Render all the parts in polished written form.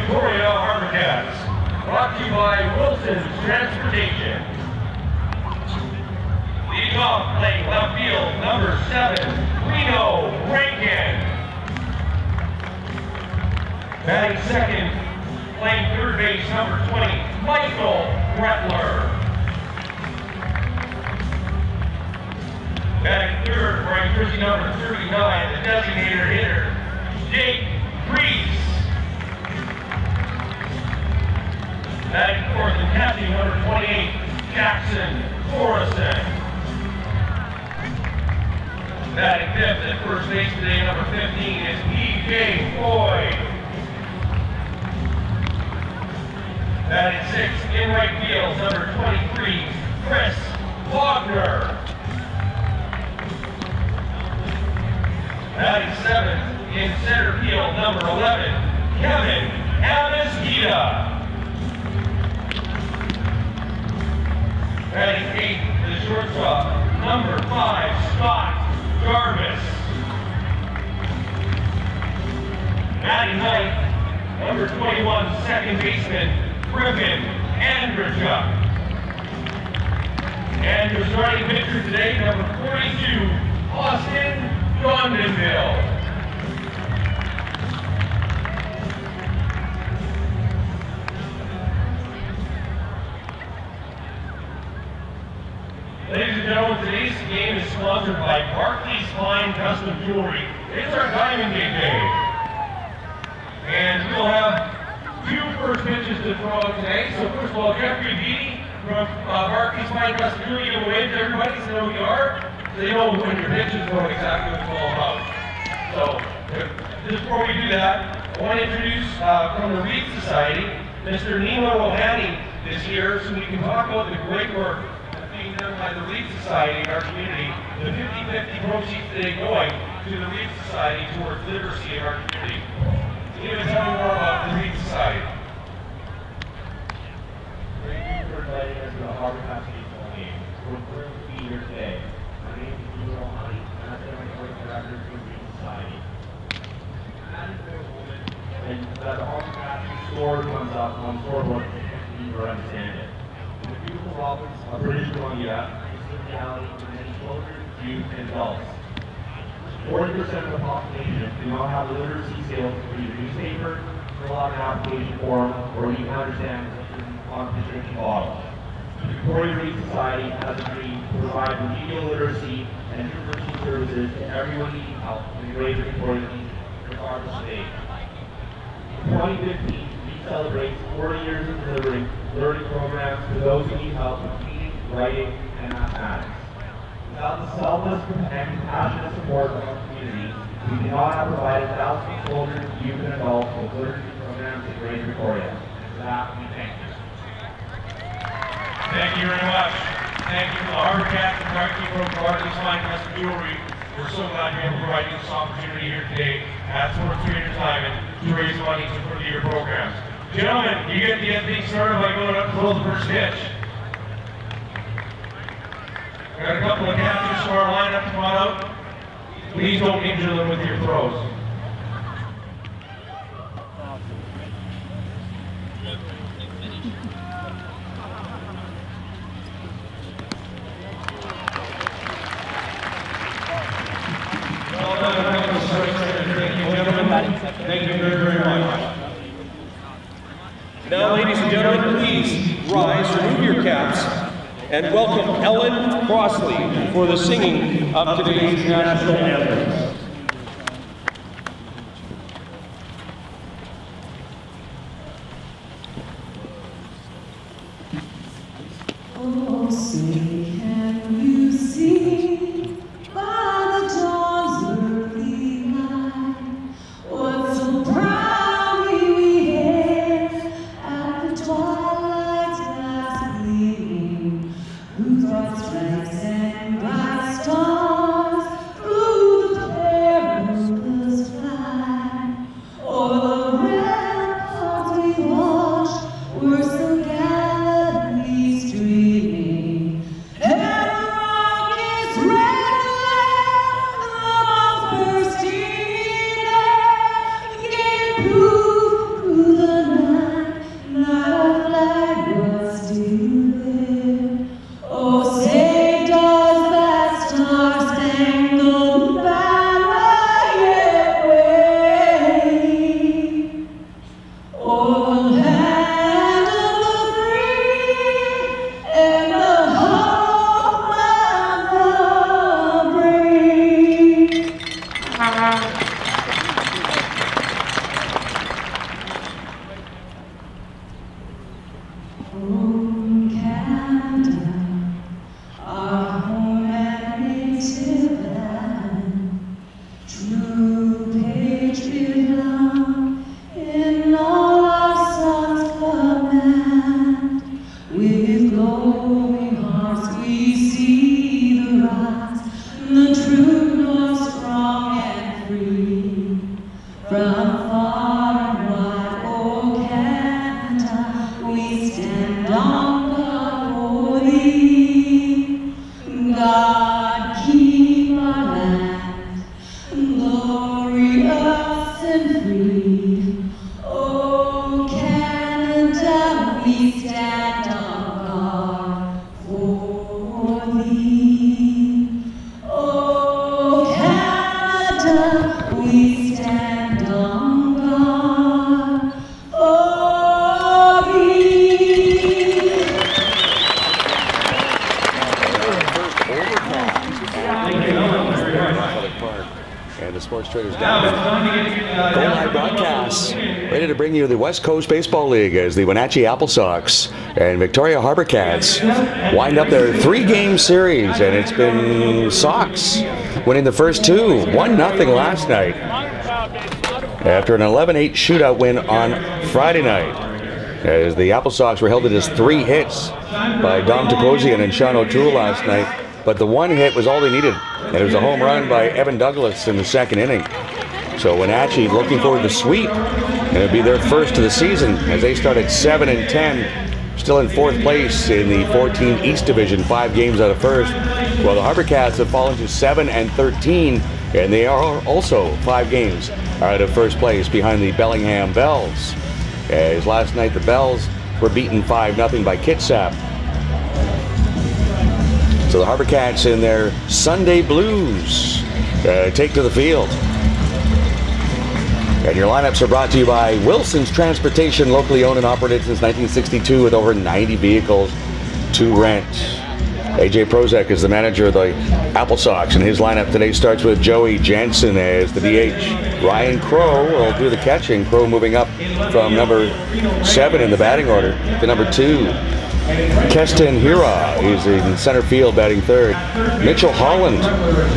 Victoria HarbourCats. Brought to you by Wilson's Transportation. Leading off, playing left field, number 7, Reno Rankin. Batting second, playing third base, number 20, Michael Brettler. Batting third, wearing jersey number 39, the designated hitter, Jake Reese. Batting fourth and catching number 28, Jackson Morrison. Batting fifth at first base today, number 15, is P.J. Floyd. Batting sixth in right field, number 23, Chris Wagner. Batting seventh in center field, number 11, Kevin Amesquita. Batting eighth, the shortstop, number 5, Scott Jarvis. Batting ninth, number 21, second baseman, Griffin Andrechuk. And your starting pitcher today, number 42, Austin Gondonville. Ladies and gentlemen, today's game is sponsored by Barclays Fine Custom Jewelry. It's our Diamond Day day. And we'll have 2 first pitches to throw out today. So first of all, Jeffrey Beatty from Barclays Fine Custom Jewelry, give a wave to everybody so they know who you are. So they know when your pitches know exactly what it's all about. So just before we do that, I want to introduce from the Reed Society, Mr. Nima Rohani is here so we can talk about the great work being done by the Reed Society in our community. The 50-50 proceeds today going to the Reed Society towards literacy in our community. Can you tell me more about the Reed Society? Thank you for inviting us to the HarbourCats baseball game. We're thrilled to be here today. My name is Nima Rohani, and I've been the board director for the Reed Society. And that the HarbourCats score comes up on scoreboard, you will understand it. In the beautiful province of British Columbia, this is the reality for many children, youth, and adults. 40% of the population do not have the literacy skills to read a newspaper, fill out an application form, or even understand on prescription bottles. The Victoria Reed Society has agreed to provide remedial literacy and university services to everyone needing help in the greater Victoria region, regardless of age. In 2015, we celebrate 40 years of delivering learning programs for those who need help with reading, writing, and mathematics. Without the selfless and compassionate support of our community, we could not have provided thousands of children, youth, and adults with literacy programs in Greater Victoria. And for that, we thank you. Thank you very much. Thank you to the HarbourCats and Barclays Barclays Fine Custom Jewelry. We're so glad to be able to provide you this opportunity here today at Sports Trader Diamond to raise money for your programs. Gentlemen, you get to get things started by going up to throw the first pitch. Got a couple of catchers from our lineup to come on out. Please don't injure them with your throws. Thank you very, very much. Now, ladies and gentlemen, please rise, remove your caps, and welcome Ellen Crossley for the singing of today's national anthem. Oh, say can you see by the dawn's early light what so proudly we hailed at the twilight's last gleaming, whose broad stripes and bright stars through the perilous fight o'er the ramparts we watched were so gallantly streaming. And Home Canada, our home and native land, true patriot love in all our sons command. With glowing hearts we see the rise, the true north strong and free. From far and wide, oh Canada, we stand on guard for thee. God keep our land glorious and free. Oh Canada, we stand on guard for thee. Oh Canada, we stand on guard for thee. And the Sports Traders down. Go Live broadcasts ready to bring you the West Coast Baseball League as the Wenatchee Applesox and Victoria HarbourCats wind up their 3-game series, and it's been Sox winning the first 2, 1-0 last night after an 11-8 shootout win on Friday night, as the Applesox were held to just 3 hits by Dom Tokosian and Sean O'Toole last night. But the 1 hit was all they needed, and it was a home run by Evan Douglas in the 2nd inning. So Wenatchee looking forward to the sweep, and it'll be their first of the season as they start at 7-10, still in 4th place in the 14 East Division, 5 games out of 1st. While the HarbourCats have fallen to 7-13, and they are also 5 games out of 1st place behind the Bellingham Bells. As last night the Bells were beaten 5-0 by Kitsap. So the HarbourCats in their Sunday blues take to the field. And your lineups are brought to you by Wilson's Transportation, locally owned and operated since 1962 with over 90 vehicles to rent. AJ Prozek is the manager of the Applesox, and his lineup today starts with Joey Jansen as the DH. Ryan Crow will do the catching. Crow moving up from number 7 in the batting order to number 2. Keston Hira is in center field batting 3rd. Mitchell Holland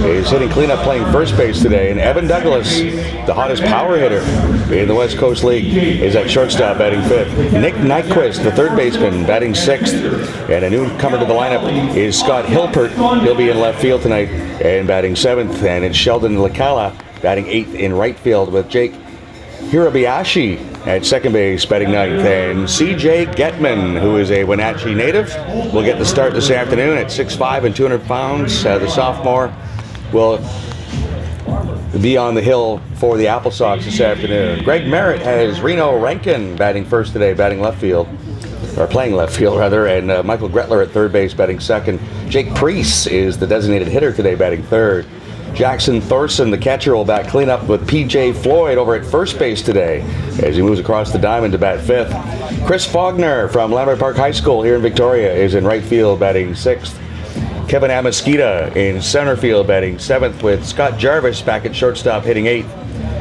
is hitting cleanup playing first base today. And Evan Douglas, the hottest power hitter in the West Coast League, is at shortstop batting 5th. Nick Nyquist, the 3rd baseman, batting 6th. And a newcomer to the lineup is Scott Hilpert. He'll be in left field tonight and batting 7th. And it's Sheldon Licala batting 8th in right field, with Jake Hirabayashi at second base batting 9th, and CJ Getman, who is a Wenatchee native, will get the start this afternoon at 6'5" and 200 pounds. The sophomore will be on the hill for the Applesox this afternoon. Greg Merritt has Reno Rankin batting first today, batting left field, or playing left field rather, and Michael Gretler at 3rd base batting 2nd. Jake Priest is the designated hitter today, batting 3rd. Jackson Thorson, the catcher, will bat cleanup with P.J. Floyd over at first base today as he moves across the diamond to bat 5th. Chris Faulkner from Lambert Park High School here in Victoria is in right field batting 6th. Kevin Amasquita in center field batting 7th, with Scott Jarvis back at shortstop hitting 8th.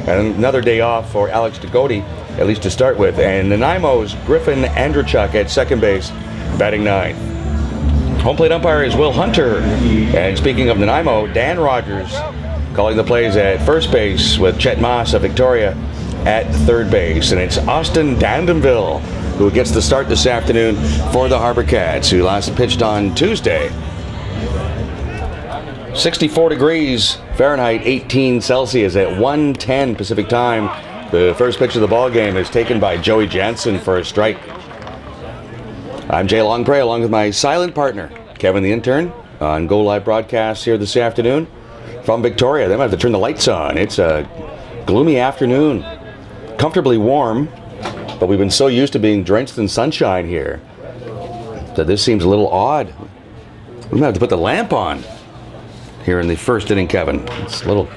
And another day off for Alex Degoti, at least to start with. And Nanaimo's Griffin Andrechuk at second base batting 9th. Home plate umpire is Will Hunter. And speaking of Nanaimo, Dan Rogers calling the plays at first base, with Chet Moss of Victoria at 3rd base. And it's Austin Dandenville who gets the start this afternoon for the HarbourCats, who last pitched on Tuesday. 64 degrees Fahrenheit, 18 Celsius at 1:10 Pacific time. The first pitch of the ball game is taken by Joey Jansen for a strike. I'm Jay Longpre, along with my silent partner, Kevin the Intern, on Go Live broadcasts here this afternoon from Victoria. They might have to turn the lights on. It's a gloomy afternoon, comfortably warm, but we've been so used to being drenched in sunshine here that this seems a little odd. We might have to put the lamp on here in the first inning, Kevin. It's a little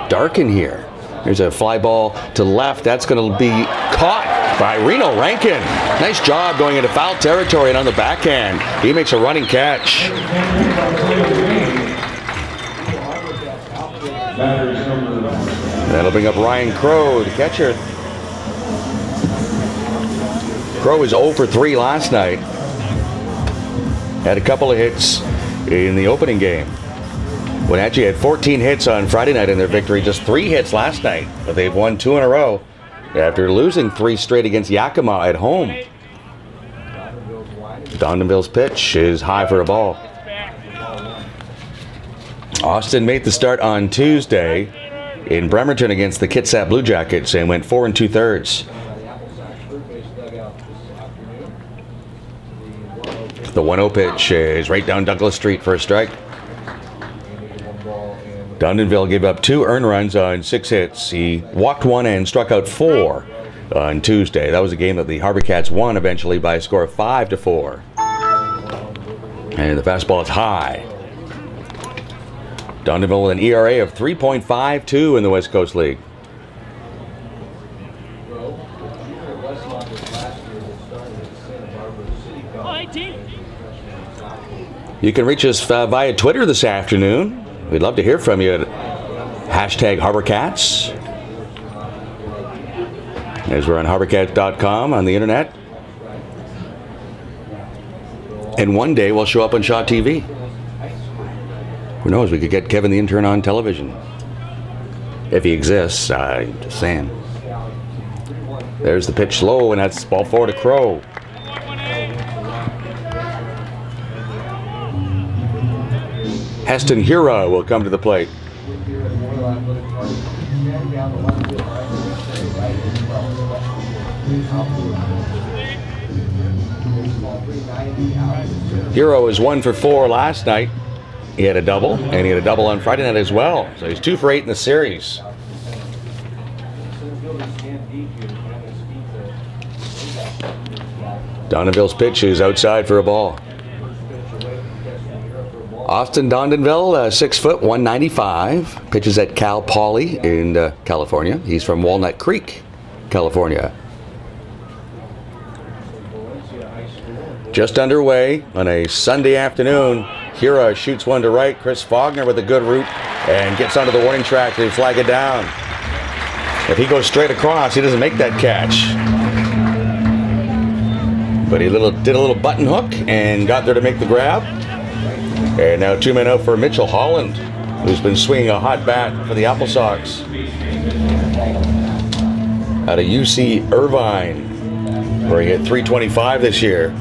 dark in here. There's a fly ball to left. That's going to be caught by Reno Rankin. Nice job going into foul territory and on the backhand. He makes a running catch. That'll bring up Ryan Crow, the catcher. Crow was 0 for 3 last night. had a couple of hits in the opening game. Wenatchee had 14 hits on Friday night in their victory, just 3 hits last night, but they've won 2 in a row after losing 3 straight against Yakima at home. Dondenville's pitch is high for a ball. Austin made the start on Tuesday in Bremerton against the Kitsap Blue Jackets and went 4 2/3. The 1-0 pitch is right down Douglas Street for a strike. Dondenville gave up 2 earned runs on 6 hits. He walked 1 and struck out 4 on Tuesday. That was a game that the HarbourCats won eventually by a score of 5-4. And the fastball is high. Dondenville with an ERA of 3.52 in the West Coast League. You can reach us via Twitter this afternoon. We'd love to hear from you at #HarbourCats. As we're on HarbourCats.com on the internet. And one day we'll show up on Shaw TV. Who knows, we could get Kevin the Intern on television. If he exists, I'm just saying. There's the pitch low, and that's ball 4 to Crow. Heston Hura will come to the plate. Hero is 1 for 4 last night. He had a double, and he had a double on Friday night as well. So he's 2 for 8 in the series. Dondenville's pitch is outside for a ball. Austin Dondenville, 6 foot, 195. Pitches at Cal Poly in California. He's from Walnut Creek, California. Just underway on a Sunday afternoon. Hira shoots one to right. Chris Faulkner with a good route and gets onto the warning track to flag it down. If he goes straight across, he doesn't make that catch. But he did a little button hook and got there to make the grab. And now 2 men out for Mitchell Holland, who's been swinging a hot bat for the Applesox. Out of UC Irvine, where he hit .325 this year.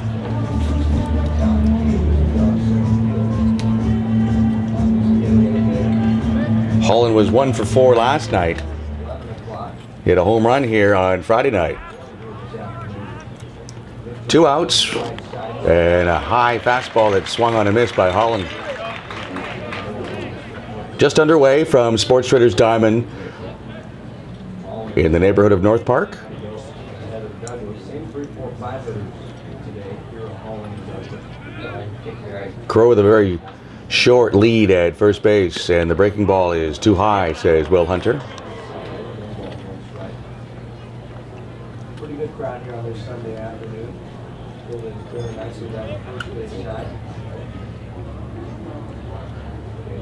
Holland was 1 for 4 last night. He had a home run here on Friday night. 2 outs and a high fastball that swung on a miss by Holland. Just underway from Sports Traders Diamond in the neighborhood of North Park. Crow with a very short lead at first base, and the breaking ball is too high, says Will Hunter. Pretty good crowd here on this Sunday afternoon.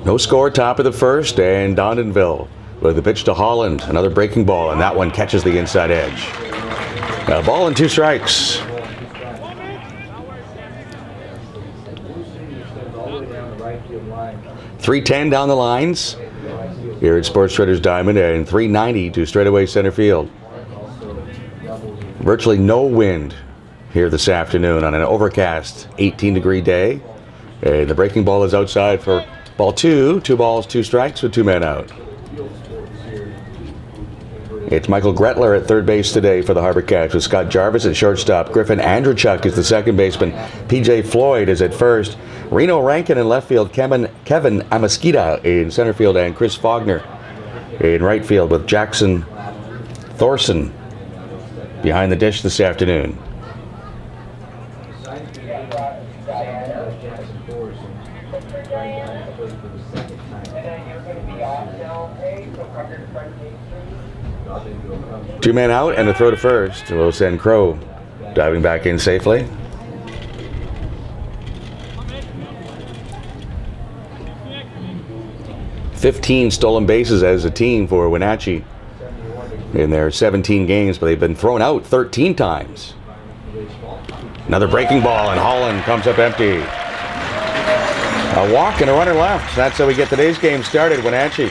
No score, top of the first, and Dondenville with the pitch to Holland. Another breaking ball, and that one catches the inside edge. A ball and 2 strikes. .310 down the lines here at Sports Traders Diamond, and .390 to straightaway center field. Virtually no wind here this afternoon on an overcast 18-degree day. And the breaking ball is outside for ball 2. 2 balls, 2 strikes with 2 men out. It's Michael Gretler at third base today for the HarbourCats, with Scott Jarvis at shortstop. Griffin Andrzejczyk is the second baseman. PJ Floyd is at first. Reno Rankin in left field. Kevin Amaskita in center field, and Chris Faulkner in right field, with Jackson Thorson behind the dish this afternoon. Two men out and a throw to first. We'll send Crow diving back in safely. "15 stolen bases as a team for Wenatchee in their 17 games, but they've been thrown out 13 times. Another breaking ball, and Holland comes up empty. A walk and a runner left. That's how we get today's game started. Wenatchee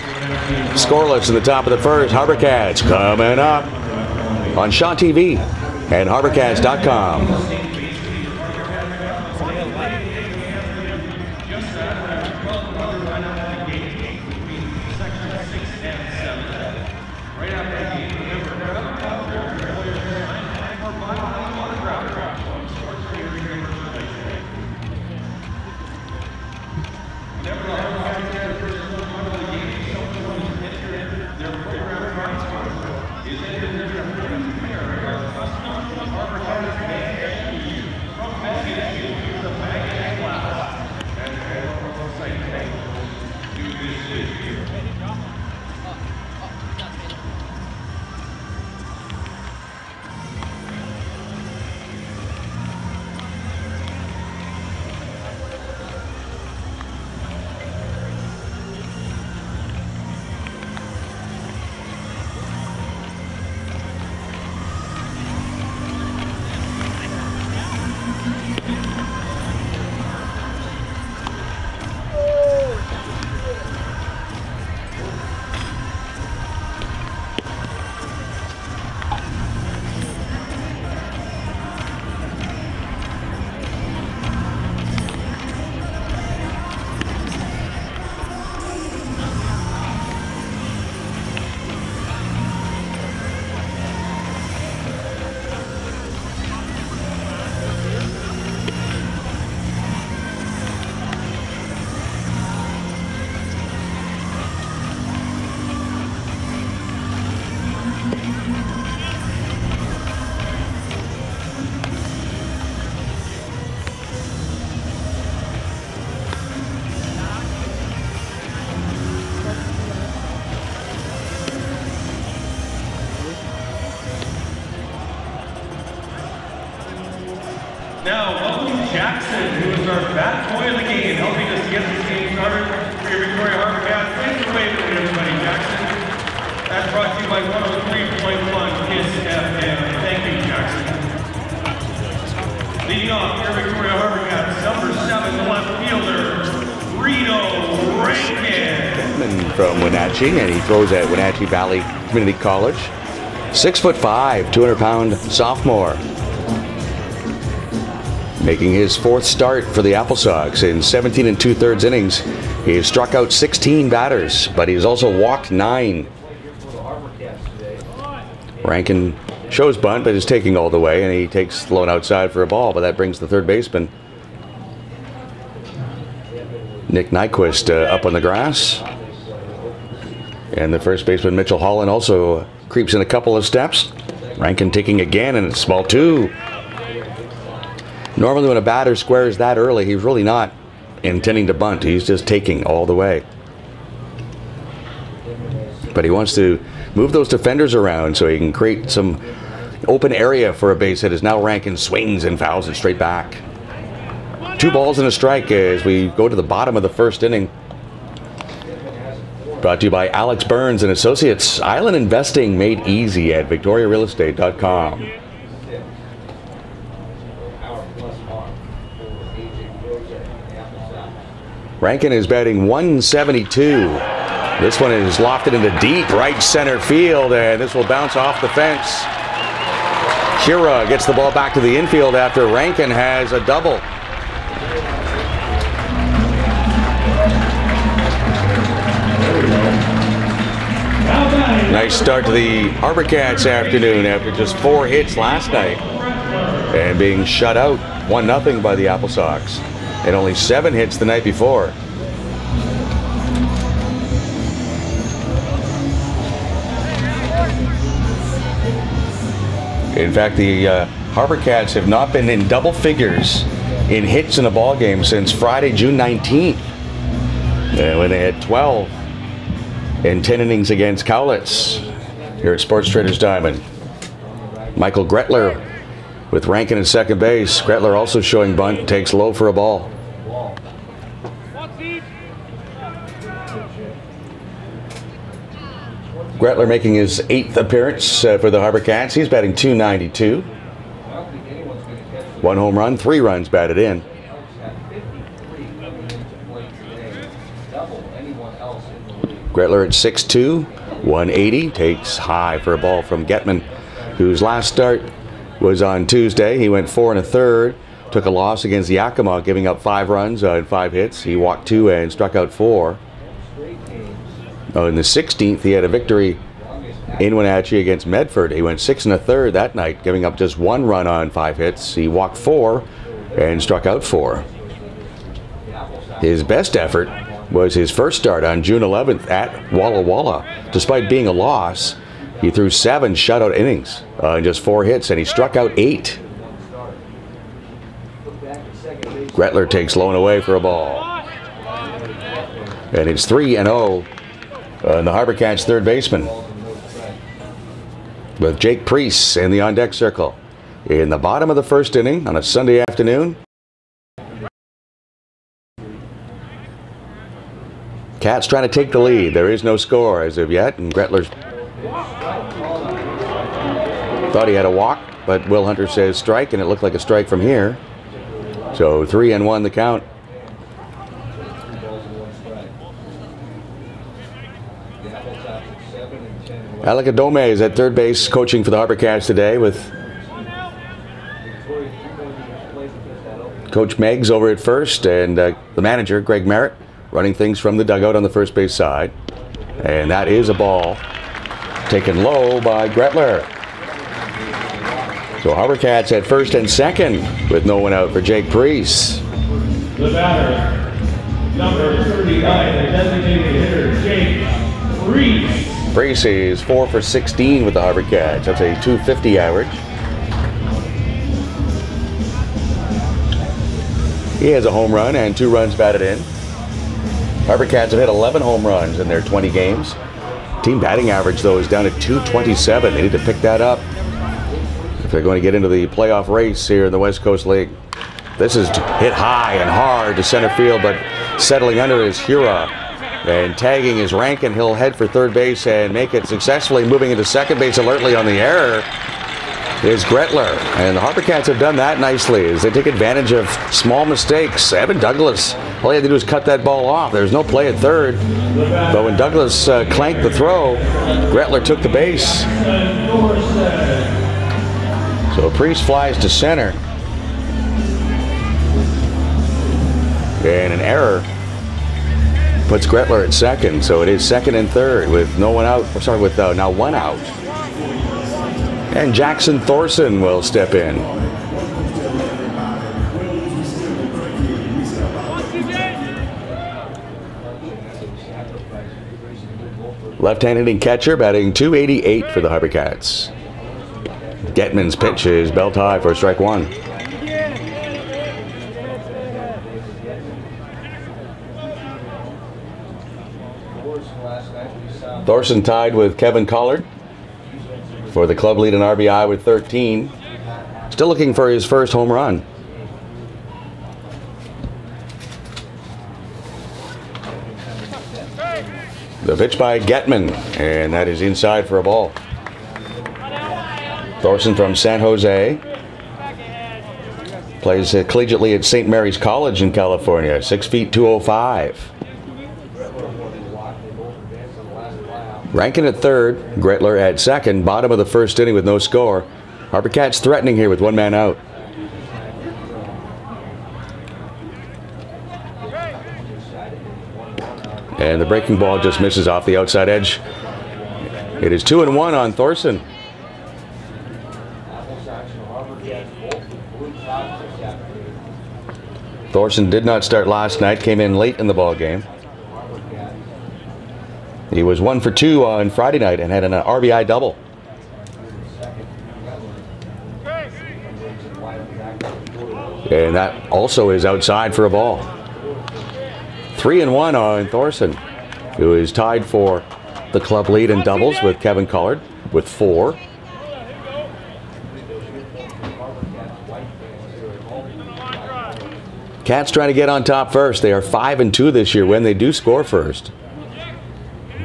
scoreless in the top of the first. HarbourCats coming up on Shaw TV and HarbourCats.com. Now, welcome Jackson, who is our bat boy of the game, helping us get this game started for your Victoria HarbourCats. Please wave to everybody, Jackson. That's brought to you by 103.1 KISS FM. Thank you, Jackson. Leading off your Victoria HarbourCats, number 7, the left fielder, Reno Rankin. From Wenatchee, and he throws at Wenatchee Valley Community College. 6'5", 200-pound sophomore. Making his 4th start for the Applesox in 17 2/3 innings. He has struck out 16 batters, but he's also walked 9. Rankin shows bunt, but is taking all the way, and he takes thrown outside for a ball, but that brings the third baseman, Nick Nyquist, up on the grass. And the first baseman, Mitchell Holland, also creeps in a couple of steps. Rankin taking again, and it's ball 2. Normally when a batter squares that early, he's really not intending to bunt. He's just taking all the way. But he wants to move those defenders around so he can create some open area for a base hit, as now Rankin swings and fouls it straight back. 2 balls and a strike as we go to the bottom of the first inning. Brought to you by Alex Burns and Associates. Island Investing made easy at VictoriaRealEstate.com. Rankin is batting 172. This one is lofted into deep right center field, and this will bounce off the fence. Kira gets the ball back to the infield after Rankin has a double. Nice start to the HarbourCats afternoon after just 4 hits last night and being shut out 1-0 by the Applesox, and only 7 hits the night before. In fact, the HarbourCats have not been in double figures in hits in a ball game since Friday, June 19th, when they had 12 in 10 innings against Cowlitz here at Sports Traders Diamond. Michael Gretler with Rankin at second base. Gretler also showing bunt, takes low for a ball. Gretler making his 8th appearance for the HarbourCats. He's batting .292. 1 home run, 3 runs batted in. Gretler at 6'2", 180, takes high for a ball from Getman, whose last start was on Tuesday. He went 4 1/3, took a loss against Yakima, giving up 5 runs and 5 hits. He walked 2 and struck out 4. In the 16th, he had a victory in Wenatchee against Medford. He went 6 1/3 that night, giving up just 1 run on 5 hits. He walked 4 and struck out 4. His best effort was his first start on June 11th at Walla Walla. Despite being a loss, he threw 7 shutout innings and just 4 hits, and he struck out 8. Gretler takes low and away for a ball. And it's 3-0 on the HarbourCats third baseman, with Jake Priest in the on-deck circle. In the bottom of the first inning on a Sunday afternoon, Cats trying to take the lead. There is no score as of yet, and Gretler thought he had a walk, but Will Hunter says strike, and it looked like a strike from here. So 3-1 the count. Alec Adome is at third base coaching for the HarbourCats today, with Coach Meggs over at first, and the manager, Greg Merritt, running things from the dugout on the first base side. And that is a ball taken low by Gretler. So HarbourCats at first and second with no one out for Jake Priest. The batter, number 39, the designated hitter, Jake Priest. Priest is 4 for 16 with the HarbourCats. That's a .250 average. He has a home run and 2 runs batted in. HarbourCats have hit 11 home runs in their 20 games. Team batting average, though, is down at .227. They need to pick that up if they're going to get into the playoff race here in the West Coast League. This is hit high and hard to center field, but settling under is Hura. And tagging is Rankin. He'll head for third base and make it successfully. Moving into second base alertly on the error is Gretler. And the HarbourCats have done that nicely as they take advantage of small mistakes. Evan Douglas, all he had to do was cut that ball off. There's no play at third. But when Douglas clanked the throw, Gretler took the base. So Priest flies to center. And an error puts Gretler at second. So it is second and third with no one out. Sorry, with now 1 out. And Jackson Thorson will step in. Left-hand hitting catcher, batting .288 for the HarbourCats. Getman's pitch is belt high for strike 1. Thorson tied with Kevin Collard for the club lead in RBI with 13. Still looking for his first home run. The pitch by Getman, and that is inside for a ball. Thorson from San Jose. Plays collegiately at St. Mary's College in California, 6 feet 205. Rankin at third, Gretler at second, bottom of the first inning with no score. HarbourCats threatening here with 1 man out. And the breaking ball just misses off the outside edge. It is 2-1 on Thorson. Thorson did not start last night, came in late in the ball game. He was 1 for 2 on Friday night and had an RBI double. And that also is outside for a ball. 3-1 on Thorson, who is tied for the club lead in doubles with Kevin Collard with 4. Cats trying to get on top first. They are 5-2 this year when they do score first.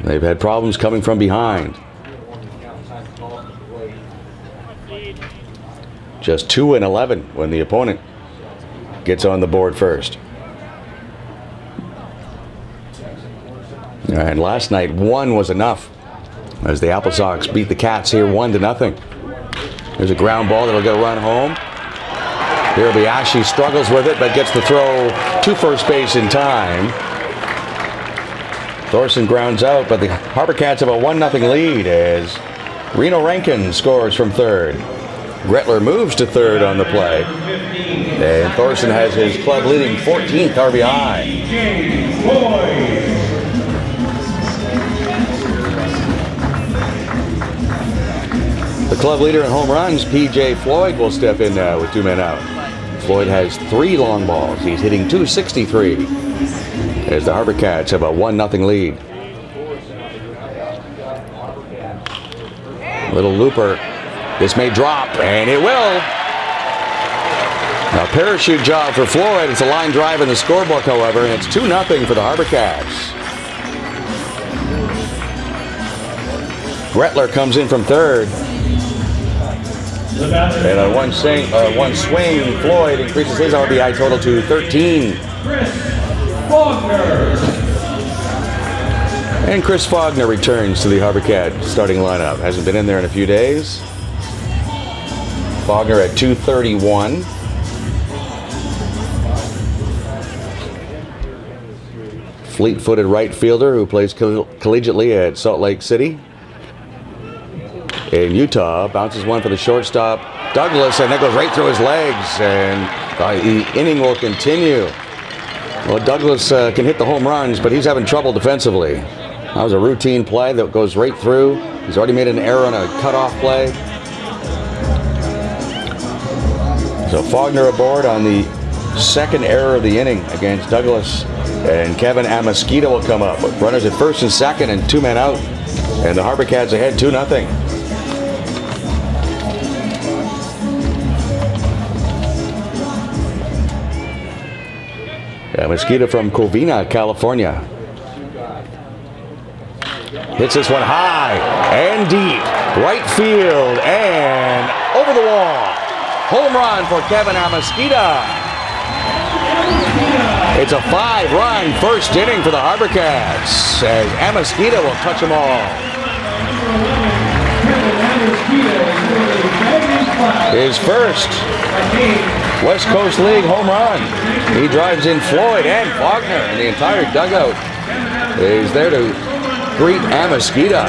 They've had problems coming from behind. Just 2-11 when the opponent gets on the board first. And last night, 1 was enough as the Applesox beat the Cats here 1-0. There's a ground ball that'll get a run home. Here will be Ashe, struggles with it, but gets the throw to first base in time. Thorson grounds out, but the HarbourCats have a 1-0 lead as Reno Rankin scores from third. Gretler moves to third on the play. And Thorson has his club-leading 14th RBI. The club leader in home runs, P.J. Floyd, will step in now with 2 men out. Floyd has 3 long balls. He's hitting .263 as the HarbourCats have a 1-0 lead. Little looper. This may drop, and it will. A parachute job for Floyd. It's a line drive in the scorebook, however, and it's 2-0 for the HarbourCats. Gretler comes in from third. And on one swing, Floyd increases his RBI total to 13. And Chris Faulkner returns to the HarbourCat starting lineup. Hasn't been in there in a few days. Faulkner at .231. Fleet-footed right fielder who plays collegiately at Salt Lake City. In Utah, bounces one for the shortstop, Douglas, and that goes right through his legs, and the inning will continue. Well, Douglas can hit the home runs, but he's having trouble defensively. That was a routine play that goes right through. He's already made an error on a cutoff play. So Faulkner aboard on the second error of the inning against Douglas, and Kevin Amasquita will come up with runners at first and second and 2 men out, and the HarbourCats ahead 2-0. Mosquito from Covina, California. Hits this one high and deep. Right field and over the wall. Home run for Kevin Amasquita. It's a 5-run first inning for the HarbourCats as Amasquita will touch them all. His first West Coast League home run. He drives in Floyd and Faulkner, and the entire dugout is there to greet Amasquita.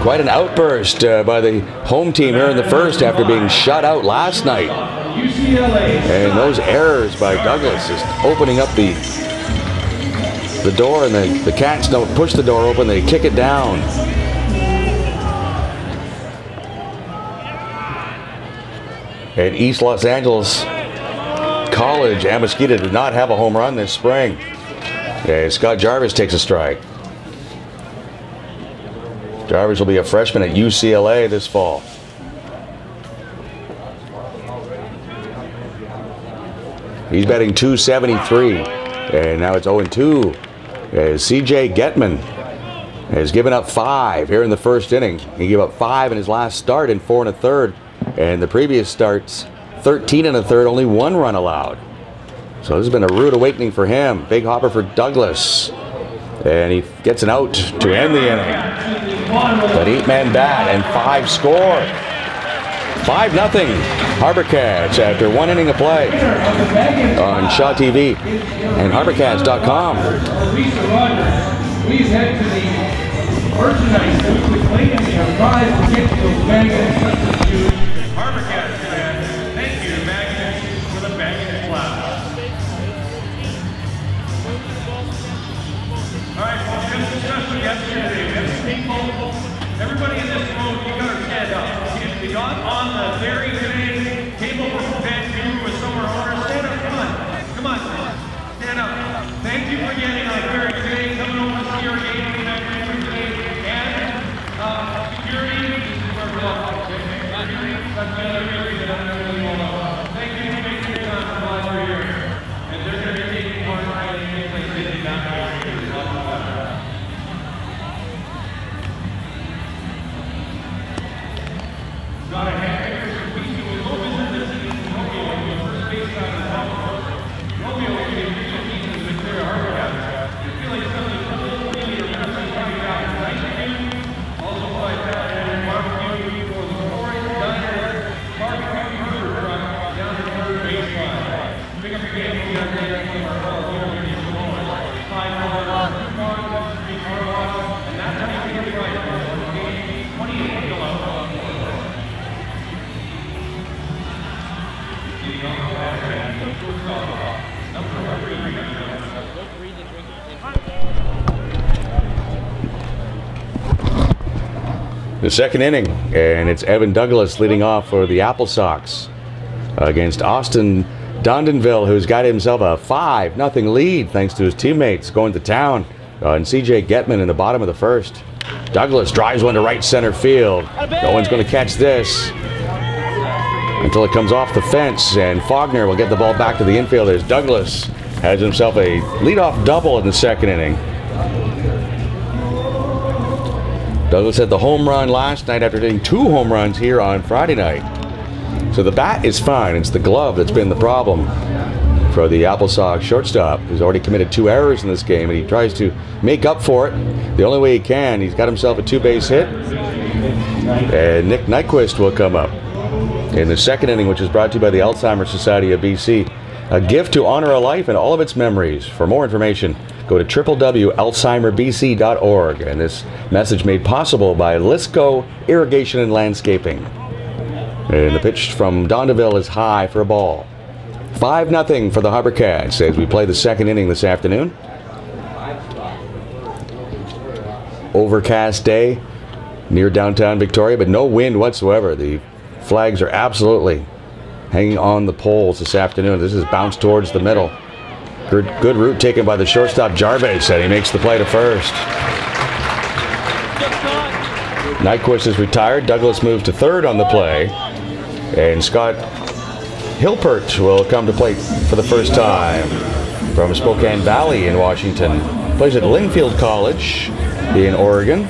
Quite an outburst by the home team here in the first after being shut out last night. And those errors by Douglas is opening up the door, and the Cats don't push the door open, they kick it down. At East Los Angeles College, Amasquita did not have a home run this spring. Scott Jarvis takes a strike. Jarvis will be a freshman at UCLA this fall. He's batting .273, and now it's 0-2. C.J. Getman has given up 5 here in the first inning. He gave up 5 in his last start in 4 1/3. And the previous starts, 13 1/3, only 1 run allowed. So this has been a rude awakening for him. Big hopper for Douglas. And he gets an out to end the inning. But 8-man bat and 5 score. 5-0 HarbourCats after 1 inning of play on Shaw TV and HarbourCats.com. Please head to the merchandise booth with Clayton and your prize to get those bags and substitutes. HarbourCats fans, thank you, Magnus, for the Magnus Cloud. All right, well, we discussed yesterday. We have some people. Everybody in this room, you got to stand up. If you got on the very today table for Vancouver with summer owners, stand up. Come on, come on, stand up. Thank you for getting on very today. Coming over to see our game tonight, today, and security. This is where we're at. That's the other reason I'm really well. Thank you for making the time to fly through here. And they're going to be taking part in the gameplay today down here. Got a hand. We will go visit the city in Tokyo on the first base side of the house. The second inning, and it's Evan Douglas leading off for the Applesox against Austin Dondonville, who's got himself a 5-0 lead thanks to his teammates going to town. And CJ Getman in the bottom of the first. Douglas drives one to right center field. No one's going to catch this until it comes off the fence, and Faulkner will get the ball back to the infielders. Douglas has himself a leadoff double in the second inning. Douglas had the home run last night after hitting 2 home runs here on Friday night. So the bat is fine. It's the glove that's been the problem for the Applesox shortstop, who's already committed 2 errors in this game, and he tries to make up for it the only way he can. He's got himself a 2-base hit, and Nick Nyquist will come up in the second inning, which is brought to you by the Alzheimer's Society of BC. A gift to honor a life and all of its memories. For more information, go to www.alzheimerbc.org. And this message made possible by Lisco Irrigation and Landscaping. And the pitch from Dondonville is high for a ball. 5-0 for the HarbourCats as we play the second inning this afternoon. Overcast day near downtown Victoria, but no wind whatsoever. The flags are absolutely hanging on the poles this afternoon. This is bounced towards the middle. Good route taken by the shortstop Jarvis, and he makes the play to first. Nyquist is retired. Douglas moves to third on the play, and Scott Hilpert will come to plate for the first time from Spokane Valley in Washington. Plays at Linfield College in Oregon.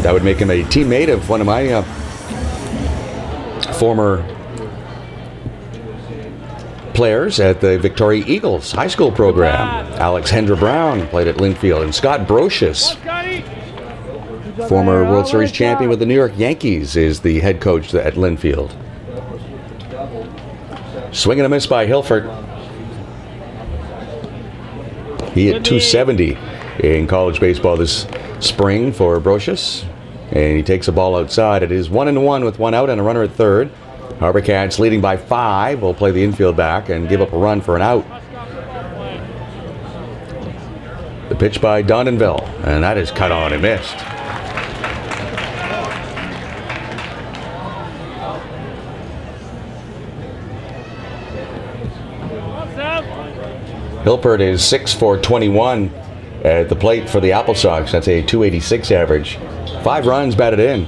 That would make him a teammate of one of my former players at the Victoria Eagles high school program. Alex Hendra Brown played at Linfield, and Scott Brocious, former World Series champion with the New York Yankees, is the head coach at Linfield. Swing and a miss by Hilfert. He hit .270 in college baseball this spring for Brocious, and he takes a ball outside. It is 1-1 with 1 out and a runner at third. HarbourCats leading by 5 will play the infield back and give up a run for an out. The pitch by Dondonville, and that is cut on and missed. Hilpert is 6 for 21 at the plate for the Applesox. That's a .286 average. 5 runs batted in.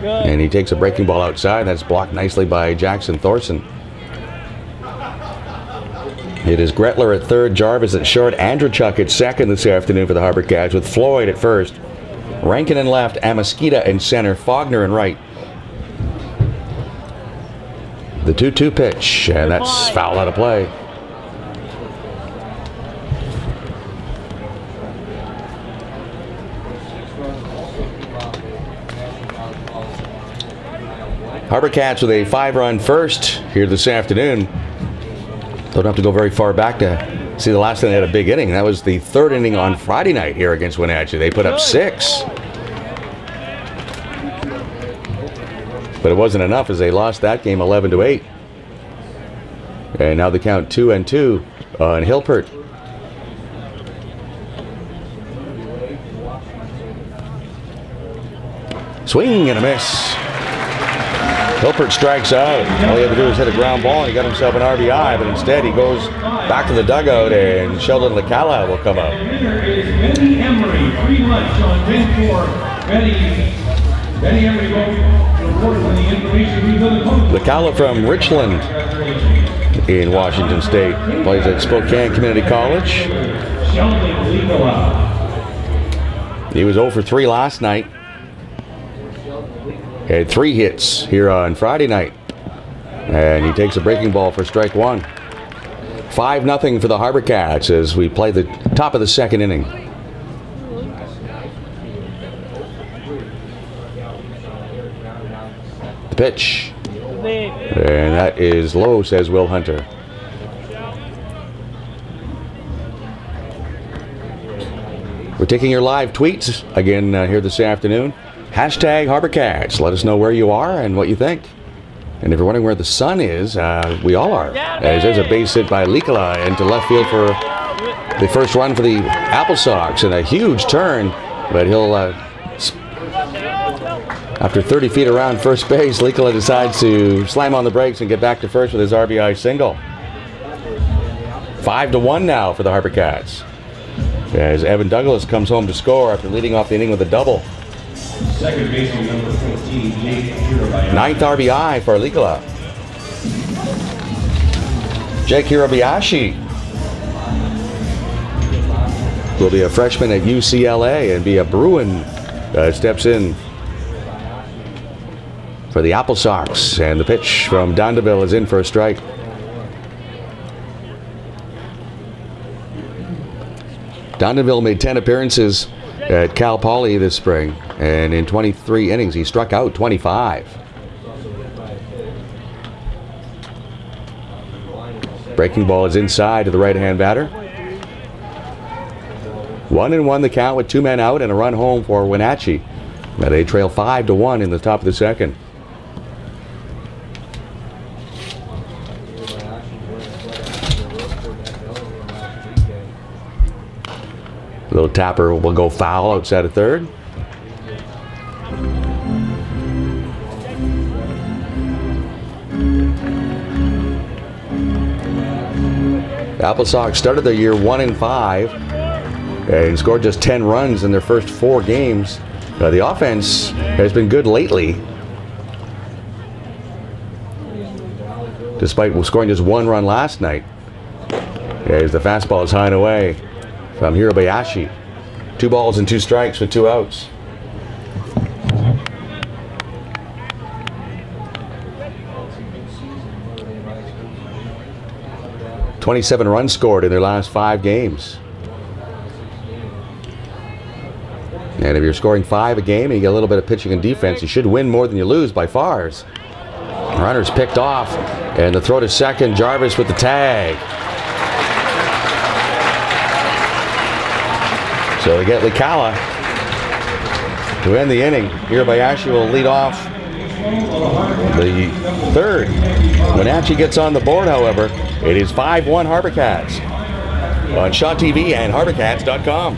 And he takes a breaking ball outside. That's blocked nicely by Jackson Thorson. It is Gretler at third, Jarvis at short, Andrechuk at second this afternoon for the HarbourCats, with Floyd at first, Rankin in left, Amaskita in center, Faulkner in right. The 2-2 pitch, and that's foul out of play. HarbourCats with a 5-run first here this afternoon. Don't have to go very far back to see the last time they had a big inning. That was the third inning on Friday night here against Wenatchee. They put up 6. But it wasn't enough as they lost that game 11-8. And now they count 2-2 on Hilpert. Swing and a miss. Hilpert strikes out. All he had to do was hit a ground ball, and he got himself an RBI, but instead he goes back to the dugout, and Sheldon Licala will come up. Benny Emery, free lunch on 10-4. Benny Emery will report when the information we will come. Licala from Richland in Washington State. Plays at Spokane Community College. Sheldon Licala. He was 0 for 3 last night. Had 3 hits here on Friday night. And he takes a breaking ball for strike 1. 5-0 for the HarbourCats as we play the top of the second inning. The pitch. And that is low, says Will Hunter. We're taking your live tweets again here this afternoon. Hashtag HarbourCats. Let us know where you are and what you think. And if you're wondering where the sun is, we all are. As there's a base hit by Licala into left field for the first run for the Applesox, and a huge turn, but he'll, after 30 feet around first base, Likala decides to slam on the brakes and get back to first with his RBI single. 5-1 now for the HarbourCats, as Evan Douglas comes home to score after leading off the inning with a double. Second baseman number 14, Jake Hirabayashi. 9th RBI for Likala. Jake Hirabayashi will be a freshman at UCLA and be a Bruin. Steps in for the Applesox, and the pitch from Dondeville is in for a strike. Dondeville made 10 appearances at Cal Poly this spring, and in 23 innings he struck out 25. Breaking ball is inside to the right-hand batter. 1-1 the count with 2 men out and a run home for Wenatchee. Now they trail 5-1 in the top of the second. Little tapper will go foul outside of third. The Applesox started their year 1-5 and scored just 10 runs in their first 4 games. The offense has been good lately, despite scoring just 1 run last night. As the fastball is high and away from Hirabayashi. 2 balls and 2 strikes with 2 outs. "27 runs scored in their last 5 games. And if you're scoring 5 a game and you get a little bit of pitching and defense, you should win more than you lose by far. Runners picked off, and the throw to second, Jarvis with the tag. So they get Likala to end the inning. Hirabayashi will lead off the third. Wenatchee gets on the board, however. It is 5-1 HarbourCats on Shaw TV and HarbourCats.com.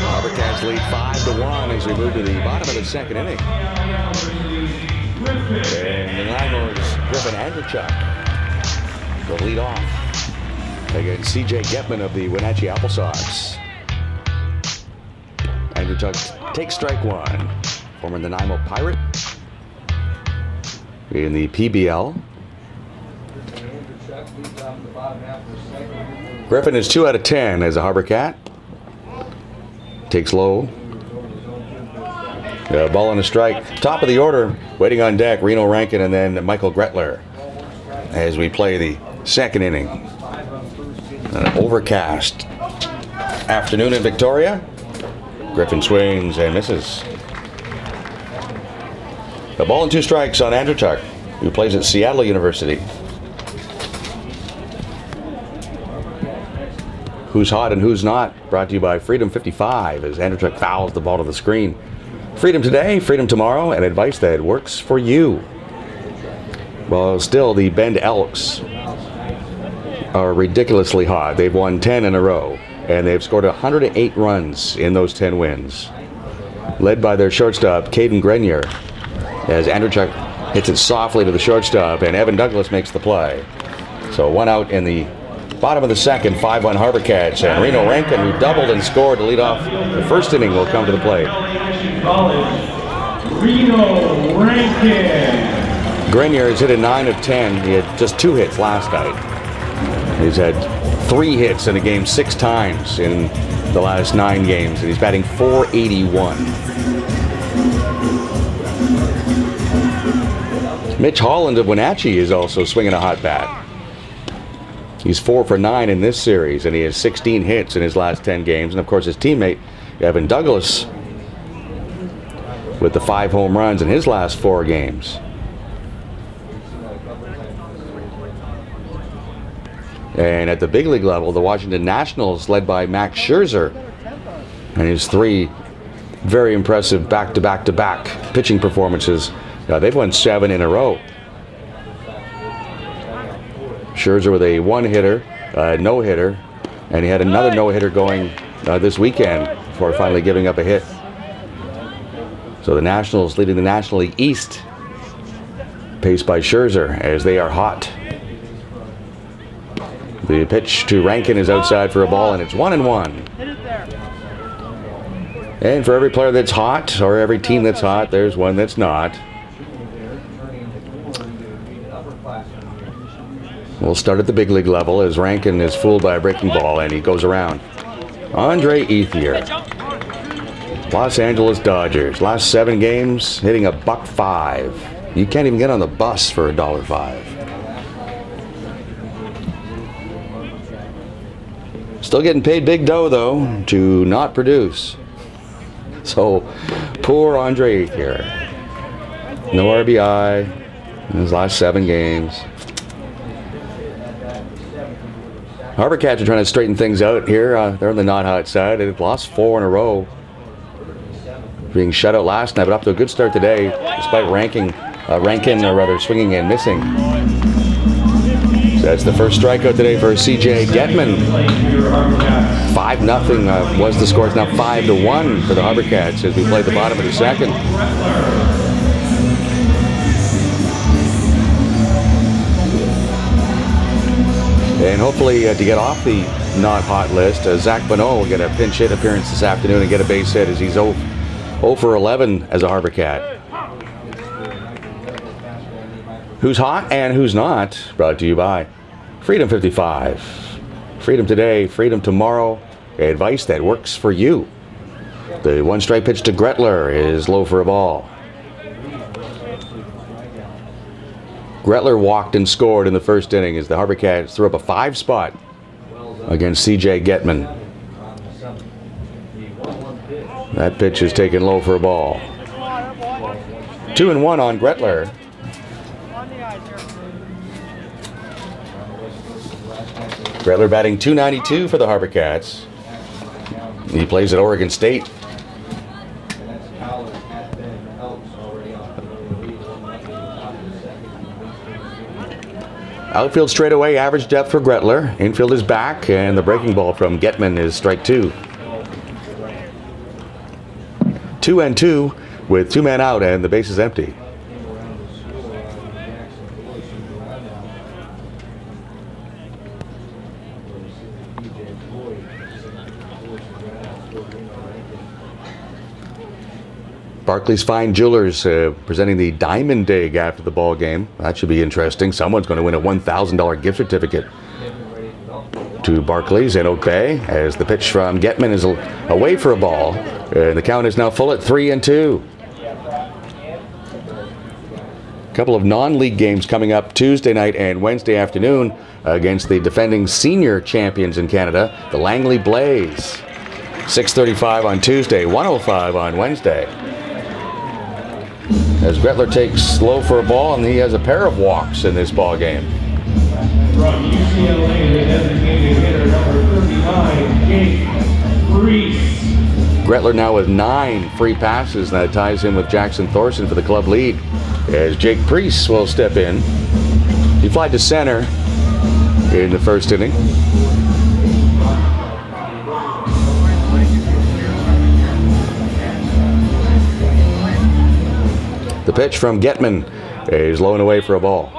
HarbourCats lead 5-1 as we move to the bottom of the second inning. And the Langers, Griffin Andrechuk will lead off against C.J. Getman of the Wenatchee Applesox. Andrechuk takes strike 1. Former Nanaimo Pirate in the PBL. Griffin is 2 out of 10 as a HarbourCat. Takes low. Ball on a strike. Top of the order, waiting on deck, Reno Rankin and then Michael Gretler as we play the second inning. An overcast afternoon in Victoria. Griffin swings and misses. A ball and 2 strikes on Andrechuk, who plays at Seattle University. Who's hot and who's not, brought to you by Freedom 55 as Andrechuk fouls the ball to the screen. Freedom today, freedom tomorrow, and advice that works for you. Well, still the Bend Elks are ridiculously hot. They've won 10 in a row, and they've scored 108 runs in those 10 wins. Led by their shortstop, Caden Grenier, as Andrechuk hits it softly to the shortstop, and Evan Douglas makes the play. So 1 out in the bottom of the second, 5-1 HarbourCats, and Reno Rankin, who doubled and scored to lead off the first inning, will come to the plate. Reno Rankin. Grenier has hit a 9 of 10. He had just 2 hits last night. He's had 3 hits in a game 6 times in the last 9 games, and he's batting .481. Mitch Holland of Wenatchee is also swinging a hot bat. He's 4 for 9 in this series, and he has 16 hits in his last 10 games. And of course, his teammate Evan Douglas with the 5 home runs in his last 4 games. And at the big league level, the Washington Nationals, led by Max Scherzer, and his 3 very impressive back-to-back-to-back pitching performances. They've won 7 in a row. Scherzer with a 1-hitter, no-hitter, and he had another no-hitter going this weekend before finally giving up a hit. So the Nationals leading the National League East, paced by Scherzer, as they are hot. The pitch to Rankin is outside for a ball, and it's 1-1. And for every player that's hot, or every team that's hot, there's one that's not. We'll start at the big league level as Rankin is fooled by a breaking ball, and he goes around. Andre Ethier, Los Angeles Dodgers, last 7 games hitting a $1.05. You can't even get on the bus for $1.05. Still getting paid big dough, though, to not produce. So, poor Andre Ethier. No RBI in his last 7 games. HarbourCats are trying to straighten things out here. They're on the not hot side. They've lost 4 in a row. Being shut out last night, but up to a good start today, despite Rankin swinging and missing. So that's the first strikeout today for CJ Getman. 5-0 was the score. It's now 5-1 for the HarbourCats as we play the bottom of the second. And hopefully to get off the not hot list, Zach Bonneau will get a pinch hit appearance this afternoon and get a base hit as he's 0 for 11 as a HarbourCat. Who's hot and who's not, brought to you by Freedom 55. Freedom today, freedom tomorrow. Advice that works for you. The 1-strike pitch to Gretler is low for a ball. Gretler walked and scored in the first inning as the HarbourCats threw up a 5 spot against CJ Getman. That pitch is taken low for a ball. 2-1 on Gretler. Gretler batting .292 for the HarbourCats. He plays at Oregon State. Outfield straightaway, average depth for Gretler. Infield is back, and the breaking ball from Getman is strike 2. 2-2 with 2 men out and the base is empty. Barclays Fine Jewelers presenting the Diamond Dig after the ball game. That should be interesting. Someone's going to win a $1,000 gift certificate to Barclays in Oak Bay as the pitch from Getman is away for a ball. And the count is now full at 3-2. A couple of non-league games coming up Tuesday night and Wednesday afternoon against the defending senior champions in Canada, the Langley Blaze. 6:35 on Tuesday, 1:05 on Wednesday. As Gretler takes low for a ball, and he has a pair of walks in this ball game. From UCLA, the designated hitter, number 39, Jake Reese. Gretler now with 9 free passes, and that ties him with Jackson Thorson for the club lead. As Jake Priest will step in. He flied to center in the first inning. The pitch from Getman is low and away for a ball.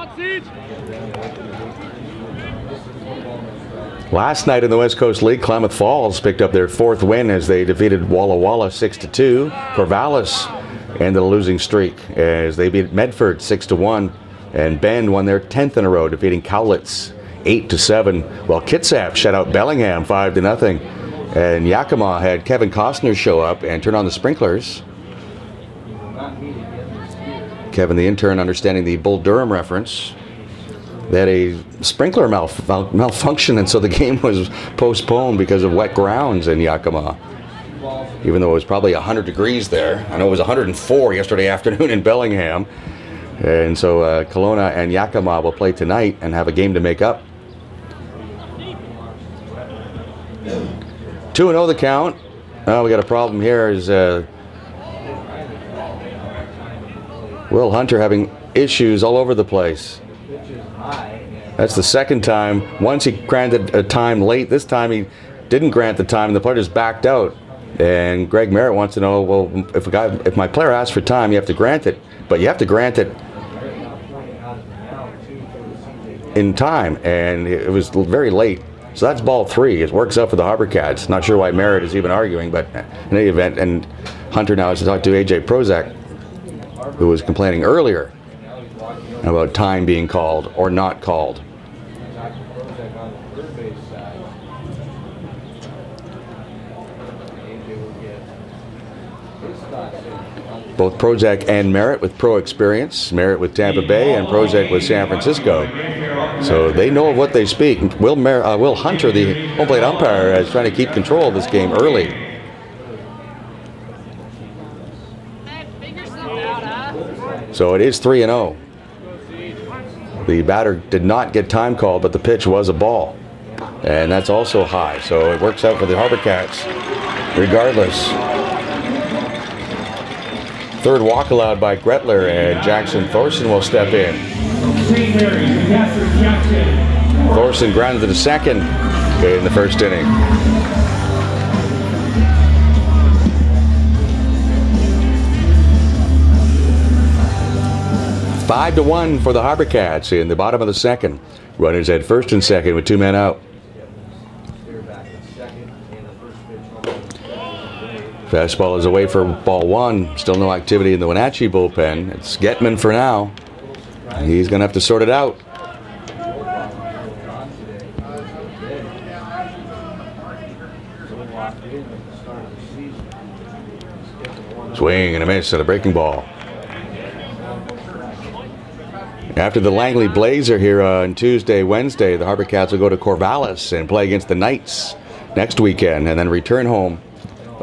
Last night in the West Coast League, Klamath Falls picked up their 4th win as they defeated Walla Walla 6-2. Corvallis ended a losing streak as they beat Medford 6-1, and Bend won their 10th in a row, defeating Cowlitz 8-7. While Kitsap shut out Bellingham 5-0, and Yakima had Kevin Costner show up and turn on the sprinklers. Kevin, the intern, understanding the Bull Durham reference. They had a sprinkler malfunction, and so the game was postponed because of wet grounds in Yakima. Even though it was probably 100 degrees there. I know it was 104 yesterday afternoon in Bellingham. And so Kelowna and Yakima will play tonight and have a game to make up. 2-0 the count. Oh, we got a problem here. Is Will Hunter having issues all over the place. That's the second time. Once he granted a time late. This time he didn't grant the time, and the player just backed out. And Greg Merritt wants to know, well, if my player asks for time, you have to grant it. But you have to grant it in time, and it was very late. So that's ball 3. It works out for the HarbourCats. Not sure why Merritt is even arguing, but in any event, and Hunter now has to talk to AJ Prozac, who was complaining earlier about time being called or not called. Both Prozac and Merritt with pro experience. Merritt with Tampa Bay and Prozac with San Francisco. So they know of what they speak. Will Hunter, the home plate umpire, is trying to keep control of this game early. So it is 3-0. The batter did not get time called, but the pitch was a ball. And that's also high. So it works out for the HarbourCats regardless. Third walk allowed by Gretler, and Jackson Thorson will step in. Thorson grounded to the second in the first inning. Five to 1 for the HarbourCats in the bottom of the second. Runners at first and second with 2 men out. Fastball is away for ball 1. Still no activity in the Wenatchee bullpen. It's Getman for now. He's going to have to sort it out. Swing and a miss at a breaking ball. After the Langley Blazer here on Tuesday, Wednesday, the HarbourCats will go to Corvallis and play against the Knights next weekend, and then return home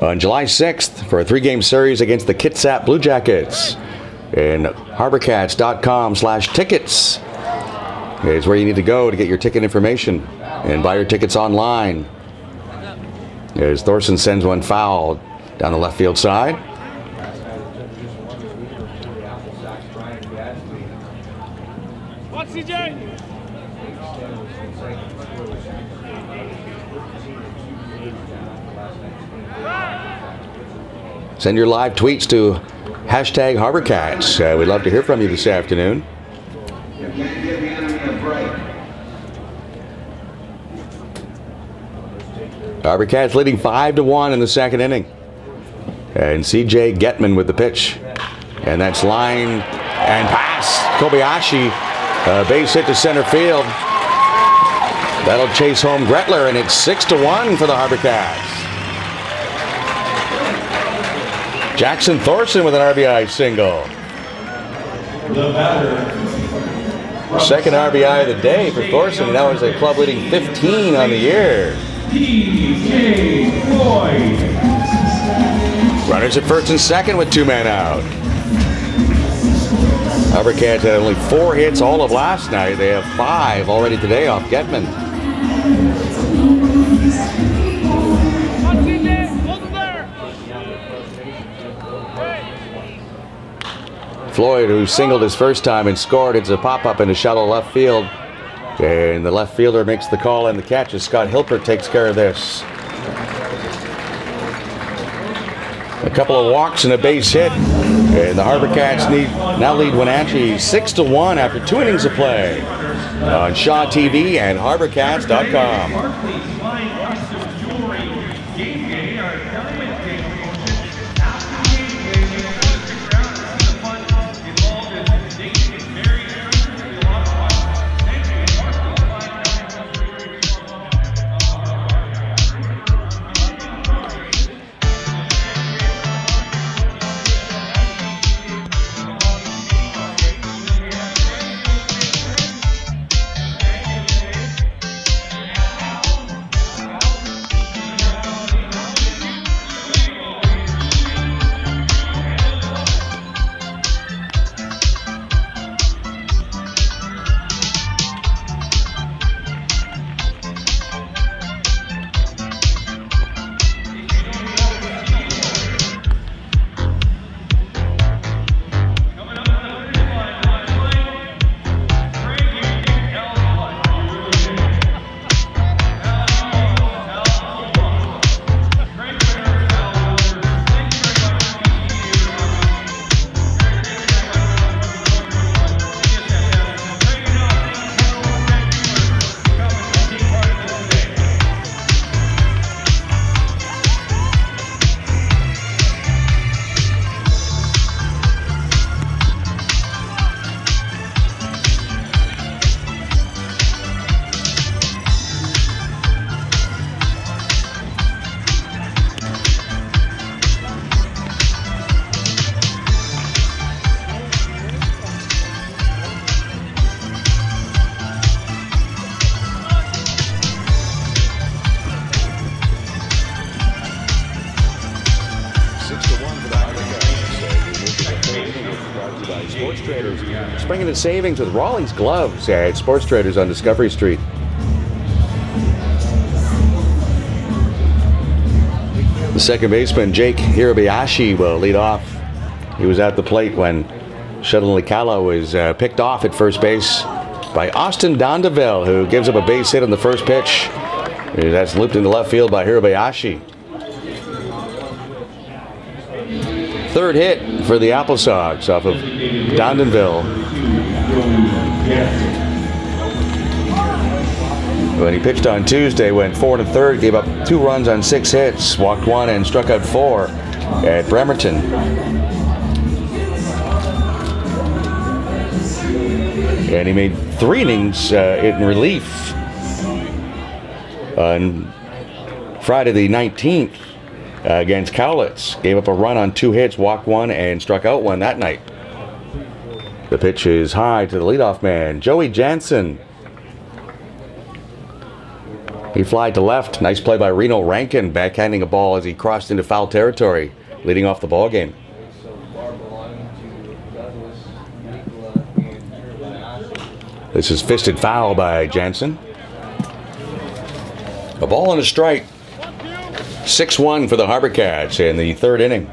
on July 6th for a 3-game series against the Kitsap Blue Jackets. And HarbourCats.com/tickets is where you need to go to get your ticket information and buy your tickets online. As Thorson sends one foul down the left field side. Send your live tweets to #HarbourCats. We'd love to hear from you this afternoon. HarbourCats leading 5-1 in the second inning. And CJ Getman with the pitch. And that's line and pass. Kobayashi, base hit to center field. That'll chase home Gretler, and it's 6-1 for the HarbourCats. Jackson Thorson with an RBI single. Second RBI of the day for Thorson. Now is a club leading 15 on the year. Runners at first and second with 2 men out. HarbourCats had only 4 hits all of last night. They have 5 already today off Getman. Floyd, who singled his first time and scored, it's a pop-up into shallow left field. And the left fielder makes the call and the catch as Scott Hilpert takes care of this. A couple of walks and a base hit. And the HarbourCats now lead Wenatchee 6-1 after 2 innings of play. On Shaw TV and HarbourCats.com. Sports Traders springing in savings with Raleigh's gloves at Sports Traders on Discovery Street. The second baseman, Jake Hirabayashi, will lead off. He was at the plate when Sheldon Licala was picked off at first base by Austin Dondeville, who gives up a base hit on the first pitch. That's looped into left field by Hirabayashi. Third hit for the Applesox off of Dondeville. When he pitched on Tuesday, went 4 1/3, gave up 2 runs on 6 hits, walked 1 and struck out 4 at Bremerton. And he made 3 innings in relief on Friday the 19th against Cowlitz. Gave up a run on 2 hits, walked 1 and struck out 1 that night. The pitch is high to the leadoff man, Joey Jansen. He flied to left. Nice play by Reno Rankin, backhanding a ball as he crossed into foul territory, leading off the ball game. This is fisted foul by Jansen. A ball and a strike. 6-1 for the HarbourCats in the 3rd inning.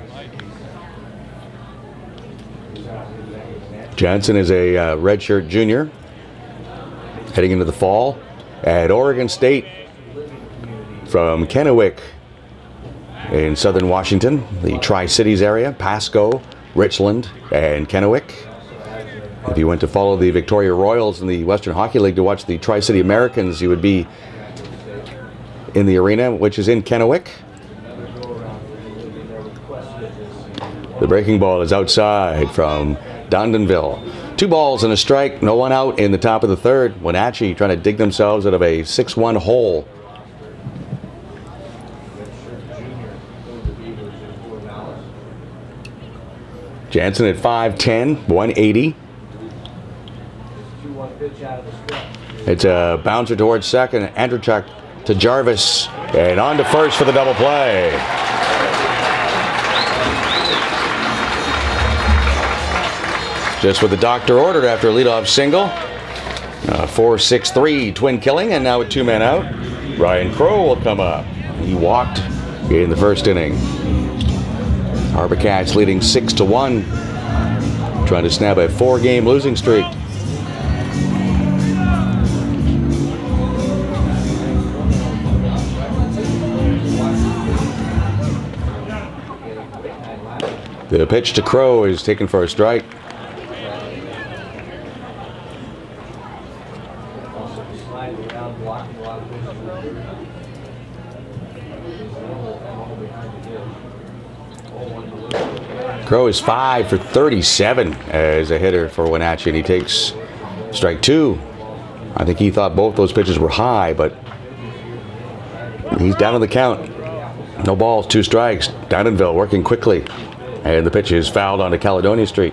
Jansen is a redshirt junior heading into the fall at Oregon State from Kennewick in southern Washington, the Tri-Cities area, Pasco, Richland, and Kennewick. If you went to follow the Victoria Royals in the Western Hockey League to watch the Tri-City Americans, you would be in the arena, which is in Kennewick. The breaking ball is outside from Dondonville. 2 balls and a strike, no one out in the top of the 3rd. Wenatchee trying to dig themselves out of a 6-1 hole. Jansen at 5'10", 180. It's a bouncer towards second. Andrzejczyk to Jarvis, and on to first for the double play. Just what the doctor ordered after a leadoff single. 4-6-3 twin killing, and now with 2 men out, Ryan Crow will come up. He walked in the 1st inning. HarbourCats leading 6-1, trying to snap a 4-game losing streak. The pitch to Crow is taken for a strike. Crow is 5 for 37 as a hitter for Wenatchee, and he takes strike 2. I think he thought both those pitches were high, but he's down on the count. No balls, 2 strikes. Downonville working quickly, and the pitch is fouled onto Caledonia Street.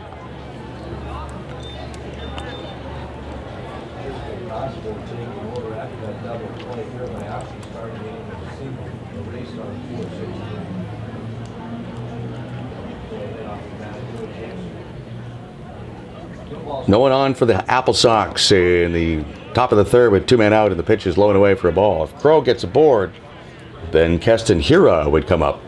No one on for the Applesox in the top of the third with 2 men out, and the pitch is low and away for a ball. If Crow gets aboard, then Keston Hira would come up.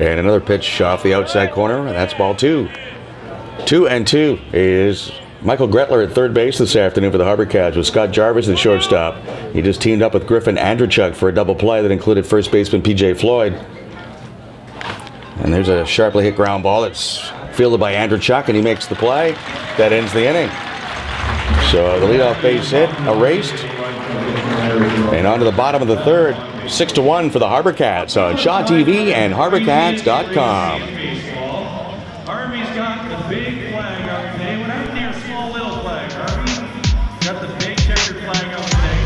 And another pitch off the outside corner, and that's ball 2. 2-2 is Michael Gretler at third base this afternoon for the HarbourCats with Scott Jarvis at shortstop. He just teamed up with Griffin Andrechuk for a double play that included first baseman P.J. Floyd. And there's a sharply hit ground ball. It's fielded by Andrechuk, and he makes the play. That ends the inning. So the leadoff base hit erased. And on to the bottom of the third. 6-1 for the HarbourCats on Shaw TV and HarbourCats.com. Harvey's got the big flag out today. What happened to your small little flag, Harvey? Got the big checkered flag out today.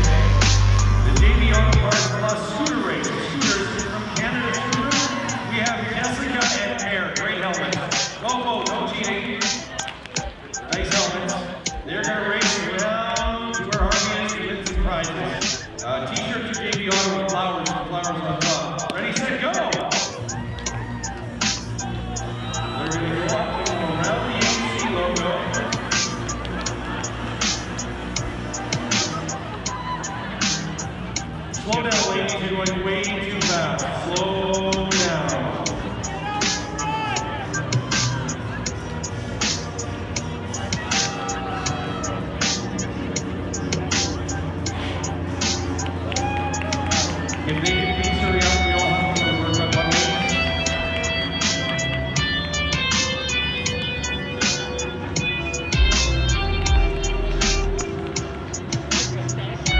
The JV Auto Parts Plus Scooter Race. Scooters from Canada Scooter. We have Jessica and Air. Great helmets. No cheating. Nice helmets. They're going to race around to where Harvey is to win some prizes. T-shirts for JV Auto with flowers on top. Ready, set, go! Slow down, ladies. You're going way too fast. Slow down. If they can please hurry up, we all have to work on one minute.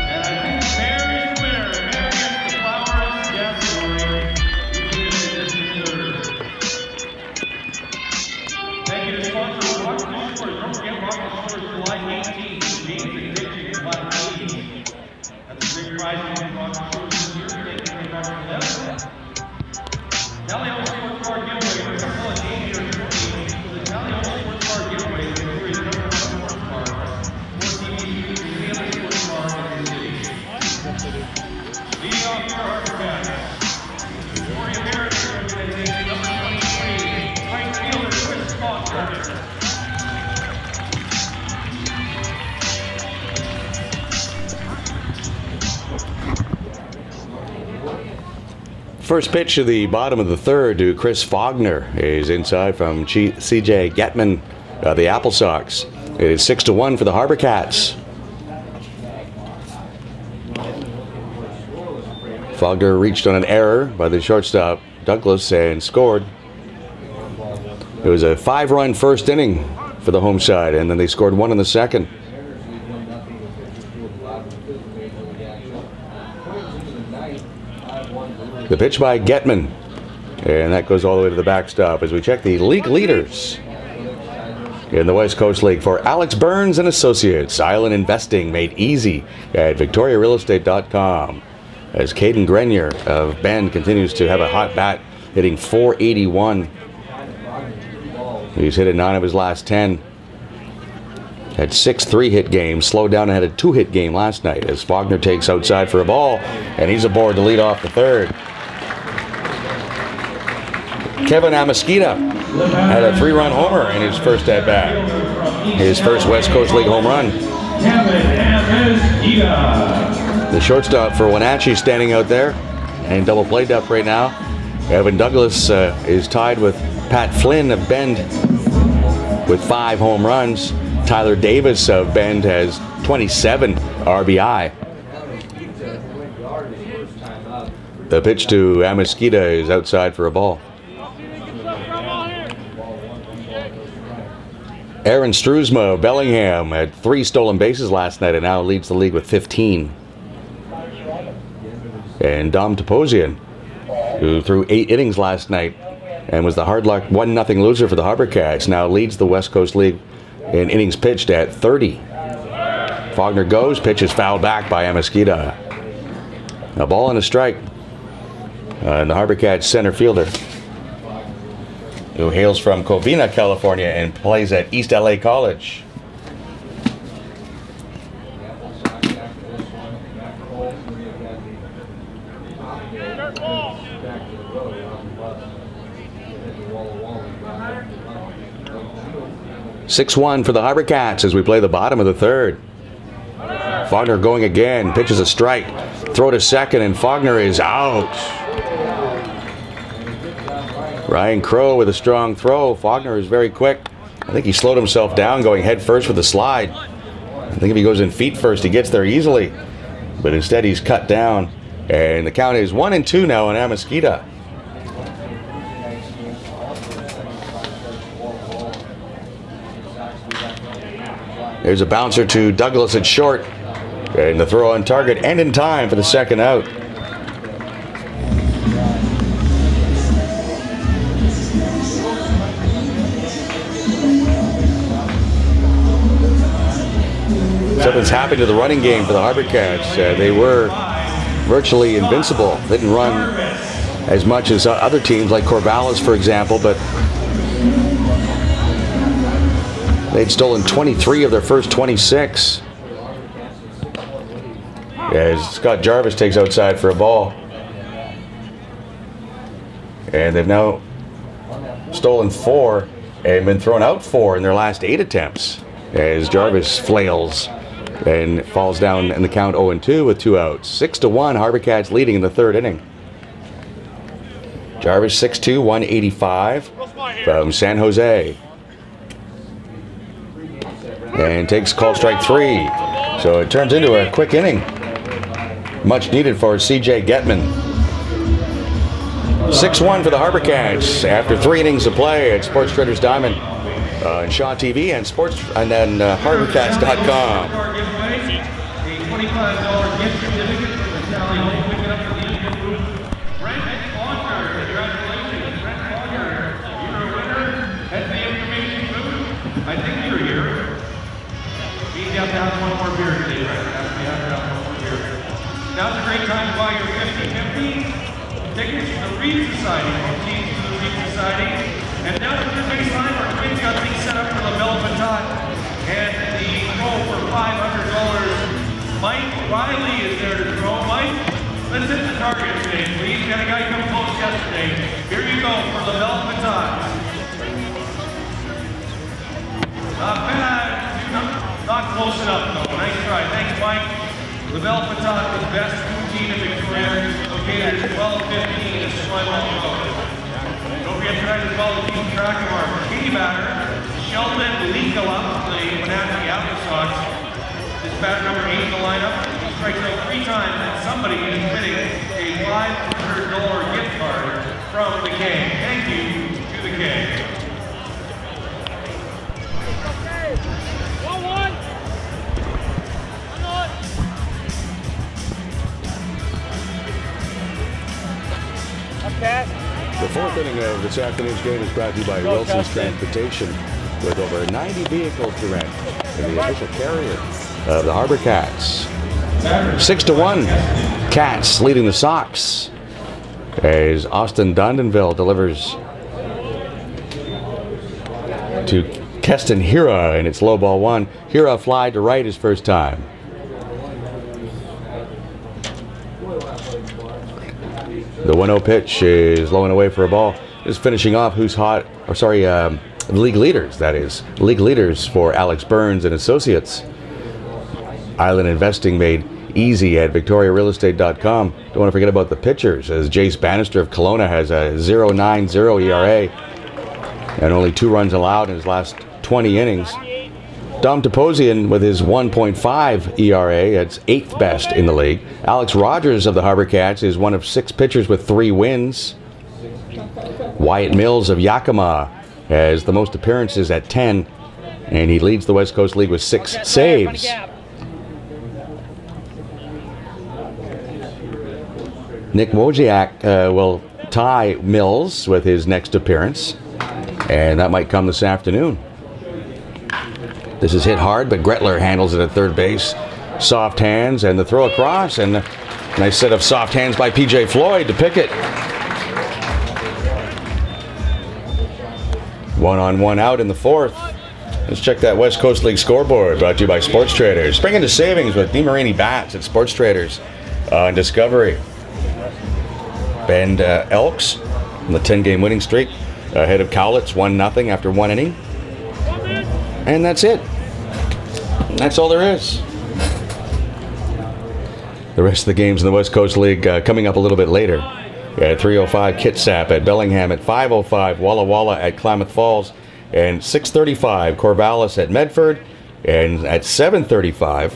And I think Mary is the winner. Mary gets the flowers. Yes, Lori. You finished this third. Thank you to sponsors of Rock Shores. Don't forget Rock Shores July 18th. James Addiction is Black Keys. That's a big prize in Rock Shores this year. Tally Ho Sports Bar Giveaway. We're going to call it Davey or Jordan. The Tally Ho Sports Bar Giveaway is the series number 1 sports bar. 4 TVs, the other sports bar in the city. Leading off for HarbourCats. Victoria Barrett is going to take number 23. Right fielder Chris Faulkner. First pitch of the bottom of the third to Chris Faulkner is inside from C.J. Getman, the Applesox. It is 6-1 for the HarbourCats. Faulkner reached on an error by the shortstop Douglas and scored. It was a 5-run first inning for the home side, and then they scored 1 in the second. The pitch by Getman, and that goes all the way to the backstop as we check the league leaders in the West Coast League for Alex Burns and Associates. Island Investing made easy at victoriarealestate.com as Caden Grenier of Bend continues to have a hot bat, hitting .481. He's hit a 9 of his last 10. Had 6 3-hit games, slowed down and had a 2-hit game last night as Faulkner takes outside for a ball, and he's aboard to lead off the third. Kevin Amasquita had a 3-run homer in his first at-bat. His first West Coast League home run. The shortstop for Wenatchee standing out there and double played up right now. Evan Douglas is tied with Pat Flynn of Bend with 5 home runs. Tyler Davis of Bend has 27 RBI. The pitch to Amesquita is outside for a ball. Aaron Struzma of Bellingham had 3 stolen bases last night and now leads the league with 15. And Dom Toposian, who threw 8 innings last night and was the hard luck 1-0 loser for the HarbourCats, now leads the West Coast League in innings pitched at 30. Faulkner goes, pitch is fouled back by Amesquita. A ball and a strike. And the HarbourCats center fielder, who hails from Covina, California, and plays at East LA College. (6-1) for the HarbourCats as we play the bottom of the third. Faulkner going again, pitches a strike, throw to second, and Faulkner is out. Ryan Crow with a strong throw. Faulkner is very quick. I think he slowed himself down going head first with the slide. I think if he goes in feet first, he gets there easily. But instead, he's cut down. And the count is 1-2 now on Amesquita. There's a bouncer to Douglas at short. And the throw on target and in time for the second out. Something's happened to the running game for the HarbourCats. They were virtually invincible. They didn't run as much as other teams like Corvallis, for example, but they'd stolen 23 of their first 26. As Scott Jarvis takes outside for a ball. And they've now stolen 4 and been thrown out 4 in their last 8 attempts. As Jarvis flails and falls down in the count 0-2 with 2 outs. 6-1, HarbourCats leading in the third inning. Jarvis 6'2", 185 from San Jose. And takes call strike 3. So it turns into a quick inning. Much needed for CJ Getman. 6-1 for the HarbourCats after 3 innings of play at Sports Traders Diamond on Shaw TV and then HarbourCats.com. A $25 gift certificate for the Sally Lake picking up the lead group. Brent Faulkner, congratulations, Brent Faulkner. You're a winner at the information booth. I think you're here. You have to have 1 more beer today, right? You have to have 1 more beer. Now's a great time to buy your 50/50 tickets to the Reed Society, or teams to the Reed Society. And down at the baseline, our twins got things set up for LaBelle Patat. And the throw for $500. Mike Riley is there to throw. Mike, let's hit the target today, please. Got a guy come close yesterday. Here you go for LaBelle Patat. Not bad. Not close enough, though. Nice try. Thanks, Mike. LaBelle Patat, the best routine in Victoria, located at 1215 Esquimalt Road. Don't forget tonight as well to keep track of our kitty batter, Sheldon Leakalop, the Wenatchee Applesox. This batter number 8 in the lineup. He strikes out 3 times, and somebody is winning a $500 gift card from the K. Thank you to the K. The 4th inning of this afternoon's game is brought to you by Wilson's Transportation, with over 90 vehicles to rent, and the official carrier of the HarbourCats. 6-1, Cats leading the Sox as Austin Dondenville delivers to Keston Hira, and it's low ball 1. Hira fly to right his first time. The 1-0 pitch is low and away for a ball. Just finishing off who's hot, or sorry, league leaders, that is. League leaders for Alex Burns and Associates. Island Investing made easy at victoriarealestate.com. Don't want to forget about the pitchers, as Jace Bannister of Kelowna has a 0.90 ERA and only 2 runs allowed in his last 20 innings. Dom Toposian with his 1.5 ERA, it's 8th best in the league. Alex Rogers of the HarbourCats is one of 6 pitchers with 3 wins. Wyatt Mills of Yakima has the most appearances at 10, and he leads the West Coast League with 6 saves. Nick Wojciak will tie Mills with his next appearance, and that might come this afternoon. This is hit hard, but Gretler handles it at third base. Soft hands, and the throw across, and a nice set of soft hands by P.J. Floyd to pick it. 1-on-1 out in the 4th. Let's check that West Coast League scoreboard, brought to you by Sports Traders. Spring into savings with DeMarini bats at Sports Traders on Discovery. Bend Elks on the 10-game winning streak, ahead of Cowlitz 1-0 after 1 inning. And that's it. That's all there is. The rest of the games in the West Coast League coming up a little bit later. At 3:05, Kitsap at Bellingham. At 5:05, Walla Walla at Klamath Falls. And 6:35, Corvallis at Medford. And at 7:35,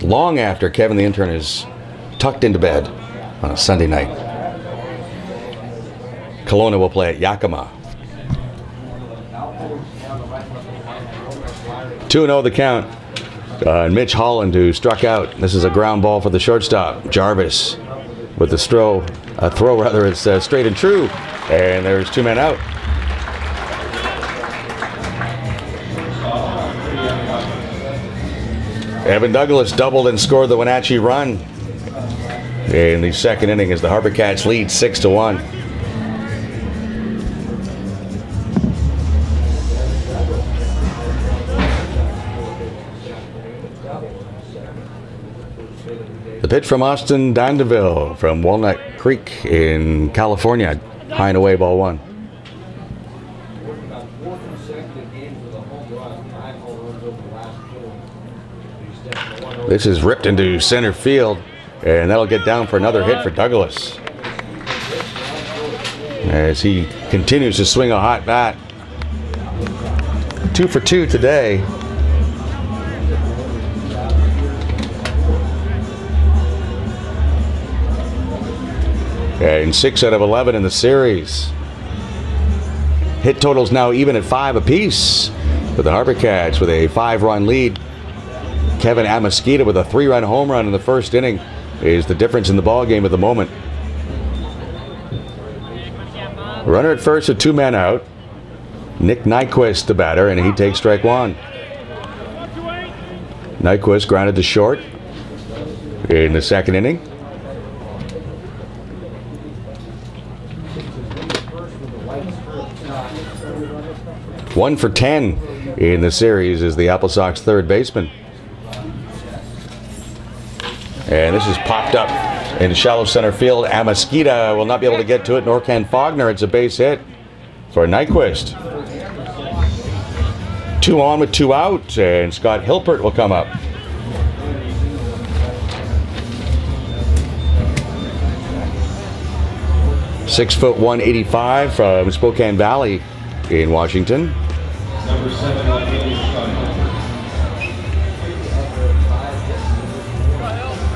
long after Kevin the intern is tucked into bed on a Sunday night, Kelowna will play at Yakima. 2-0 the count. And Mitch Holland, who struck out. This is a ground ball for the shortstop. Jarvis with the throw rather, it's straight and true. And there's 2 men out. Evan Douglas doubled and scored the Wenatchee run in the 2nd inning as the HarbourCats lead 6-1. The pitch from Austin Dandeville from Walnut Creek in California. High and away, ball 1. This is ripped into center field, and that'll get down for another hit for Douglas, as he continues to swing a hot bat. 2 for 2 today. And 6 out of 11 in the series. Hit totals now even at 5 apiece for the HarbourCats with a 5-run lead. Kevin Amasquita with a 3-run home run in the 1st inning is the difference in the ball game at the moment. Runner at first with 2 men out. Nick Nyquist the batter, and he takes strike 1. Nyquist grounded to short in the 2nd inning. One for 10 in the series is the Applesox third baseman. And this is popped up in shallow center field. Amasquita will not be able to get to it, nor can Faulkner. It's a base hit for Nyquist. 2 on with 2 out, and Scott Hilpert will come up. Six foot 185 from Spokane Valley in Washington. Number 7 on the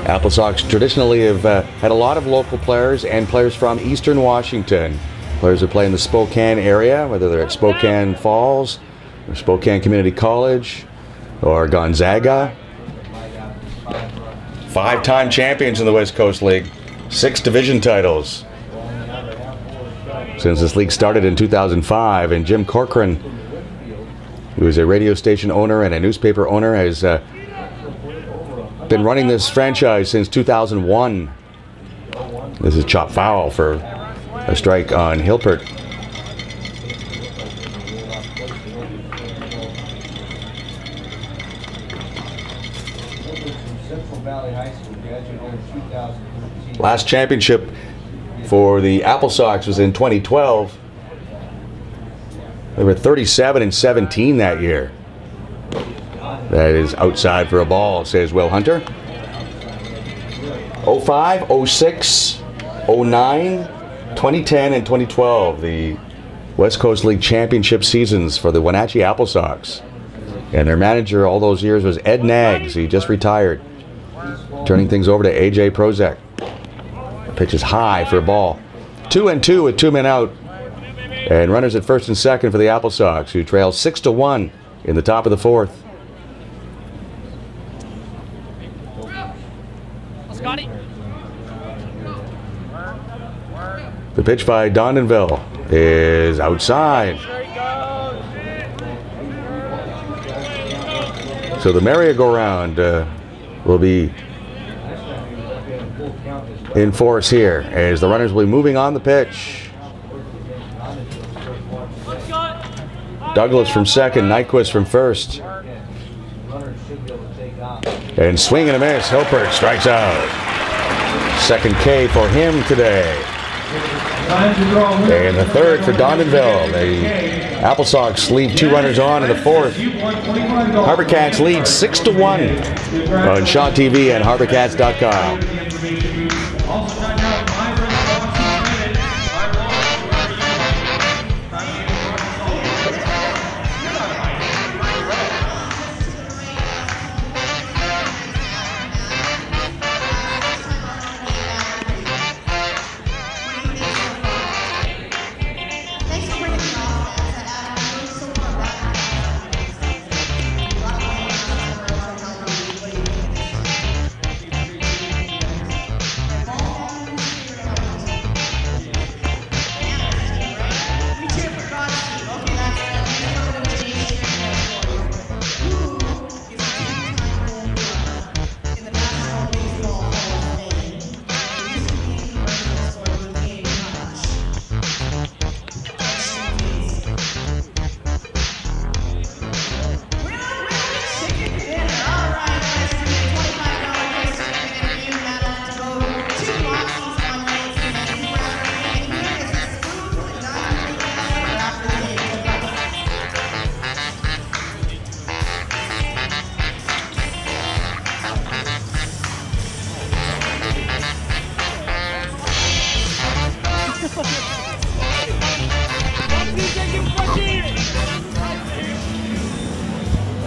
Applesox traditionally have had a lot of local players and players from Eastern Washington. Players who play in the Spokane area, whether they're at Spokane Falls, or Spokane Community College, or Gonzaga. 5-time champions in the West Coast League. 6 division titles since this league started in 2005. And Jim Corcoran, who is a radio station owner and a newspaper owner, has been running this franchise since 2001. This is chop foul for a strike on Hilpert. Last championship for the Applesox was in 2012. They were 37-17 that year. That is outside for a ball, says Will Hunter. 05, 06, 09, 2010, and 2012, the West Coast League championship seasons for the Wenatchee Applesox. And their manager all those years was Ed Naggs. He just retired. Turning things over to AJ Prozek. Pitch is high for a ball. 2-2 with 2 men out. And runners at first and second for the Applesox, who trail 6-1 in the top of the fourth. The pitch by Dondenville is outside. So the merry-go-round will be in force here as the runners will be moving on the pitch. Douglas from second, Nyquist from first. And swing and a miss, Hilpert strikes out. Second K for him today. And the third for Dondenville. The Applesox leave 2 runners on in the fourth. HarbourCats lead 6-1 on Shaw TV and HarbourCats.com.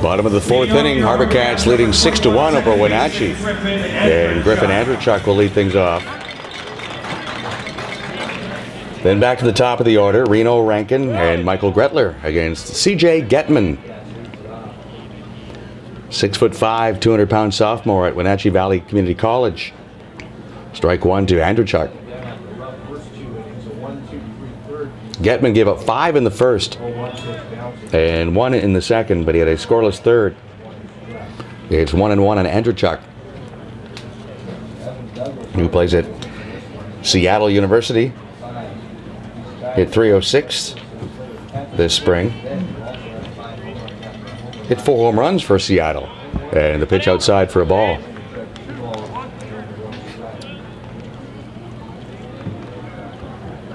Bottom of the fourth inning, HarbourCats leading 6-1 over Wenatchee. And Griffin Andrechuk will lead things off. Then back to the top of the order, Reno Rankin and Michael Gretler against CJ Getman. 6'5", 200-pound sophomore at Wenatchee Valley Community College. Strike one to Andrechuk. Getman gave up 5 in the first and 1 in the second, but he had a scoreless third. It's 1-1 on Andrechuk, who plays at Seattle University. Hit .306 this spring. Hit 4 home runs for Seattle, and the pitch outside for a ball.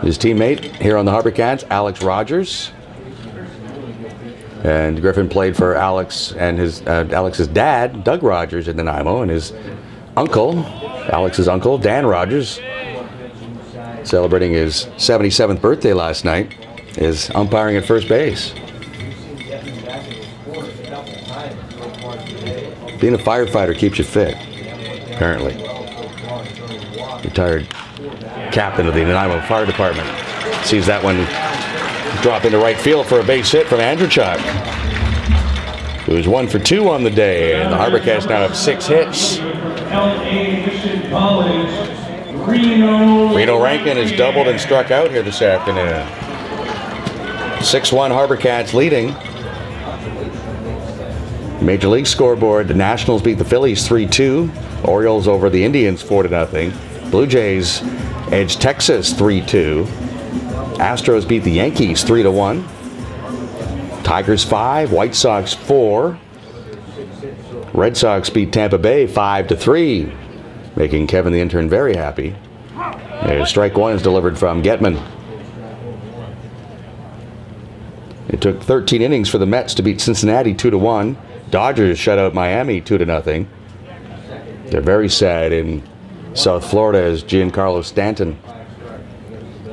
His teammate here on the HarbourCats, Alex Rogers. And Griffin played for Alex and his Alex's dad, Doug Rogers, in Nanaimo, and his uncle, Alex's uncle, Dan Rogers, celebrating his 77th birthday last night, is umpiring at first base. Being a firefighter keeps you fit, apparently. Retired captain of the Nanaimo Fire Department sees that one drop into right field for a base hit from Andrechuk, who is 1 for 2 on the day, and the HarbourCats now have 6 hits. Reno Rankin has doubled and struck out here this afternoon. 6-1 HarbourCats leading. Major League scoreboard, the Nationals beat the Phillies 3-2. Orioles over the Indians 4-0. Blue Jays edged Texas 3-2. Astros beat the Yankees 3-1. Tigers 5, White Sox 4. Red Sox beat Tampa Bay 5-3, making Kevin the intern very happy. And strike one is delivered from Getman. It took 13 innings for the Mets to beat Cincinnati 2-1. Dodgers shut out Miami 2-0. They're very sad in South Florida as Giancarlo Stanton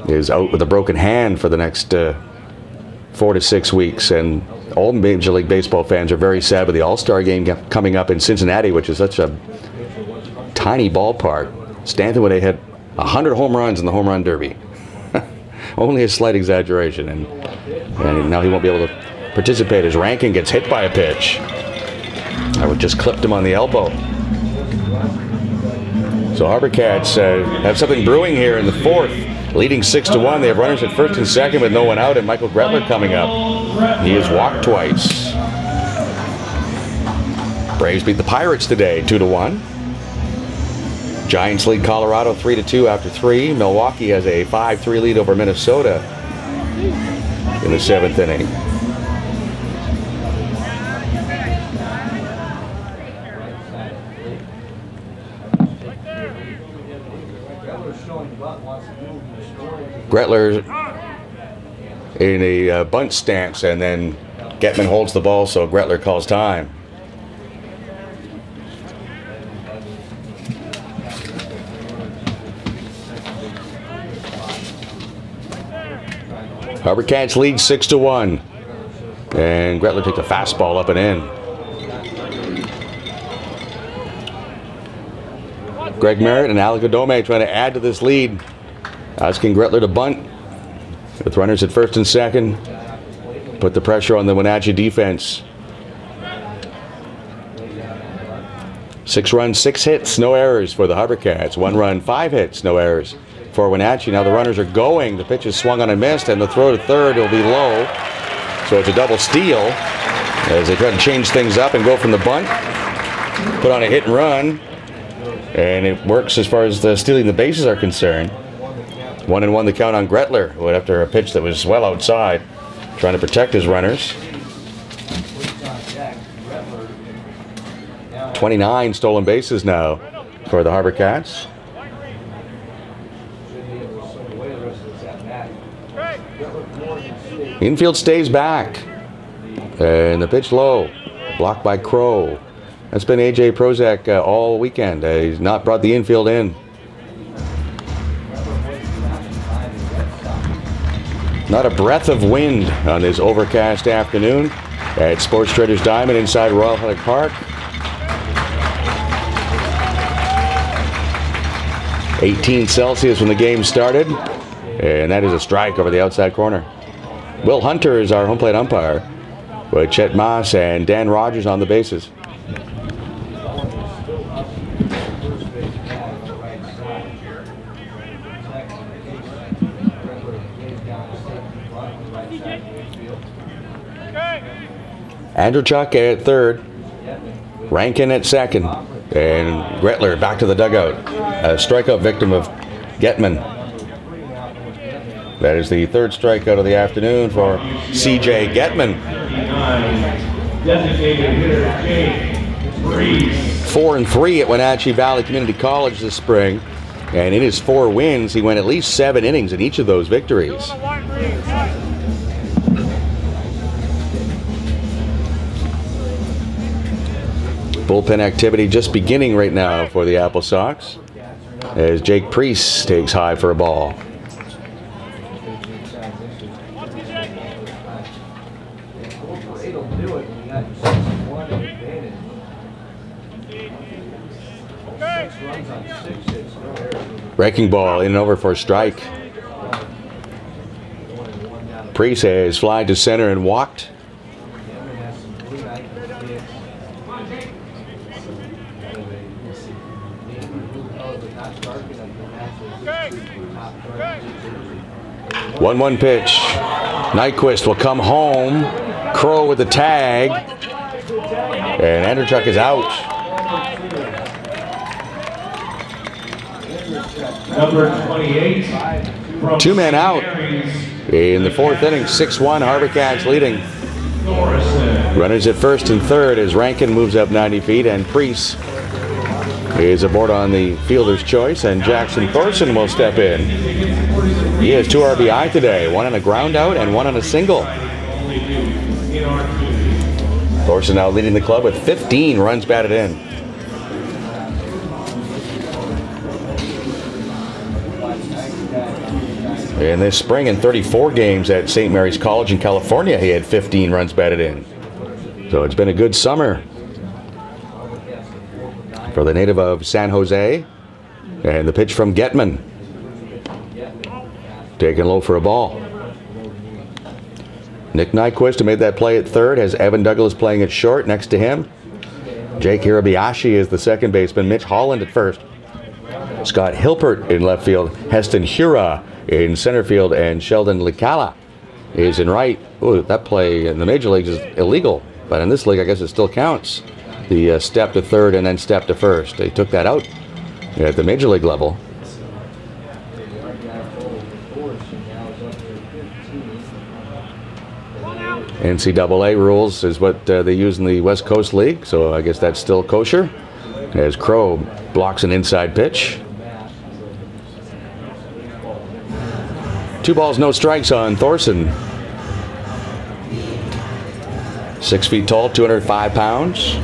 is out with a broken hand for the next 4 to 6 weeks, and All Major League Baseball fans are very sad with the All-Star game coming up in Cincinnati, which is such a tiny ballpark. Stanton would have hit 100 home runs in the home run derby. Only a slight exaggeration, and now he won't be able to participate as Rankin gets hit by a pitch. I would just clipped him on the elbow. So HarbourCats have something brewing here in the fourth, leading 6-1. They have runners at first and second with no one out, and Michael Gretler coming up. He has walked twice. Braves beat the Pirates today, 2-1. Giants lead Colorado 3-2 after 3. Milwaukee has a 5-3 lead over Minnesota in the 7th inning. Gretler in a bunt stance, and then Getman holds the ball, so Gretler calls time. HarbourCats lead 6-1, and Gretler takes a fastball up and in. Greg Merritt and Alec Adome trying to add to this lead, asking Gretler to bunt with runners at first and second. Put the pressure on the Wenatchee defense. 6 runs, 6 hits, no errors for the HarbourCats. 1 run, 5 hits, no errors for Wenatchee. Now the runners are going. The pitch is swung on and missed, and the throw to third will be low. So it's a double steal as they try to change things up and go from the bunt. Put on a hit and run, and it works as far as stealing the bases are concerned. 1-1 the count on Gretler, who after a pitch that was well outside, trying to protect his runners. 29 stolen bases now for the HarbourCats. Infield stays back, and the pitch low, blocked by Crow. That's been A.J. Prozac all weekend. He's not brought the infield in. Not a breath of wind on this overcast afternoon at Sports Traders Diamond inside Royal Athletic Park. 18 Celsius when the game started, and that is a strike over the outside corner. Will Hunter is our home plate umpire, with Chet Maas and Dan Rogers on the bases. Andrewchuk at third, Rankin at second, and Gretler back to the dugout. A strikeout victim of Getman. That is the third strikeout of the afternoon for C.J. Getman. 4-3 at Wenatchee Valley Community College this spring, and in his 4 wins, he went at least 7 innings in each of those victories. Bullpen activity just beginning right now for the Applesox, as Jake Priest takes high for a ball. Breaking ball in and over for a strike. Priest has flied to center and walked. One 1 pitch. Nyquist will come home. Crow with the tag. And Andrewchuk is out. Number 28. 2 men out in the 4th inning. 6-1, HarbourCats leading. Runners at first and third as Rankin moves up 90 feet, and Priest is aboard on the fielder's choice, and Jackson Thorson will step in. He has 2 RBI today, 1 on a ground out and 1 on a single. Thorson now leading the club with 15 runs batted in. In this spring, in 34 games at St. Mary's College in California, he had 15 runs batted in. So it's been a good summer for the native of San Jose. And the pitch from Getman. Taken low for a ball. Nick Nyquist, who made that play at third, has Evan Douglas playing at short next to him. Jake Hirabayashi is the second baseman. Mitch Holland at first. Scott Hilpert in left field. Heston Hura in center field. And Sheldon Licala is in right. Ooh, that play in the major leagues is illegal. But in this league, I guess it still counts. The step to third and then step to first. They took that out at the major league level. NCAA rules is what they use in the West Coast League, so I guess that's still kosher. As Crow blocks an inside pitch. 2 balls, no strikes on Thorson. 6 feet tall, 205 pounds.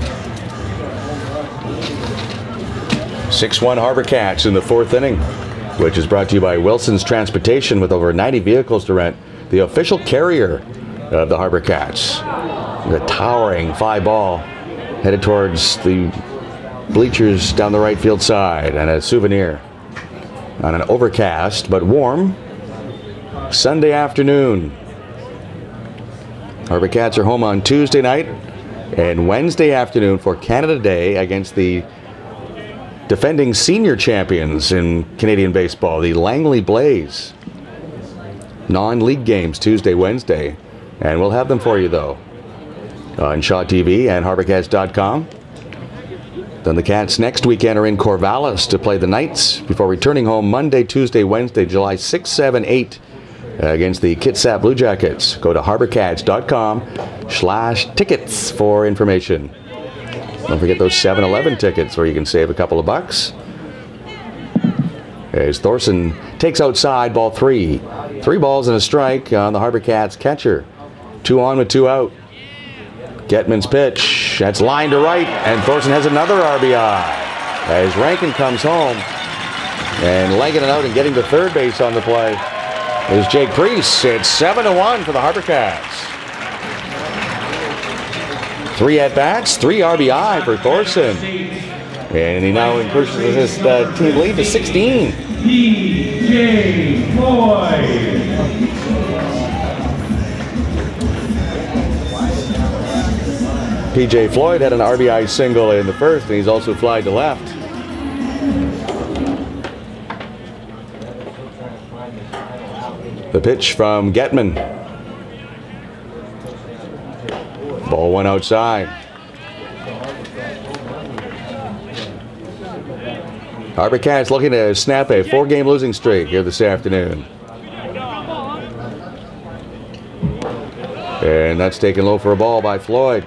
6-1 HarbourCats in the 4th inning, which is brought to you by Wilson's Transportation with over 90 vehicles to rent. The official carrier of the HarbourCats. The towering 5-ball headed towards the bleachers down the right field side, and a souvenir on an overcast but warm Sunday afternoon. HarbourCats are home on Tuesday night and Wednesday afternoon for Canada Day against the defending senior champions in Canadian baseball, the Langley Blaze. Non-league games Tuesday, Wednesday. And we'll have them for you, though, on Shaw TV and HarbourCats.com. Then the Cats next weekend are in Corvallis to play the Knights before returning home Monday, Tuesday, Wednesday, July 6, 7, 8 against the Kitsap Blue Jackets. Go to HarbourCats.com/tickets for information. Don't forget those 7-Eleven tickets where you can save a couple of bucks. As Thorson takes outside, ball 3. 3 balls and a strike on the HarbourCats catcher. 2 on with 2 out. Getman's pitch. That's line to right, and Thorson has another RBI. As Rankin comes home and legging it out and getting to third base on the play is Jake Priest. It's 7-1 for the HarbourCats. 3 at-bats, 3 RBI for Thorson. And he now increases his team lead to 16. P.J. Floyd. P.J. Floyd had an RBI single in the first, and he's also flied to left. The pitch from Getman. Ball 1 outside. HarbourCats looking to snap a 4-game losing streak here this afternoon. And that's taken low for a ball by Floyd.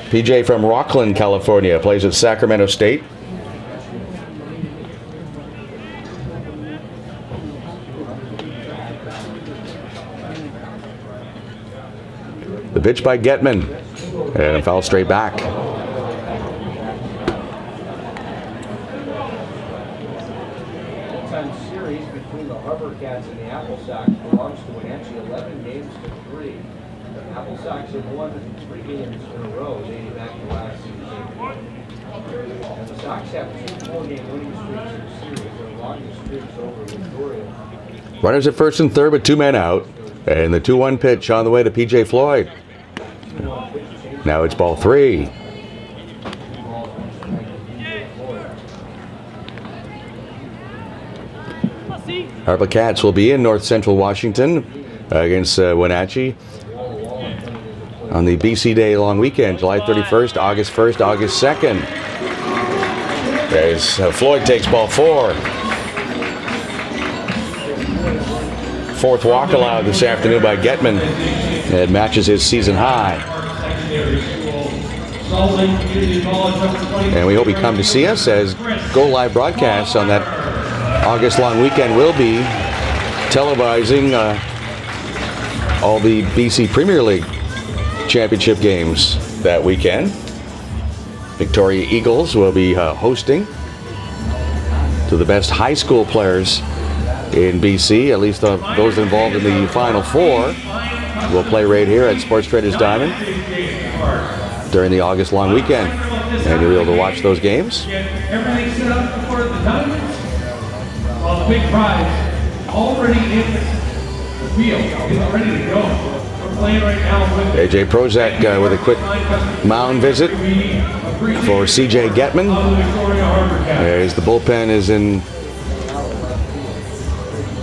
PJ from Rockland, California, plays at Sacramento State. The pitch by Getman. And a foul straight back. Series between the HarbourCats and the Applesox belongs to Wenatchee, 11 games to 3. The Applesox have won 3 games in a row dating back to last season. And the Sox have 2 4-game winning streaks in the series. Their longest streaks over Victoria. Runners at first and third with 2 men out. And the 2-1 pitch on the way to P.J. Floyd. Now it's ball 3. HarbourCats will be in North Central Washington against Wenatchee on the BC Day long weekend, July 31st, August 1st, August 2nd. As Floyd takes ball 4. 4th walk allowed this afternoon by Getman. It matches his season high. And we hope you come to see us, as Go Live broadcasts on that August long weekend will be televising all the BC Premier League championship games that weekend. Victoria Eagles will be hosting to the best high school players in BC. At least those involved in the Final Four will play right here at Sports Traders Diamond during the August long weekend. And you'll be able to watch those games. Everything set up for the Diamonds. Well, the big prize already in the field. It's ready to go. We're playing right now with AJ Prozac with a quick mound visit for CJ Getman, as the bullpen is in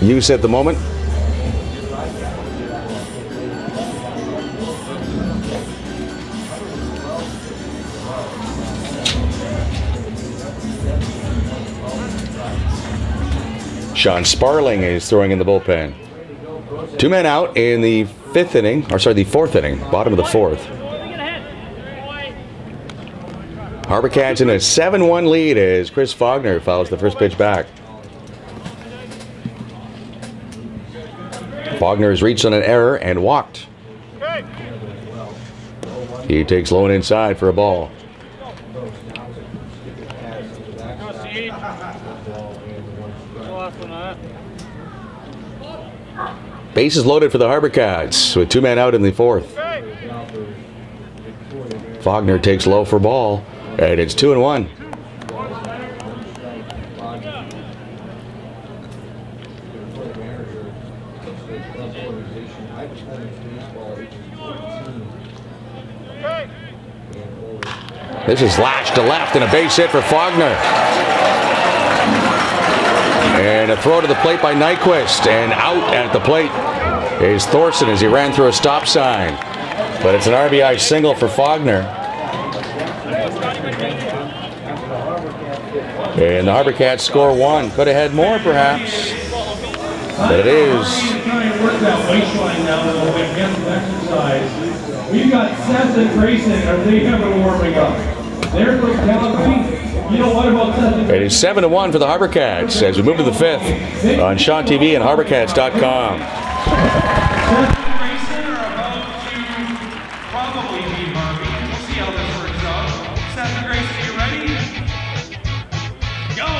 use at the moment. Sean Sparling is throwing in the bullpen. 2 men out in the fourth inning, bottom of the fourth. HarbourCats in a 7-1 lead as Chris Faulkner fouls the first pitch back. Faulkner has reached on an error and walked. He takes low and inside for a ball. Bases loaded for the HarbourCats with 2 men out in the fourth. Faulkner takes low for ball, and it's 2-1. This is lashed to left and a base hit for Faulkner. And a throw to the plate by Nyquist, and out at the plate is Thorson as he ran through a stop sign. But it's an RBI single for Faulkner. And the HarbourCats score 1. Could have had more perhaps, but it is. We've got Seth and Grayson. Are they ever warming up? They're from Calgary. You know what about Seth? It is 7-1 for the HarbourCats as we move to the 5th on Sean TV and HarbourCats.com. Seth and Grayson are about to probably be Harvey. We'll see how this works out. Seth and Grayson, you ready? Go!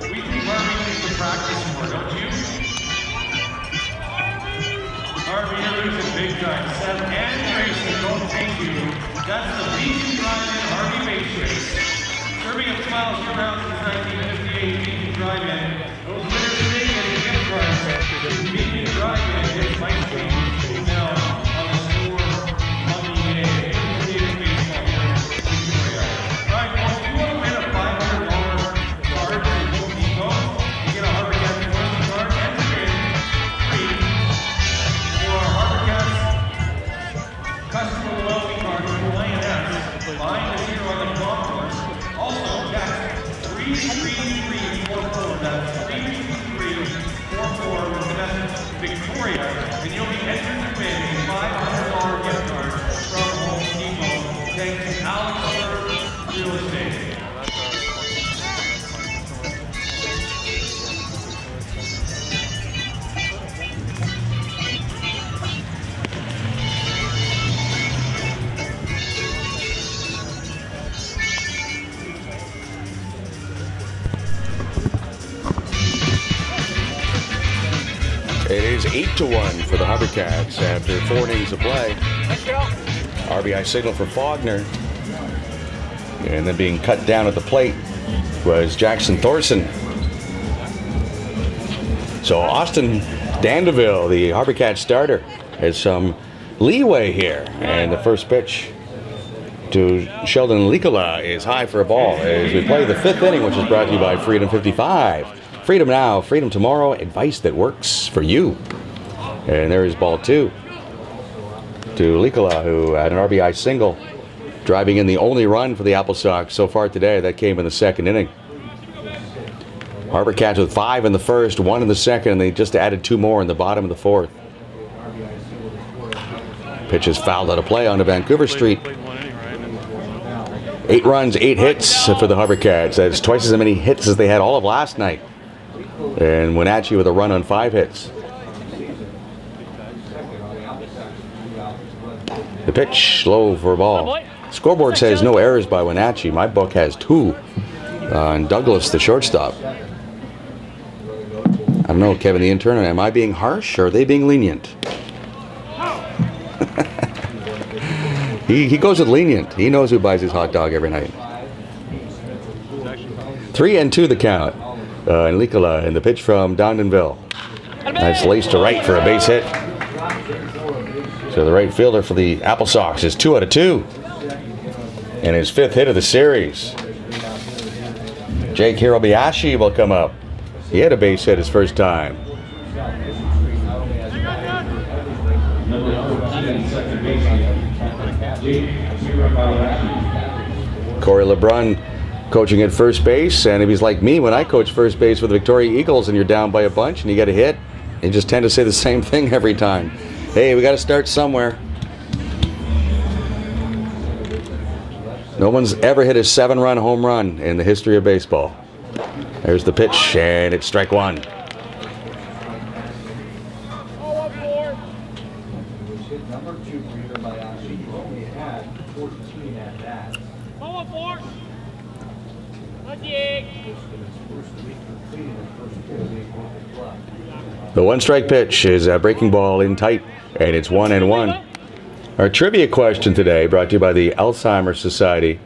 We think Harvey needs to practice more, don't you? Harvey, you're losing big time. Seth and Grayson, don't thank you. That's the Beacon Drive-In Harvey base race. Serving up smiles year round since 1958, Beacon Drive-In. Those winners today getting gift cards. Beacon Drive-In is my street. Now on the score Monday day. Baseball here in Victoria. All right, folks, if you want to win a $500 card to Home Depot, you get a HarbourCats University card and win free for our HarbourCats customer loyalty card with Lioness. Find us here on the golf course. Also, text 33344. That's 33344 with the message Victoria, and you'll be entered to win a $500 gift card from Home Depot. Thanks to Alex Real Estate. It is 8-1 for the HarbourCats after 4 innings of play. RBI signal for Faulkner. And then being cut down at the plate was Jackson Thorson. So Austin Dandeville, the HarbourCats starter, has some leeway here. And the first pitch to Sheldon Likola is high for a ball as we play the 5th inning, which is brought to you by Freedom 55. Freedom now, freedom tomorrow, advice that works for you. And there is ball 2 to Likola, who had an RBI single, driving in the only run for the Applesox so far today. That came in the 2nd inning. HarbourCats with 5 in the first, 1 in the second, and they just added 2 more in the bottom of the 4th. Pitch is fouled out of play onto Vancouver Street. 8 runs, 8 hits for the HarbourCats. That's twice as many hits as they had all of last night. And Wenatchee with a run on 5 hits. The pitch, low for a ball. Scoreboard says no errors by Wenatchee. My book has 2. And Douglas, the shortstop. I don't know, Kevin, the intern, am I being harsh or are they being lenient? He goes with lenient. He knows who buys his hot dog every night. 3-2 the count. And Likala in the pitch from Dondonville. Nice lace to right for a base hit. So the right fielder for the Applesox is 2 out of 2. And his 5th hit of the series. Jake Hirabayashi will come up. He had a base hit his first time. Corey LeBrun coaching at first base, and if he's like me when I coach first base for the Victoria Eagles and you're down by a bunch and you get a hit, you just tend to say the same thing every time. Hey, we got to start somewhere. No one's ever hit a 7-run home run in the history of baseball. There's the pitch, and it's strike 1. Number 2 for Hirabayashi. He only had 14 at bats. The 1-strike pitch is a breaking ball in tight, and it's 1-1. Our trivia question today brought to you by the Alzheimer's Society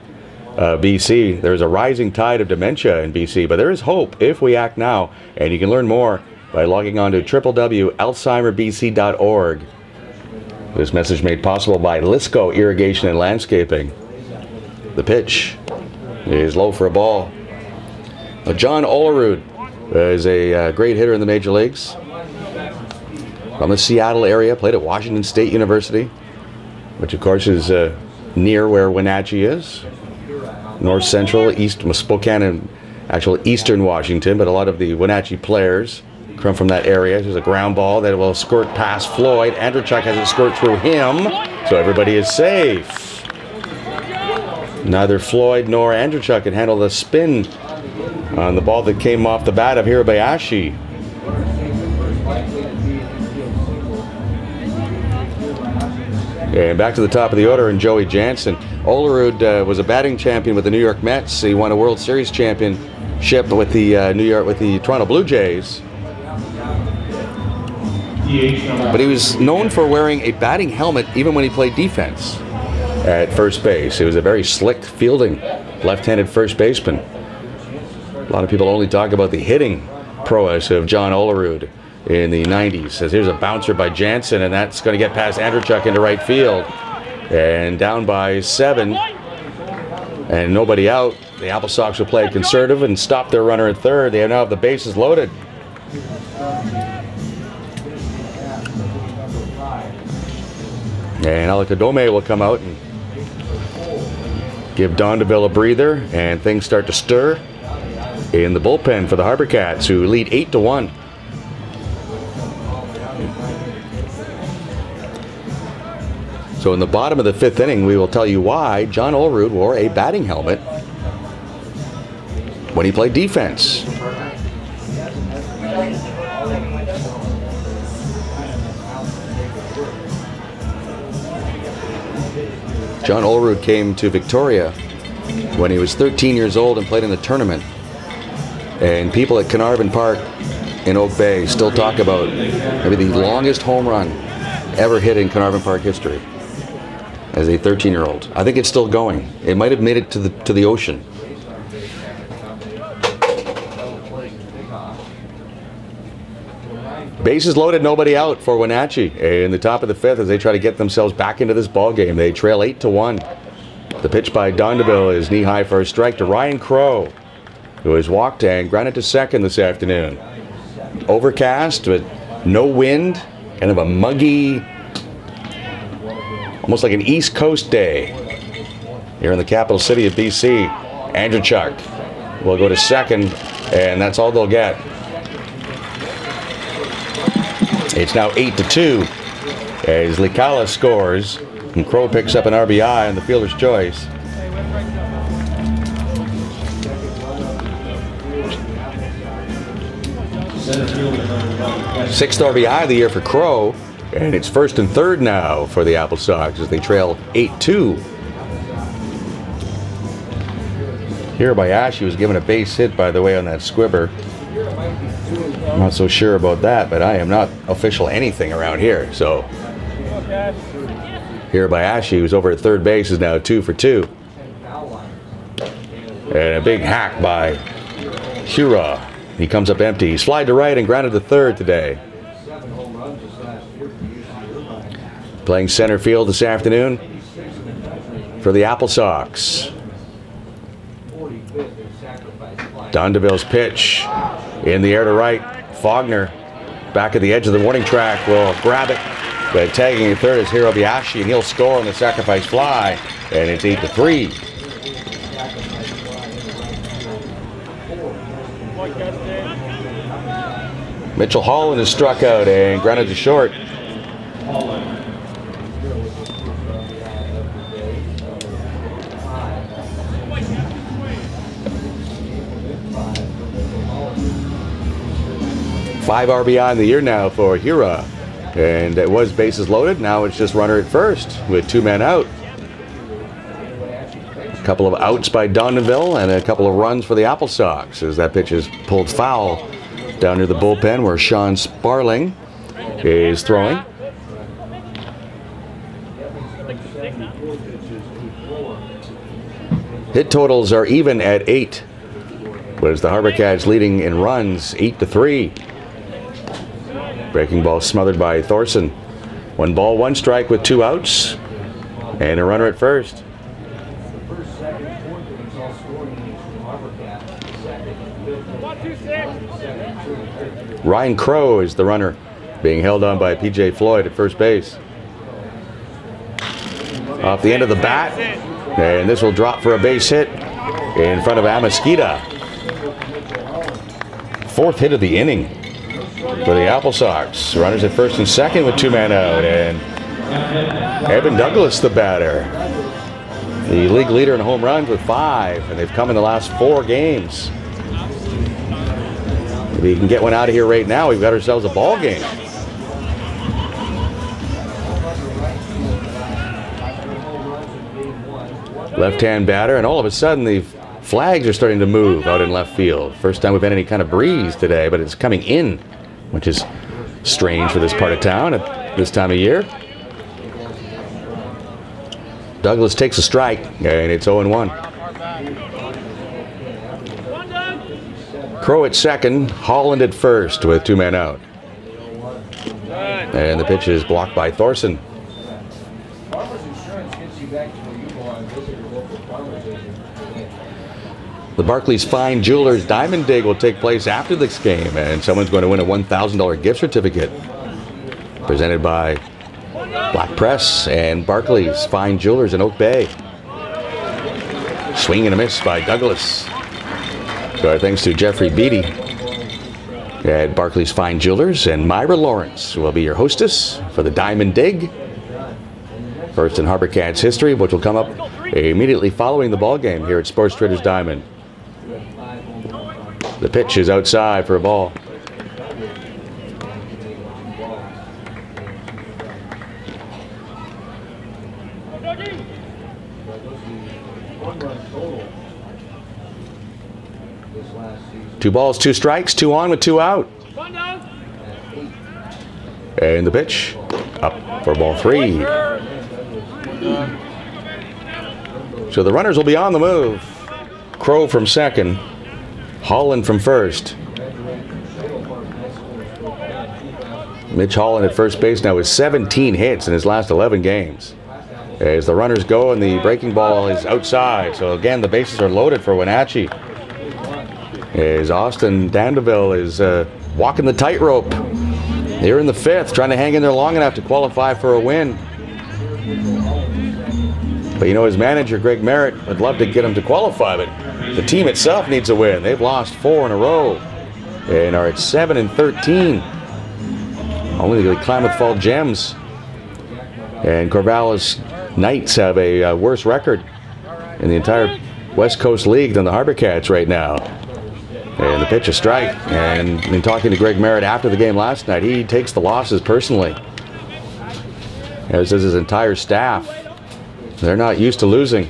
BC. There's a rising tide of dementia in BC, but there is hope if we act now, and you can learn more by logging on to www.alzheimerbc.org. This message made possible by Lisco Irrigation and Landscaping. The pitch is low for a ball. Now, John Olerud is a great hitter in the major leagues. From the Seattle area, played at Washington State University, which of course is near where Wenatchee is. North Central, East Spokane, and actual Eastern Washington, but a lot of the Wenatchee players come from that area. There's a ground ball that will squirt past Floyd. Andrechuk has it squirt through him, so everybody is safe. Neither Floyd nor Andrechuk can handle the spin on the ball that came off the bat of Hirabayashi. And back to the top of the order, and Joey Jansen. Olerud was a batting champion with the New York Mets. He won a World Series championship with the Toronto Blue Jays. But he was known for wearing a batting helmet even when he played defense at first base. He was a very slick fielding left-handed first baseman. A lot of people only talk about the hitting prowess of John Olerud in the 90s. As here's a bouncer by Jansen, and that's going to get past Andrechuk into right field. And down by 7, and nobody out. The Applesox will play conservative and stop their runner at third. They now have the bases loaded. And Alicadome will come out and give Dondonville a breather, and things start to stir in the bullpen for the HarbourCats, who lead 8-1. So in the bottom of the 5th inning, we will tell you why John Olerud wore a batting helmet when he played defense. John Olerud came to Victoria when he was 13 years old and played in the tournament. And people at Carnarvon Park in Oak Bay still talk about maybe the longest home run ever hit in Carnarvon Park history as a 13-year-old. I think it's still going. It might have made it to the ocean. Bases loaded, nobody out for Wenatchee in the top of the 5th as they try to get themselves back into this ball game. They trail 8-1. The pitch by Dondonville is knee-high for a strike to Ryan Crow, who has walked and grounded to second this afternoon. Overcast, but no wind, kind of a muggy, almost like an East Coast day here in the capital city of BC. Andrechuk will go to second, and that's all they'll get. It's now 8-2 as Likala scores, and Crow picks up an RBI on the fielder's choice. Sixth RBI of the year for Crow, and it's 1st and 3rd now for the Applesox as they trail 8-2. Hirabayashi was given a base hit, by the way, on that squibber. I'm not so sure about that, but I am not official anything around here. So Hirabayashi, who's over at third base, is now 2 for 2. And a big hack by Hira. He comes up empty. He's flied to right and grounded to third today. Playing center field this afternoon for the Applesox. Dondeville's pitch in the air to right. Faulkner back at the edge of the warning track will grab it. But tagging at third is Hirabayashi, and he'll score on the sacrifice fly. And it's 8 to 3. Mitchell Holland is struck out and grounded to short. Five RBI in the year now for Hira. And it was bases loaded. Now it's just runner at first with 2 men out. A couple of outs by Dondeville and a couple of runs for the Applesox as that pitch is pulled foul down near the bullpen where Sean Sparling is throwing. Hit totals are even at 8. But as the HarbourCats leading in runs 8 to 3. Breaking ball smothered by Thorson. 1 ball, 1 strike with 2 outs and a runner at first. Ryan Crow is the runner, being held on by P.J. Floyd at first base. Off the end of the bat, and this will drop for a base hit in front of Amasquita. 4th hit of the inning for the Applesox. Runners at first and second with 2 men out, and Evan Douglas, the batter. The league leader in home runs with 5, and they've come in the last 4 games. If we can get one out of here right now, we've got ourselves a ball game. Left-hand batter, and all of a sudden the flags are starting to move out in left field. First time we've had any kind of breeze today, but it's coming in, which is strange for this part of town at this time of year. Douglas takes a strike, and it's 0-1. Crow at second, Holland at first with 2 men out. And the pitch is blocked by Thorson. The Barclays Fine Jewelers Diamond Dig will take place after this game, and someone's going to win a $1,000 gift certificate presented by Black Press and Barclays Fine Jewelers in Oak Bay. Swing and a miss by Douglas. So our thanks to Jeffrey Beatty at Barclays Fine Jewelers, and Myra Lawrence will be your hostess for the Diamond Dig. First in HarbourCats history, which will come up immediately following the ball game here at Sports Traders Diamond. The pitch is outside for a ball. Two balls, 2 strikes, 2 on with 2 out. And the pitch up for ball 3. So the runners will be on the move. Crow from second, Holland from first. Mitch Holland at first base now with 17 hits in his last 11 games. As the runners go and the breaking ball is outside. So again, the bases are loaded for Wenatchee. As Austin Dandeville is walking the tightrope here in the 5th, trying to hang in there long enough to qualify for a win. But you know, his manager, Greg Merritt, would love to get him to qualify, but the team itself needs a win. They've lost 4 in a row and are at 7-13. Only the Klamath Fall Gems and Corvallis Knights have a worse record in the entire West Coast League than the HarbourCats right now. And the pitch, a strike. And in talking to Greg Merritt after the game last night, he takes the losses personally, as does his entire staff. They're not used to losing.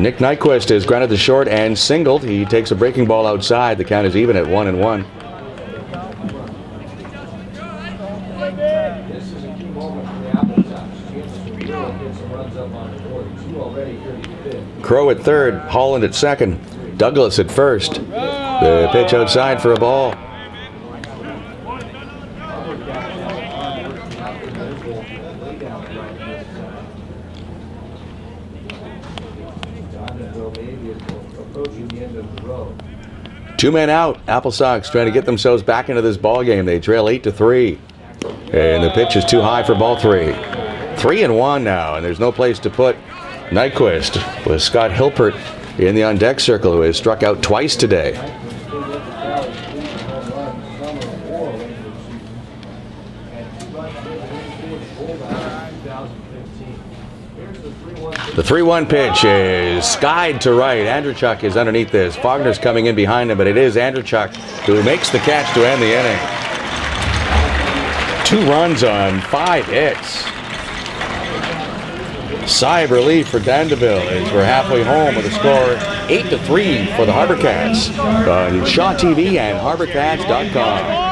Nick Nyquist is grounded to short and singled. He takes a breaking ball outside. The count is even at 1-1. This is a key moment for the Applesox. Chances to really get some runs up on the board. 2 already, 35th. Crow at third, Holland at second, Douglas at first. The pitch outside for a ball. Approaching the end of the road. 2 men out. Applesox trying to get themselves back into this ball game. They trail 8-3. And the pitch is too high for ball 3. 3-1 now, and there's no place to put Nyquist with Scott Hilpert in the on-deck circle, who has struck out twice today. The 3-1 pitch is skied to right. Andrechuk is underneath this. Fogner's coming in behind him, but it is Andrechuk who makes the catch to end the inning. 2 runs on 5 hits. Sigh of relief for Dandeville as we're halfway home with a score 8-3 for the HarbourCats on Shaw TV and HarbourCats.com.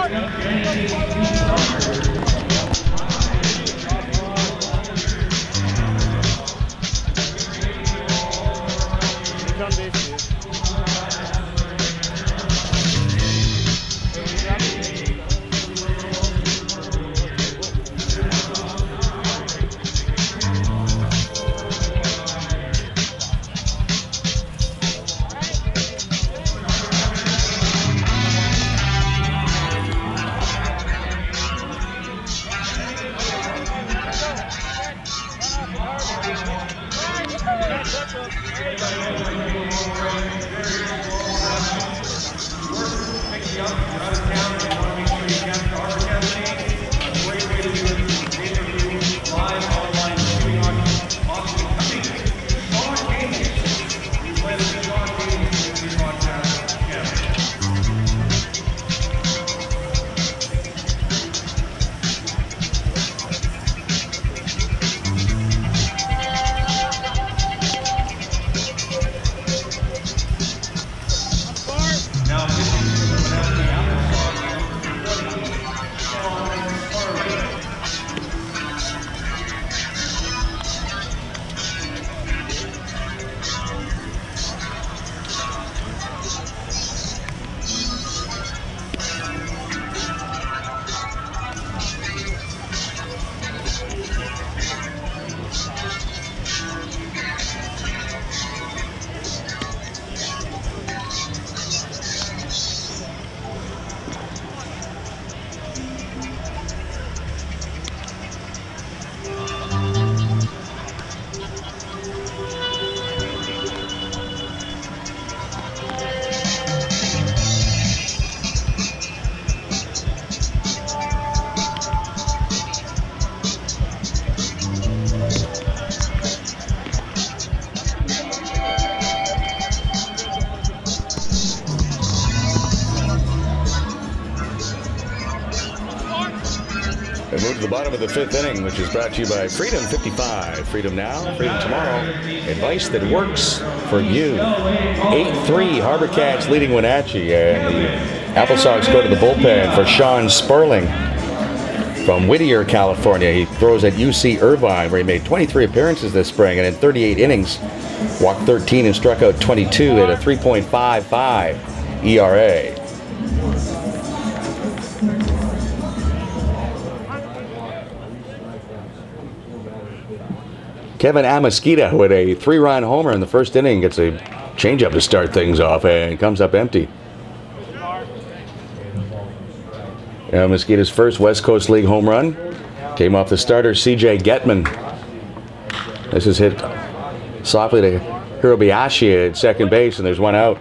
We move to the bottom of the 5th inning, which is brought to you by Freedom 55. Freedom now, freedom tomorrow. Advice that works for you. 8-3, HarbourCats leading Wenatchee. And the Applesox go to the bullpen for Sean Sperling from Whittier, California. He throws at UC Irvine, where he made 23 appearances this spring, and in 38 innings, walked 13 and struck out 22 at a 3.55 ERA. Kevin Amasquita with a 3-run homer in the first inning, gets a changeup to start things off and comes up empty. Amasquita's first West Coast League home run came off the starter C.J. Getman. This is hit softly to Hirobayashi at second base, and there's one out.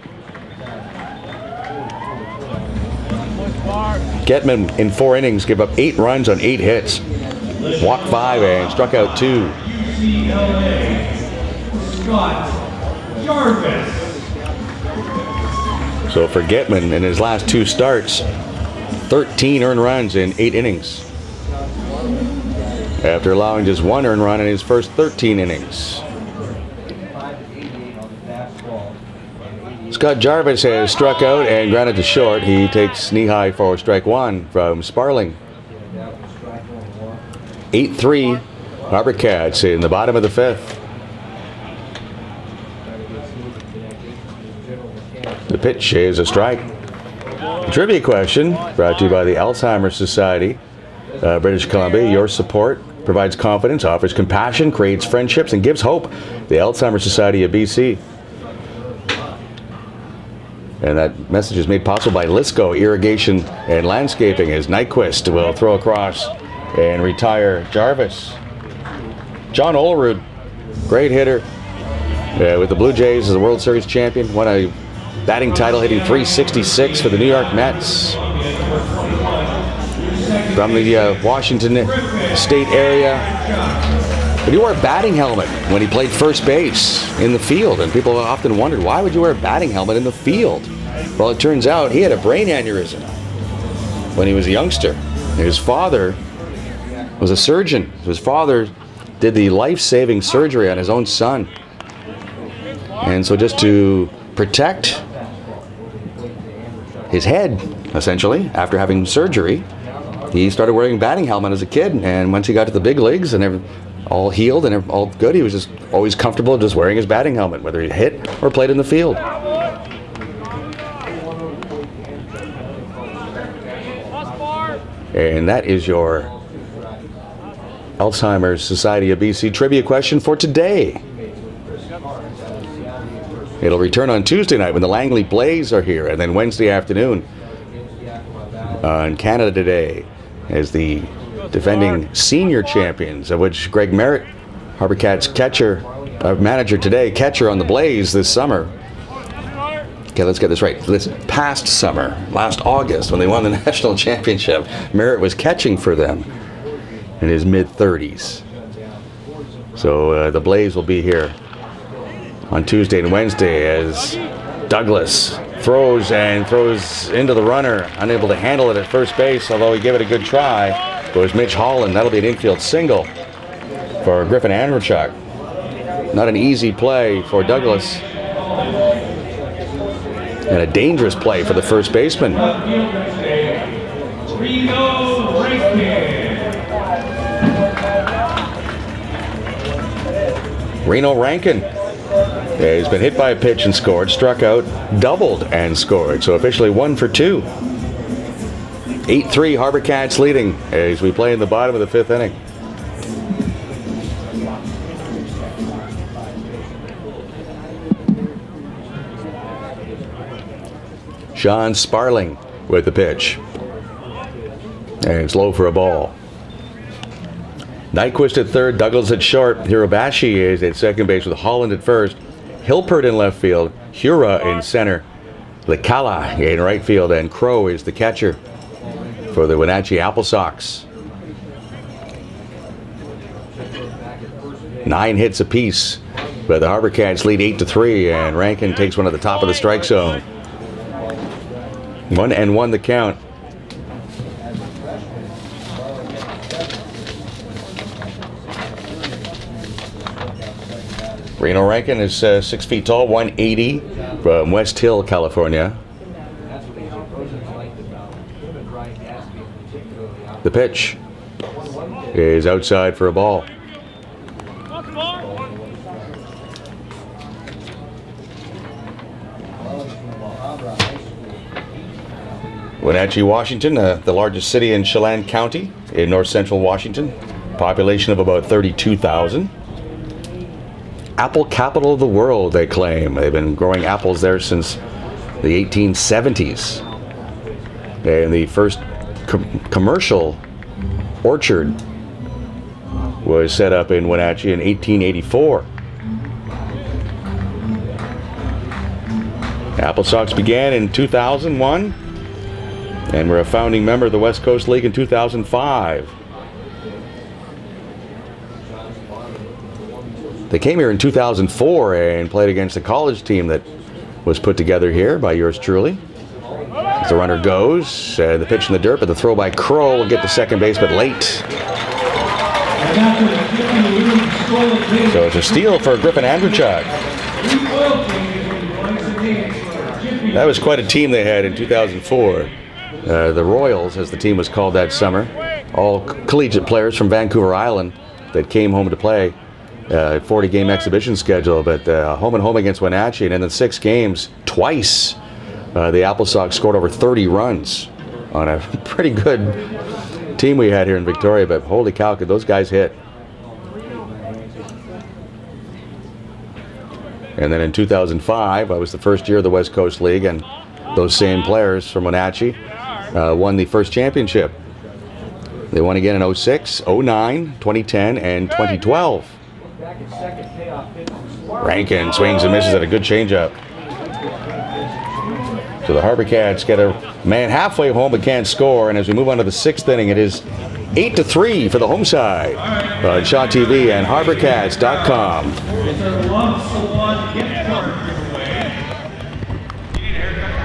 Getman in 4 innings gave up 8 runs on 8 hits, walked 5 and struck out 2. So for Getman, in his last 2 starts, 13 earned runs in 8 innings, after allowing just 1 earned run in his first 13 innings. Scott Jarvis has struck out and grounded to short. He takes knee-high for strike one from Sparling. 8-3 HarbourCats in the bottom of the fifth. The pitch is a strike. A trivia question brought to you by the Alzheimer's Society, British Columbia. Your support provides confidence, offers compassion, creates friendships, and gives hope. The Alzheimer's Society of BC. And that message is made possible by Lisco Irrigation and Landscaping, as Nyquist will throw across and retire Jarvis. John Olerud, great hitter with the Blue Jays as a World Series champion. Won a batting title, hitting .366 for the New York Mets. From the Washington State area. But he wore a batting helmet when he played first base in the field, and people often wondered, why would you wear a batting helmet in the field? Well, it turns out he had a brain aneurysm when he was a youngster. His father was a surgeon. His father did the life-saving surgery on his own son. And so just to protect his head, essentially, after having surgery, he started wearing a batting helmet as a kid. And once he got to the big leagues and all healed and all good, he was just always comfortable just wearing his batting helmet, whether he hit or played in the field. And that is your Alzheimer's Society of BC trivia question for today. It'll return on Tuesday night when the Langley Blaze are here, and then Wednesday afternoon on Canada Today as the defending senior champions, of which Greg Merritt, HarbourCats catcher, manager today, catcher on the Blaze this summer. Okay, let's get this right. This past summer, last August, when they won the national championship, Merritt was catching for them in his mid-30s. So the Blaze will be here on Tuesday and Wednesday as Douglas throws into the runner, unable to handle it at first base, although he gave it a good try. Goes Mitch Holland. That'll be an infield single for Griffin Andrechuk. Not an easy play for Douglas. And a dangerous play for the first baseman. Reno Rankin has been hit by a pitch and scored, struck out, doubled and scored. So officially 1 for 2. 8-3 HarbourCats leading as we play in the bottom of the fifth inning. Sean Sparling with the pitch. And it's low for a ball. Nyquist at third, Douglas at short. Hirobashi is at second base with Holland at first. Hilpert in left field. Hura in center. Licala in right field. And Crow is the catcher for the Wenatchee Applesox. 9 hits apiece. But the HarbourCats lead 8-3, and Rankin takes one at the top of the strike zone. 1-1 the count. Reno Rankin is 6 feet tall, 180, from West Hill, California. The pitch is outside for a ball. Wenatchee, Washington, the largest city in Chelan County in north central Washington. Population of about 32,000. Apple capital of the world, they claim. They've been growing apples there since the 1870s. And the first commercial orchard was set up in Wenatchee in 1884. Applesox began in 2001 and we're a founding member of the West Coast League in 2005. They came here in 2004 and played against a college team that was put together here by yours truly. As the runner goes, the pitch in the dirt, but the throw by Crow will get to second base, but late. So it's a steal for Griffin Andrechuk. That was quite a team they had in 2004. The Royals, as the team was called that summer. All collegiate players from Vancouver Island that came home to play. 40-game exhibition schedule, but home and home against Wenatchee, and in the 6 games, twice the Applesox scored over 30 runs on a pretty good team we had here in Victoria, but holy cow, could those guys hit. And then in 2005, I was the first year of the West Coast League, and those same players from Wenatchee won the first championship. They won again in 06, 09, 2010, and 2012. Rankin swings and misses at a good changeup. So the HarbourCats get a man halfway home but can't score, and as we move on to the 6th inning, it is 8-3 for the home side on Shaw TV and HarbourCats.com. It's a Love Salon gift card giveaway. You need a haircut?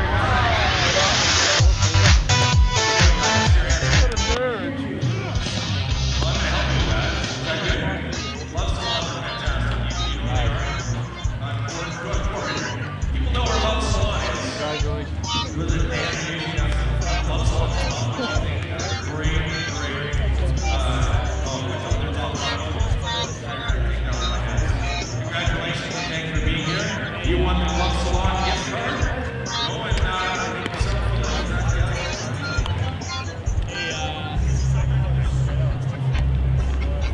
You won the Love Salon gift card. Go and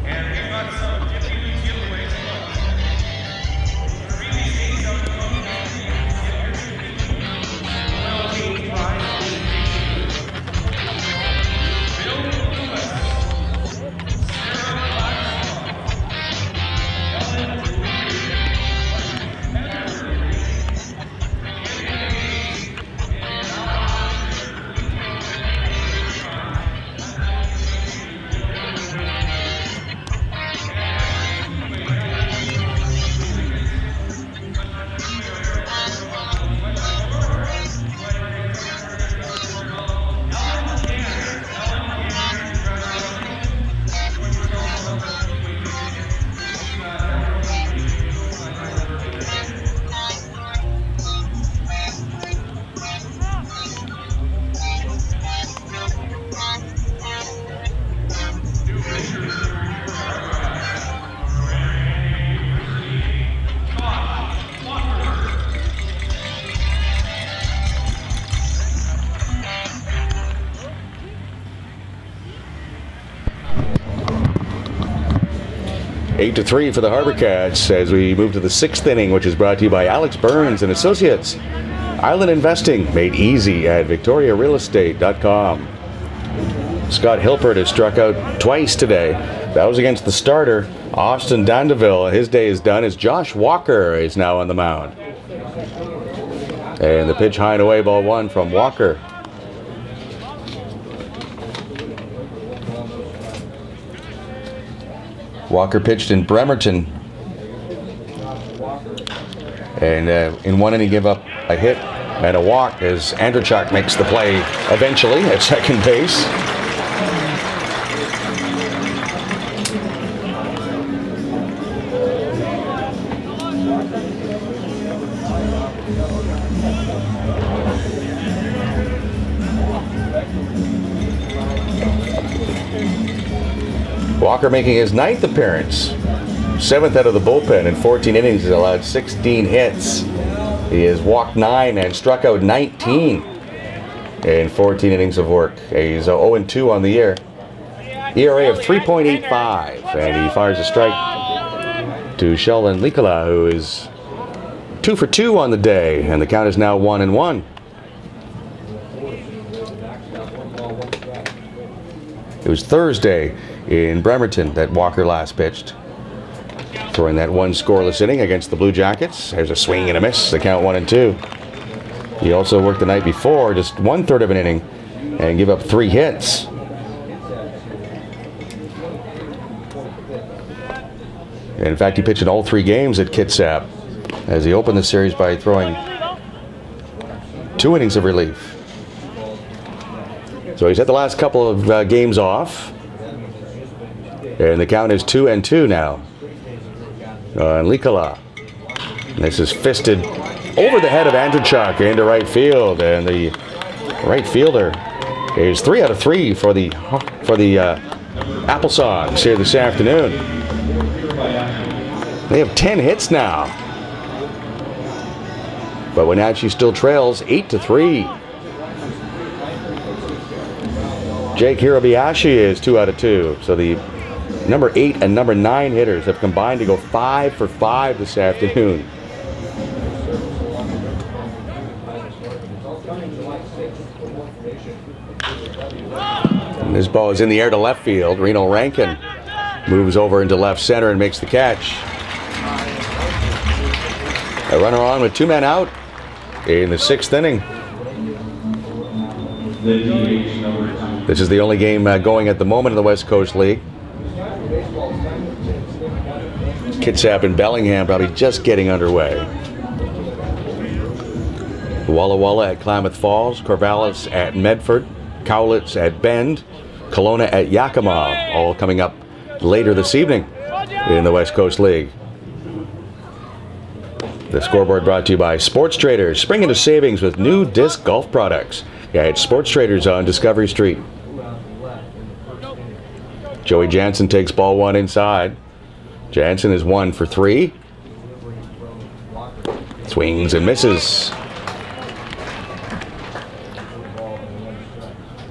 and we've got some giveaways. Eight to 3 for the HarbourCats as we move to the 6th inning, which is brought to you by Alex Burns and Associates. Island Investing, made easy at victoriarealestate.com. Scott Hilpert has struck out twice today. That was against the starter, Austin Dandeville. His day is done as Josh Walker is now on the mound. And the pitch high and away, ball 1 from Walker. Walker pitched in Bremerton. And in one inning, give up a hit and a walk as Andrzejczyk makes the play eventually at second base. Walker making his 9th appearance, 7th out of the bullpen in 14 innings. He's allowed 16 hits. He has walked 9 and struck out 19 in 14 innings of work. He's 0-2 on the year. ERA of 3.85, and he fires a strike to Sheldon Likola, who is 2 for 2 on the day, and the count is now 1-1. It was Thursday in Bremerton that Walker last pitched, throwing that one scoreless inning against the Blue Jackets. There's a swing and a miss, the count 1-2. He also worked the night before, just 1/3 of an inning, and give up 3 hits. And in fact, he pitched in all 3 games at Kitsap as he opened the series by throwing 2 innings of relief. So he's had the last couple of games off. And the count is 2-2 now on Likola. This is fisted over the head of Andrzejczyk into right field, and the right fielder is 3 out of 3 for the Applesox here this afternoon. They have 10 hits now, but Wenatchee still trails 8-3. Jake Hirabayashi is 2 out of 2, so the number 8 and number 9 hitters have combined to go 5 for 5 this afternoon. And this ball is in the air to left field. Reno Rankin moves over into left center and makes the catch. A runner on with 2 men out in the 6th inning. This is the only game going at the moment in the West Coast League. Kitsap and Bellingham probably just getting underway. Walla Walla at Klamath Falls, Corvallis at Medford, Cowlitz at Bend, Kelowna at Yakima, all coming up later this evening in the West Coast League. The scoreboard brought to you by Sports Traders. Spring into savings with new disc golf products. Yeah, it's Sports Traders on Discovery Street. Joey Jansen takes ball 1 inside. Jansen is 1 for 3. Swings and misses.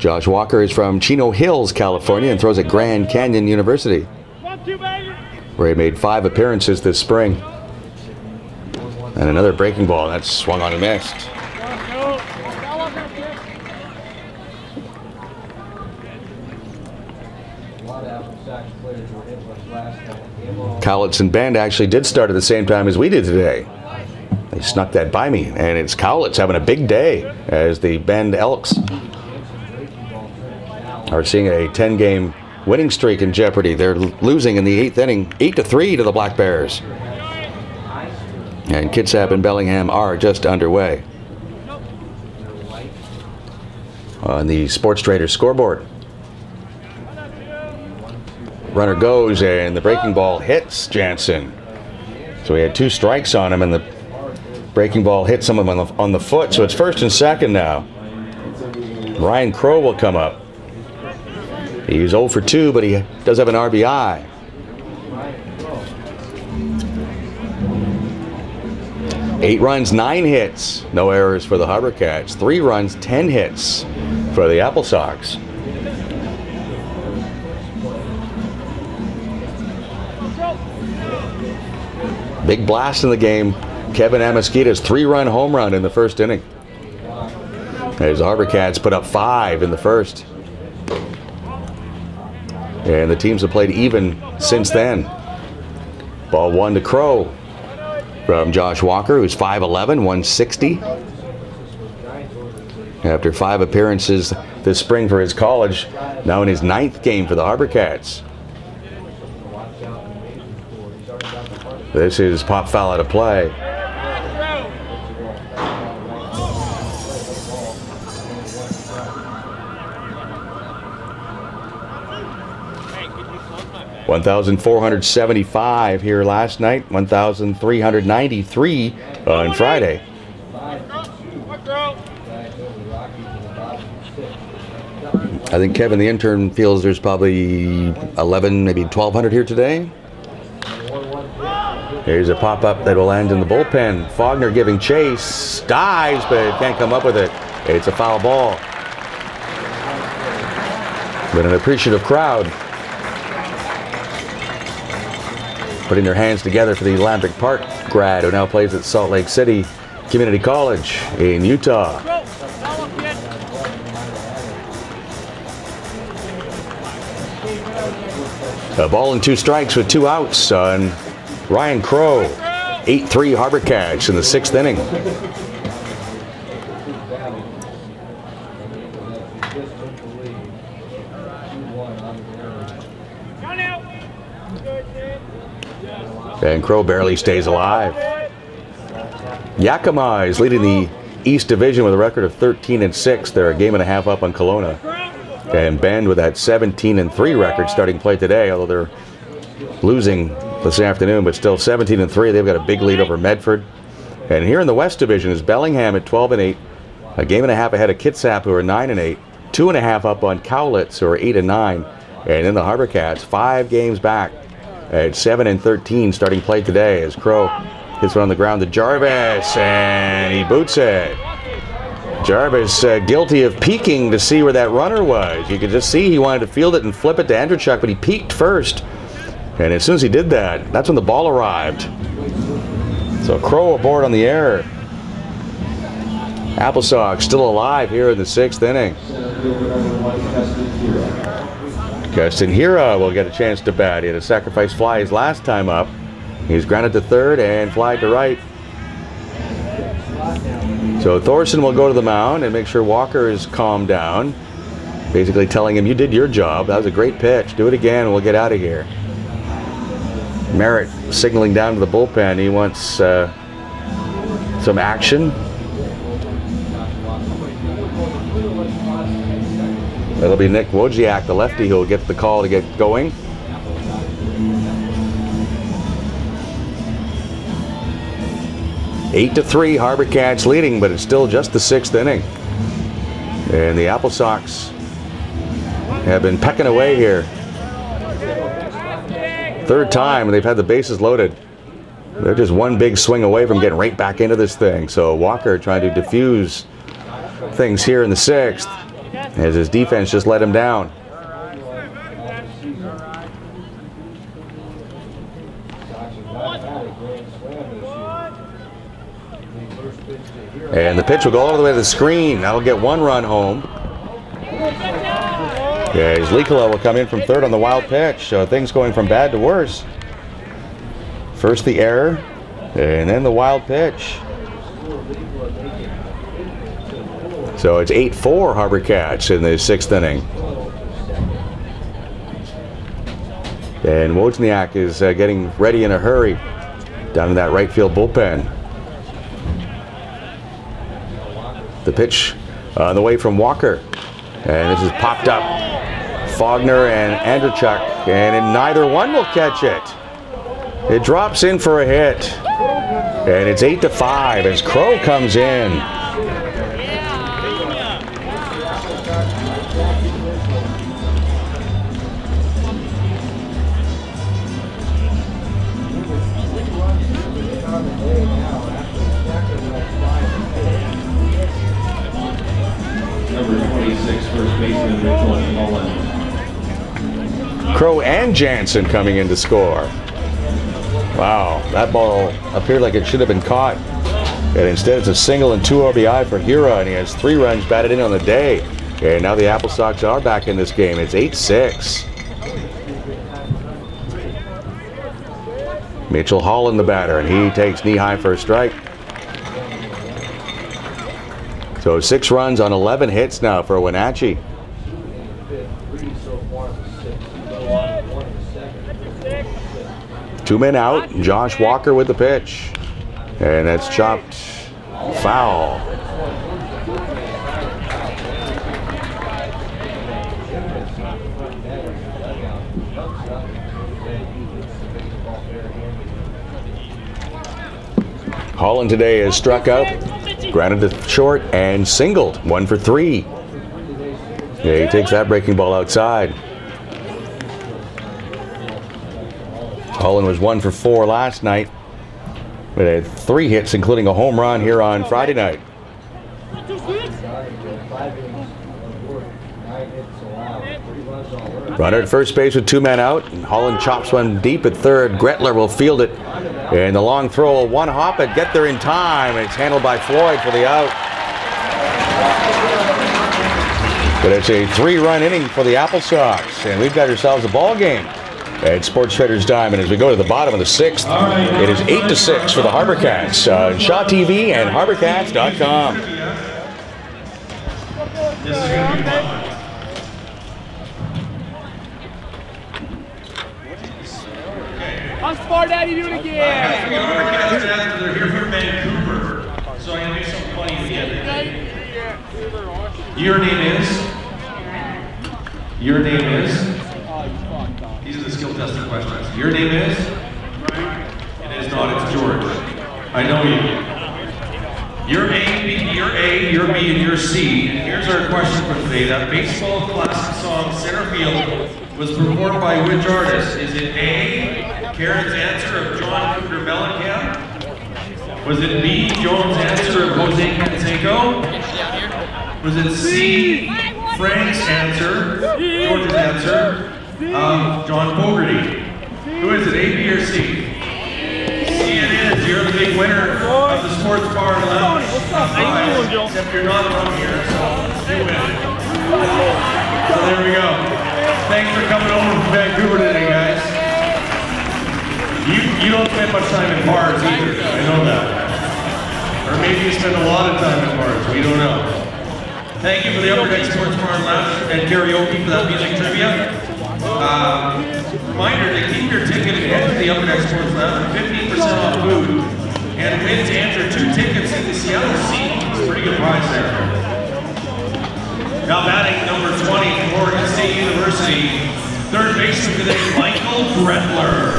Josh Walker is from Chino Hills, California, and throws at Grand Canyon University, where he made 5 appearances this spring. And another breaking ball that's swung on and missed. Cowlitz and Bend actually did start at the same time as we did today. They snuck that by me, and it's Cowlitz having a big day as the Bend Elks are seeing a 10-game winning streak in jeopardy. They're losing in the 8th inning, 8-3 to the Black Bears. And Kitsap and Bellingham are just underway. On the Sports Traders scoreboard, runner goes, and the breaking ball hits Jansen. So he had 2 strikes on him, and the breaking ball hit someone on the foot. So it's 1st and 2nd now. Ryan Crow will come up. He's 0 for 2, but he does have an RBI. Eight runs, 9 hits, no errors for the HarbourCats. 3 runs, 10 hits for the Applesox. Big blast in the game. Kevin Amasquita's 3-run home run in the 1st inning, as the HarbourCats put up 5 in the 1st. And the teams have played even since then. Ball 1 to Crow from Josh Walker, who's 5'11", 160. After 5 appearances this spring for his college, now in his 9th game for the HarbourCats. This is pop foul out of play. $1,475 here last night, 1,393 on Friday. I think Kevin, the intern, feels there's probably 11, maybe 1,200 here today. Here's a pop-up that will land in the bullpen. Faulkner giving chase, dives, but can't come up with it. It's a foul ball. But an appreciative crowd putting their hands together for the Lambic Park grad who now plays at Salt Lake City Community College in Utah. A ball and 2 strikes with 2 outs on Ryan Crow. 8-3 HarbourCats in the 6th inning. And Crow barely stays alive. Yakima is leading the East Division with a record of 13-6. They're a game and a half up on Kelowna. And Bend with that 17-3 record starting play today, although they're losing this afternoon, but still 17-3. They've got a big lead over Medford. And here in the West Division is Bellingham at 12-8, a game and a half ahead of Kitsap, who are 9-8, 2.5 up on Cowlitz, who are 8-9, and then the HarbourCats 5 games back at 7-13, starting play today as Crow hits one on the ground to Jarvis, and he boots it. Jarvis guilty of peeking to see where that runner was. You could just see he wanted to field it and flip it to Andrzejczyk, but he peeked first. And as soon as he did that, that's when the ball arrived. So Crow aboard on the air. Applesox still alive here in the 6th inning. Keston Hira will get a chance to bat. He had a sacrifice fly his last time up. He's grounded to third and flied to right. So Thorson will go to the mound and make sure Walker is calmed down. Basically telling him, you did your job. That was a great pitch. Do it again and we'll get out of here. Merritt signaling down to the bullpen. He wants some action. That'll be Nick Wojciak, the lefty, who will get the call to get going. Eight to 3, HarbourCats leading, but it's still just the 6th inning. And the Applesox have been pecking away here. 3rd time they've had the bases loaded. They're just one big swing away from getting right back into this thing. So Walker trying to diffuse things here in the 6th as his defense just let him down. And the pitch will go all the way to the screen. That'll get 1 run home. Yeah, Likula will come in from third on the wild pitch. So things going from bad to worse. First the error, and then the wild pitch. So it's 8-4 HarbourCats in the 6th inning. And Wojciak is getting ready in a hurry down in that right field bullpen. The pitch on the way from Walker. And this is popped up. Faulkner and Andrzejczyk, and neither one will catch it. It drops in for a hit. And it's 8-5 as Crow comes in. Number 26, first baseman Mitchell Holland. Crow and Jansen coming in to score. Wow, that ball appeared like it should have been caught. And instead it's a single and 2 RBI for Hira, and he has 3 runs batted in on the day. And now the Applesox are back in this game. It's 8-6. Mitchell Holland the batter, and he takes knee high for a strike. So 6 runs on 11 hits now for Wenatchee. 2 men out. Josh Walker with the pitch. And that's chopped foul. Holland today has struck out, grounded to short, and singled. 1 for 3. Yeah, he takes that breaking ball outside. Holland was 1 for 4 last night. But had 3 hits, including a home run here on Friday night. Runner at first base with 2 men out, and Holland chops one deep at third. Gretler will field it, and the long throw will one hop it, get there in time, and it's handled by Floyd for the out. But it's a 3-run inning for the Applesox, and we've got ourselves a ball game at Sports Traders Diamond as we go to the bottom of the 6th. It is 8-6 for the HarbourCats on Shaw TV and HarbourCats.com. This is going to be fun. How smart Daddy do it again? They're here from Vancouver, so I'm going to make something funny together. Your name is? Your name is? These are the skill testing questions. Your name is? It is not, it's George. I know you. You're A, you're B, and you're C. And here's our question for today. That baseball classic song, Center Field, was performed by which artist? Is it A, Karen's answer of John Cougar Mellencamp? Was it B, Joan's answer of Jose Canseco? Was it C, Frank's answer, George's answer, of John Fogarty? Who is it, A, B, or C? C it is. You're the big winner of the Sports Bar and Lounge. Except you're not from here, so you win. So there we go. Thanks for coming over from Vancouver today, guys. You don't spend much time in bars either, I know that. Or maybe you spend a lot of time in bars, we don't know. Thank you for the Upper Deck Sports Bar and Lounge and karaoke for that music trivia. Reminder to keep your ticket and head to the Upper Deck Sports Lounge, 15% off food. And win to enter 2 tickets in the Seattle Sea. Pretty good prize there. Now batting number 20 for Oregon State University, third baseman today, Michael Gretler.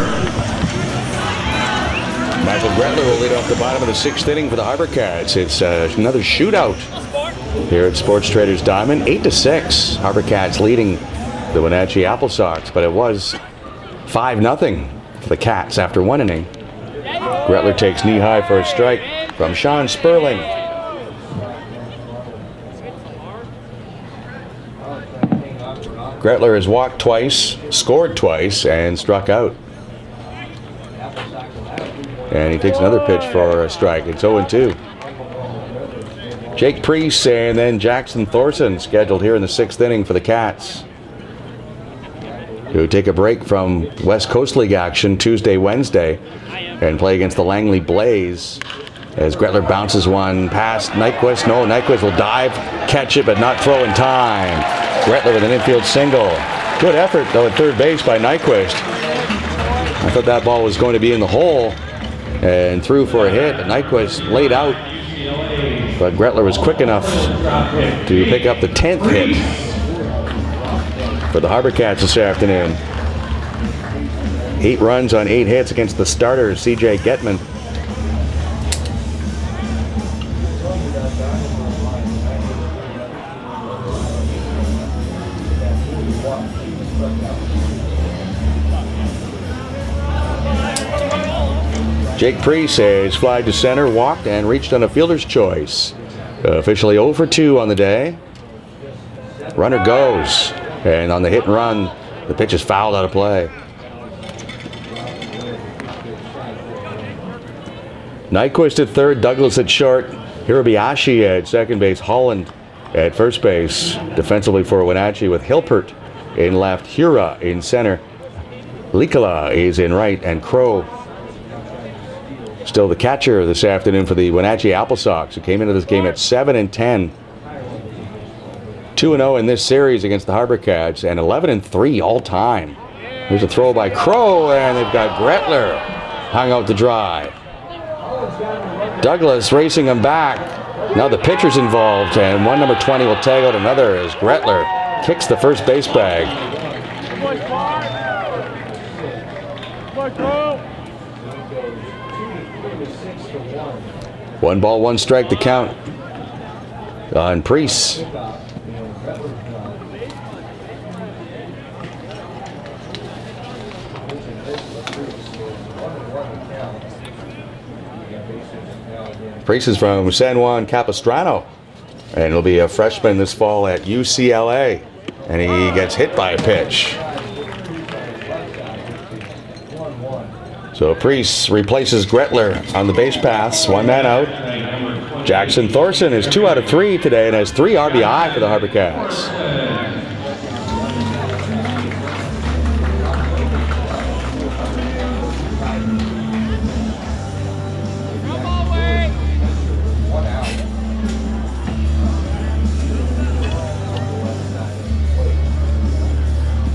Michael Gretler will lead off the bottom of the 6th inning for the HarbourCats. It's another shootout here at Sports Traders Diamond. 8-6. HarbourCats leading the Wenatchee Applesox, but it was 5-0 for the Cats after 1 inning. Gretler takes knee high for a strike from Sean Sperling. Gretler has walked twice, scored twice, and struck out. And he takes another pitch for a strike. It's 0-2. Jake Priest and then Jackson Thorson scheduled here in the 6th inning for the Cats, who take a break from West Coast League action Tuesday, Wednesday, and play against the Langley Blaze as Gretler bounces one past Nyquist. No, Nyquist will dive, catch it, but not throw in time. Gretler with an infield single. Good effort, though, at third base by Nyquist. I thought that ball was going to be in the hole and threw for a hit. Nyquist laid out, but Gretler was quick enough to pick up the 10th hit for the HarbourCats this afternoon. 8 runs on 8 hits against the starter, C.J. Getman. Jake Priest has flied to center, walked, and reached on a fielder's choice. Officially 0 for 2 on the day. Runner goes, and on the hit and run, the pitch is fouled out of play. Nyquist at third, Douglas at short, Hirabayashi at second base, Holland at first base. Defensively for Wenatchee with Hilpert in left, Hura in center, Likala is in right, and Crow still the catcher this afternoon for the Wenatchee Applesox, who came into this game at 7-10. 2-0 in this series against the HarbourCats, and 11-3 all time. Here's a throw by Crow, and they've got Gretler hung out to dry. Douglas racing him back. Now the pitcher's involved, and one number 20 will tag out another as Gretler kicks the first base bag. 1 ball, 1 strike to count on Priest. Priest is from San Juan Capistrano, and he'll be a freshman this fall at UCLA, and he gets hit by a pitch. So Priest replaces Gretler on the base paths, 1 man out. Jackson Thorson is 2 out of 3 today and has 3 RBI for the HarbourCats.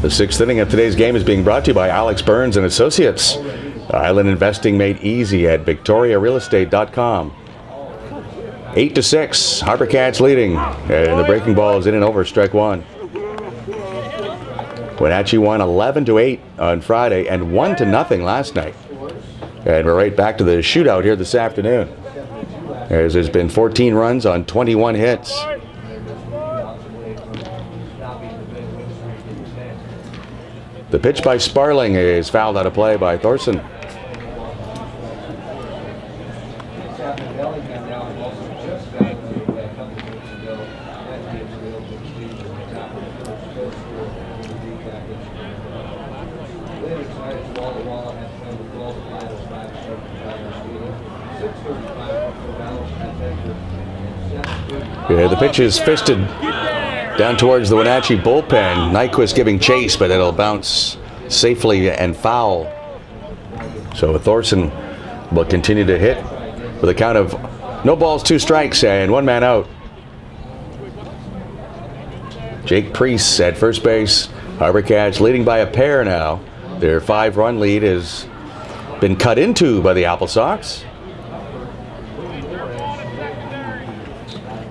The 6th inning of today's game is being brought to you by Alex Burns and Associates. Island investing made easy at victoriarealestate.com. 8-6, HarbourCats leading, and the breaking ball is in and over, strike 1. Wenatchee won 11-8 on Friday and 1-0 last night. And we're right back to the shootout here this afternoon. as there's been 14 runs on 21 hits. The pitch by Sparling is fouled out of play by Thorson. Yeah, the pitch is fisted down towards the Wenatchee bullpen. Nyquist giving chase, but it'll bounce safely and foul. So Thorson will continue to hit with a count of no balls, 2 strikes, and 1 man out. Jake Priest at first base. HarbourCats leading by a pair now. Their 5-run lead has been cut into by the Applesox.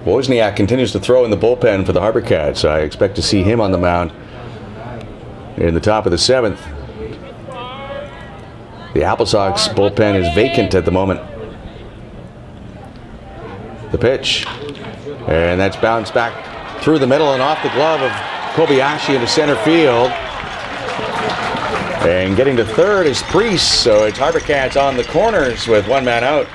Wozniak continues to throw in the bullpen for the HarbourCats. I expect to see him on the mound in the top of the 7th. The Applesox bullpen is vacant at the moment. The pitch, and that's bounced back through the middle and off the glove of Kobayashi into center field. And getting to third is Priest, so it's HarbourCats on the corners with 1 man out.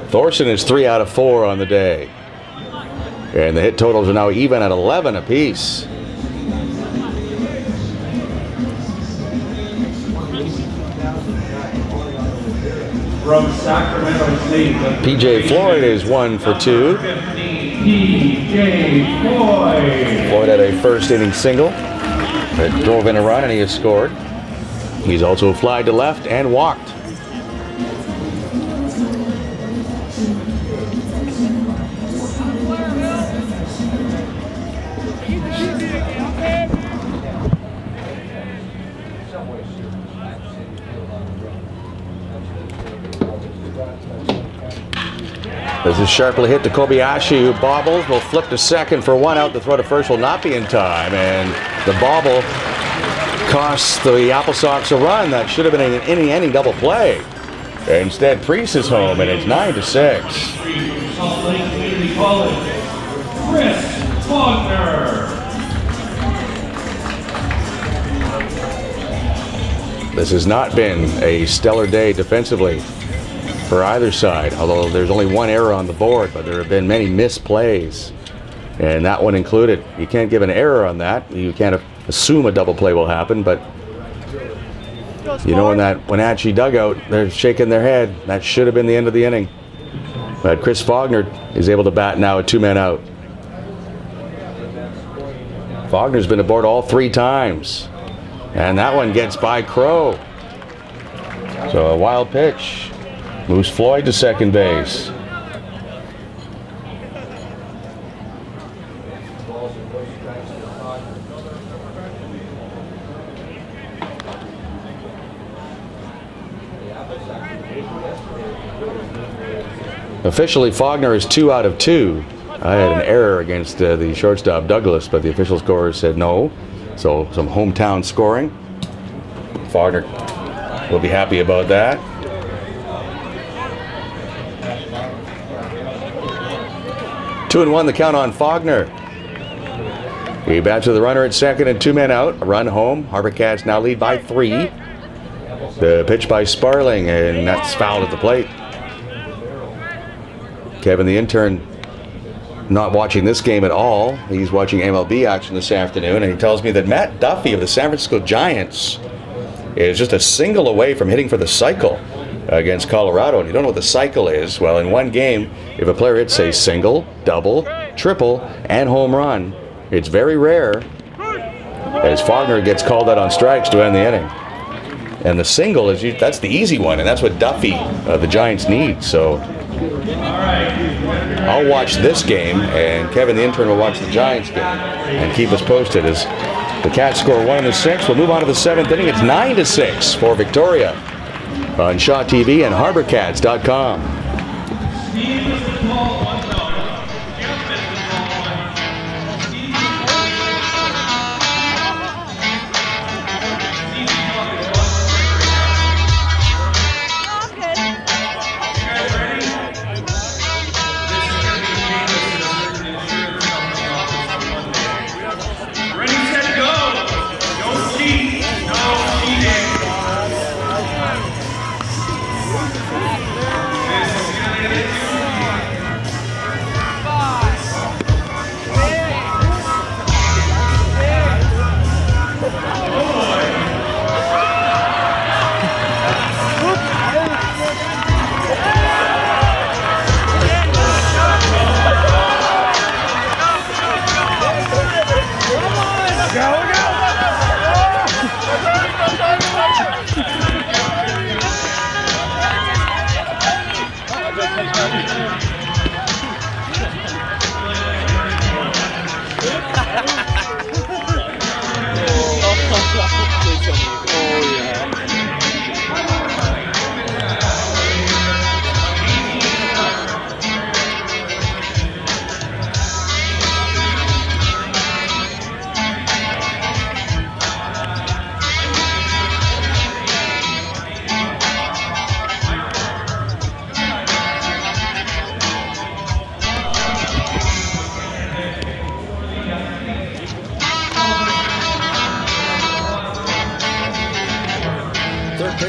Thorson is 3 out of 4 on the day. And the hit totals are now even at 11 apiece. From Sacramento State, PJ Floyd is 1 for 2. PJ Floyd. Floyd had a first inning single that drove in a run, and he has scored. He's also flied to left and walked. This is sharply hit to Kobayashi, who bobbles, will flip to second for 1 out. The throw to first will not be in time, and the bobble costs the Applesox a run. That should have been an inning-ending double play. Instead, Priest is home, and it's 9-6. Salt Lake Community College, Chris Wagner. This has not been a stellar day defensively for either side, although there's only 1 error on the board, but there have been many missed plays, and that one included. You can't give an error on that. You can't assume a double play will happen, but you know, in that Wenatchee dugout, they're shaking their head. That should have been the end of the inning. But Chris Faulkner is able to bat now with 2 men out. Faulkner's been aboard all 3 times, and that one gets by Crow. So a wild pitch moves Floyd to second base. Officially, Faulkner is 2 out of 2. I had an error against the shortstop Douglas, but the official scorer said no. So some hometown scoring. Faulkner will be happy about that. 2-1 the count on Faulkner. He bats with the runner at second and 2 men out. A run home. HarbourCats now lead by 3. The pitch by Sparling, and that's fouled at the plate. Kevin, the intern, not watching this game at all. He's watching MLB action this afternoon, and he tells me that Matt Duffy of the San Francisco Giants is just a single away from hitting for the cycle against Colorado. And you don't know what the cycle is. Well, in one game, if a player hits a single, double, triple, and home run, it's very rare as Faulkner gets called out on strikes to end the inning. And the single is that's the easy one, and that's what Duffy, the Giants, need. So I'll watch this game, and Kevin, the intern, will watch the Giants game and keep us posted as the Cats score 1 in the 6th. We'll move on to the 7th inning. It's 9-6 for Victoria on Shaw TV and HarbourCats.com.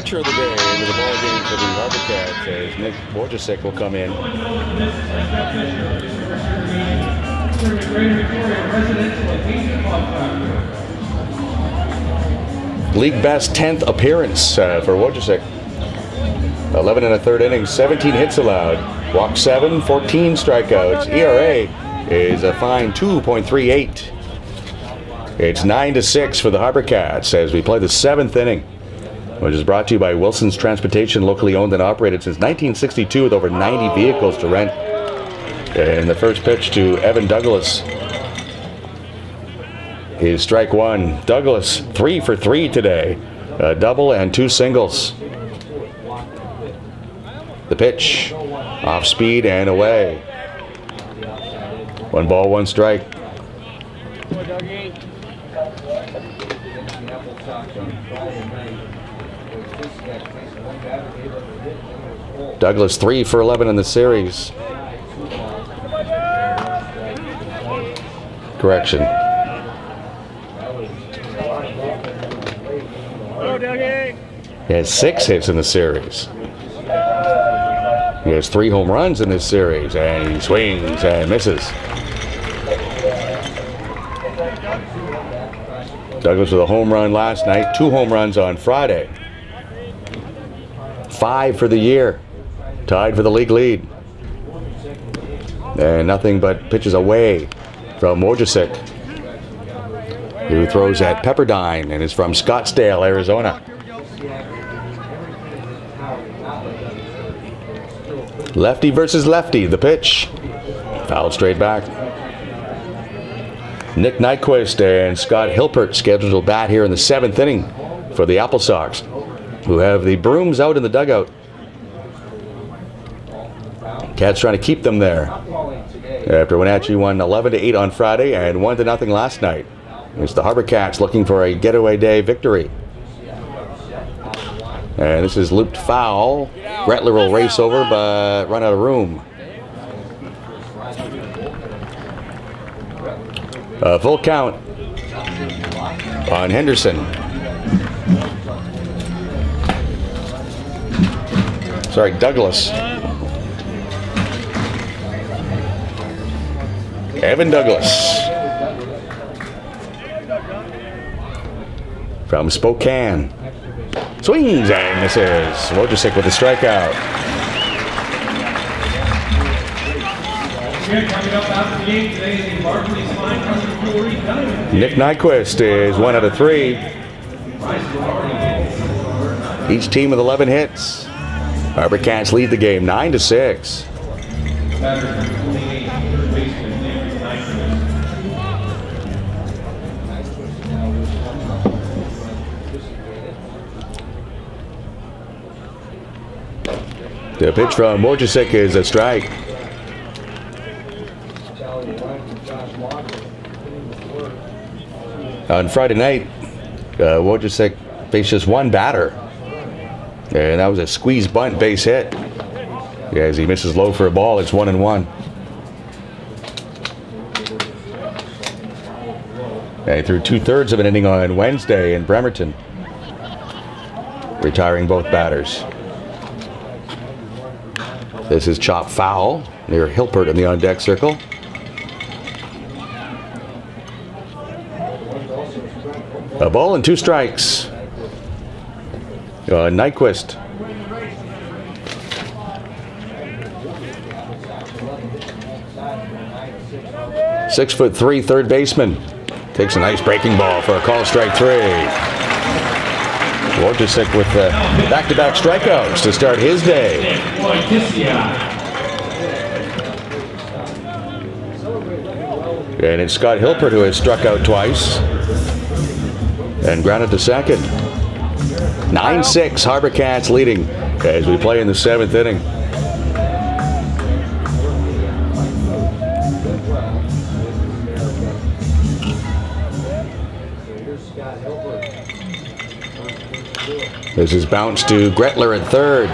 pitcher of the day into the ball game for the HarbourCats as Nick Wojcicki will come in. League best 10th appearance for Wojcicki. 11 1/3 innings, 17 hits allowed, walk 7, 14 strikeouts. ERA is a fine 2.38. It's 9-6 for the HarbourCats as we play the 7th inning, which is brought to you by Wilson's Transportation, locally owned and operated since 1962 with over 90 vehicles to rent. And the first pitch to Evan Douglas is strike one. Douglas 3 for 3 today, a double and 2 singles. The pitch, off speed and away. 1 ball, 1 strike. Douglas 3 for 11 in the series. Correction. He has 6 hits in the series. He has 3 home runs in this series, and he swings and misses. Douglas with a home run last night, 2 home runs on Friday. 5 for the year, tied for the league lead. And nothing but pitches away from Wojcicki, who throws at Pepperdine and is from Scottsdale, Arizona. Lefty versus lefty, the pitch. Fouled straight back. Nick Nyquist and Scott Hilpert scheduled to bat here in the 7th inning for the Applesox, who have the brooms out in the dugout. Cats trying to keep them there after Wenatchee won 11-8 on Friday and 1-0 last night. It's the HarbourCats looking for a getaway day victory. And this is looped foul. Gretler will race over but run out of room. A full count on Henderson. Sorry, Douglas. Evan Douglas from Spokane. Swings and misses. Wojcicki with the strikeout. Nick Nyquist is 1 out of 3. Each team with 11 hits. HarbourCats lead the game 9-6. The pitch from Wojcicki is a strike. On Friday night, Wojcicki faced just 1 batter, and that was a squeeze bunt base hit. As he misses low for a ball, it's 1-1. And he threw 2/3 of an inning on Wednesday in Bremerton, retiring both batters. This is chop foul near Hilpert in the on-deck circle. A ball and 2 strikes. Nyquist. "6'3", third baseman. Takes a nice breaking ball for a call strike 3. Wojcicki with back-to-back strikeouts to start his day. And it's Scott Hilpert who has struck out twice and grounded to second. 9-6, HarbourCats leading as we play in the 7th inning. This is bounced to Gretler at third.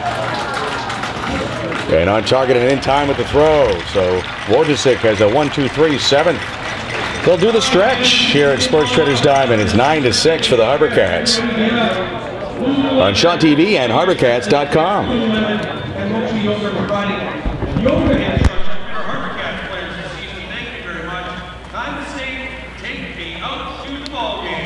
And on target and in time with the throw. So Wojcicki has a 1-2-3, 7th. They'll do the stretch here at Sports Traders Diamond. It's 9-6 for the HarbourCats. on Shaw TV and HarbourCats.com. And Wenatchee Yoga providing yoga instruction for HarbourCats players this season. Thank you very much. Time to say, take me out to the ball game.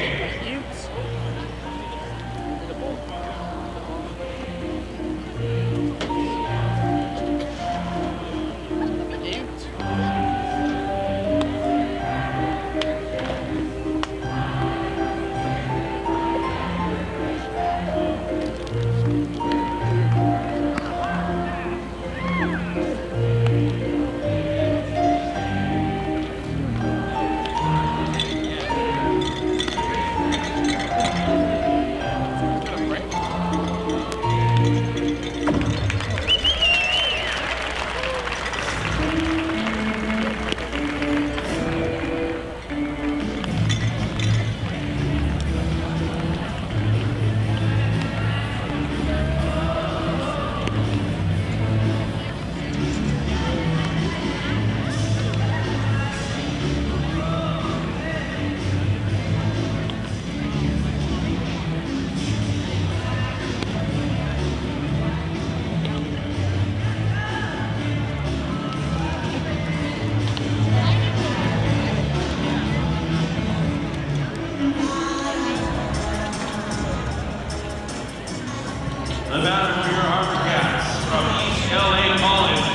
The batter for your HarbourCats from East LA College,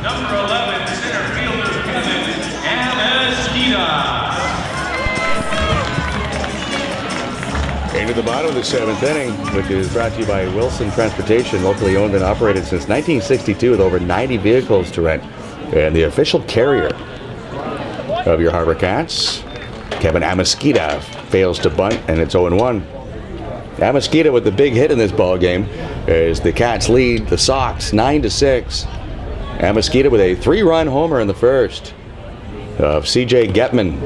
number 11 center fielder Kevin Amesquita. Into the bottom of the 7th inning, which is brought to you by Wilson Transportation, locally owned and operated since 1962 with over 90 vehicles to rent, and the official carrier of your HarbourCats. Kevin Amesquita fails to bunt, and it's 0-1. Amesquita with the big hit in this ball game as the Cats lead the Sox 9-6. Amesquita with a 3-run homer in the first of CJ Getman.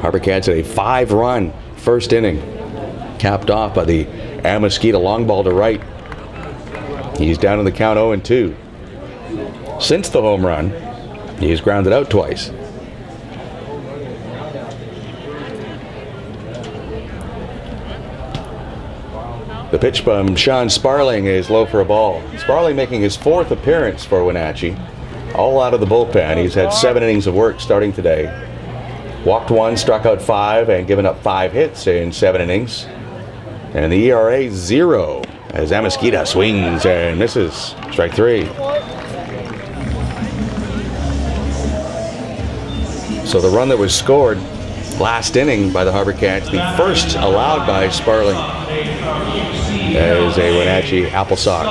HarbourCats had a 5-run first inning, capped off by the Amesquita long ball to right. He's down in the count 0-2. Since the home run, he's grounded out twice. The pitch from Sean Sparling is low for a ball. Sparling making his 4th appearance for Wenatchee, all out of the bullpen. He's had 7 innings of work starting today. Walked 1, struck out 5, and given up 5 hits in 7 innings. And the ERA 0 as Amesquita swings and misses. Strike 3. So the run that was scored last inning by the HarbourCats, the first allowed by Sparling, as a Wenatchee Applesox.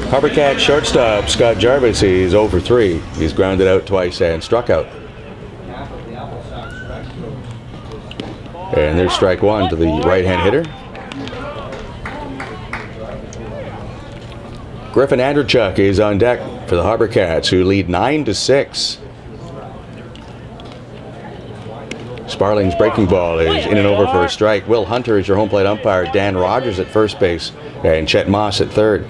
HarbourCats shortstop Scott Jarvis is 0 for 3. He's grounded out twice and struck out. And there's strike 1 to the right-hand hitter. Griffin Andrechuk is on deck for the HarbourCats, who lead 9-6. Sparling's breaking ball is in and over for a strike. Will Hunter is your home plate umpire. Dan Rogers at first base and Chet Moss at third.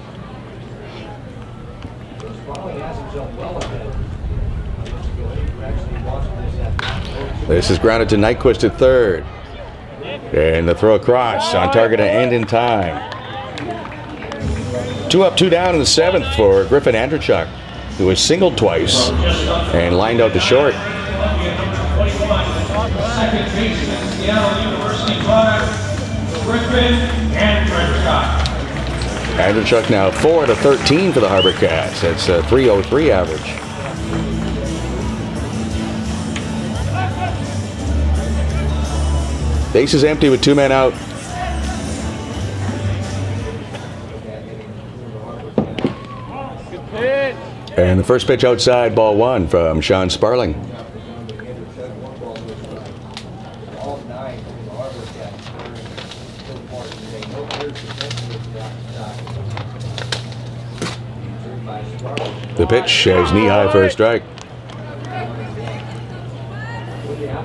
This is grounded to Nyquist at third. And the throw across on target to end in time. 2 up, 2 down in the 7th for Griffin Andrechuk, who was singled twice and lined out to short. Second baseman, Seattle University product, Griffin Andrechuk. Andrechuk now 4 out of 13 for the HarbourCats. That's a .303 average. Base is empty with 2 men out. And the first pitch outside, ball 1 from Sean Sparling. The pitch is knee-high for a strike.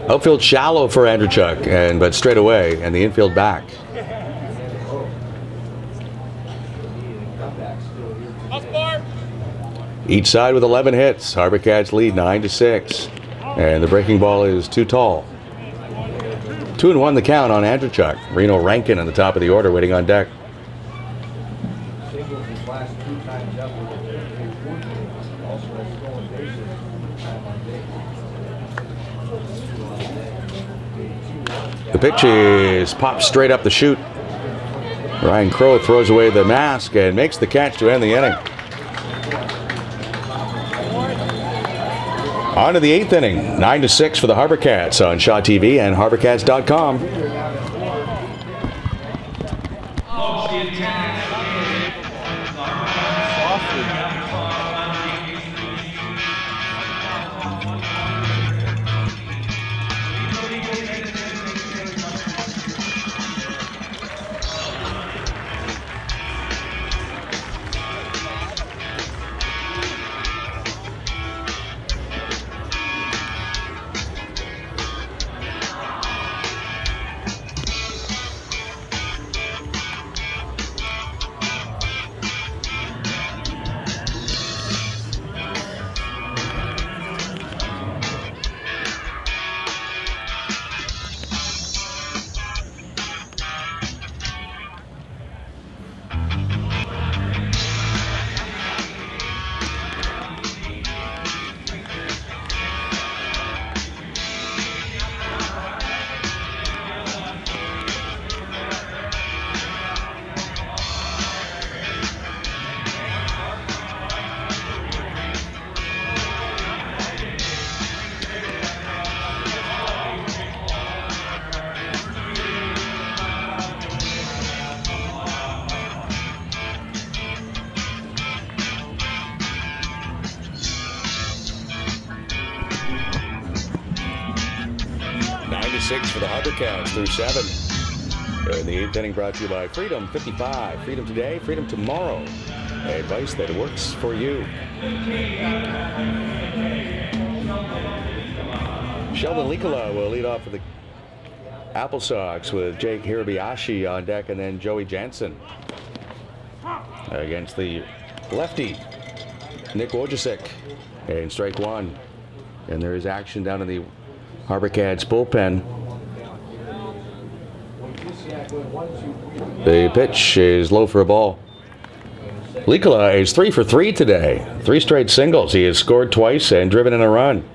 Outfield shallow for Andrechuk, but straight away, and the infield back. Each side with 11 hits. HarbourCats lead 9-6. And the breaking ball is too tall. 2-1 the count on Andrewchuk. Reno Rankin on the top of the order waiting on deck. Singles his last 2 times up with a 13-14. Also has stolen bases time on base. The pitch is popped straight up the chute. Ryan Crowe throws away the mask and makes the catch to end the inning. On to the 8th inning, 9-6 for the HarbourCats on Shaw TV and HarbourCats.com. For the HarbourCats through 7. And the 8th inning brought to you by Freedom 55. Freedom today, freedom tomorrow. Advice that works for you. Sheldon Likola will lead off for the Applesox with Jake Hirabayashi on deck, and then Joey Jansen against the lefty Nick Wojcicki in strike 1. And there is action down in the HarbourCats bullpen. The pitch is low for a ball. Likola is 3 for 3 today. 3 straight singles. He has scored twice and driven in a run.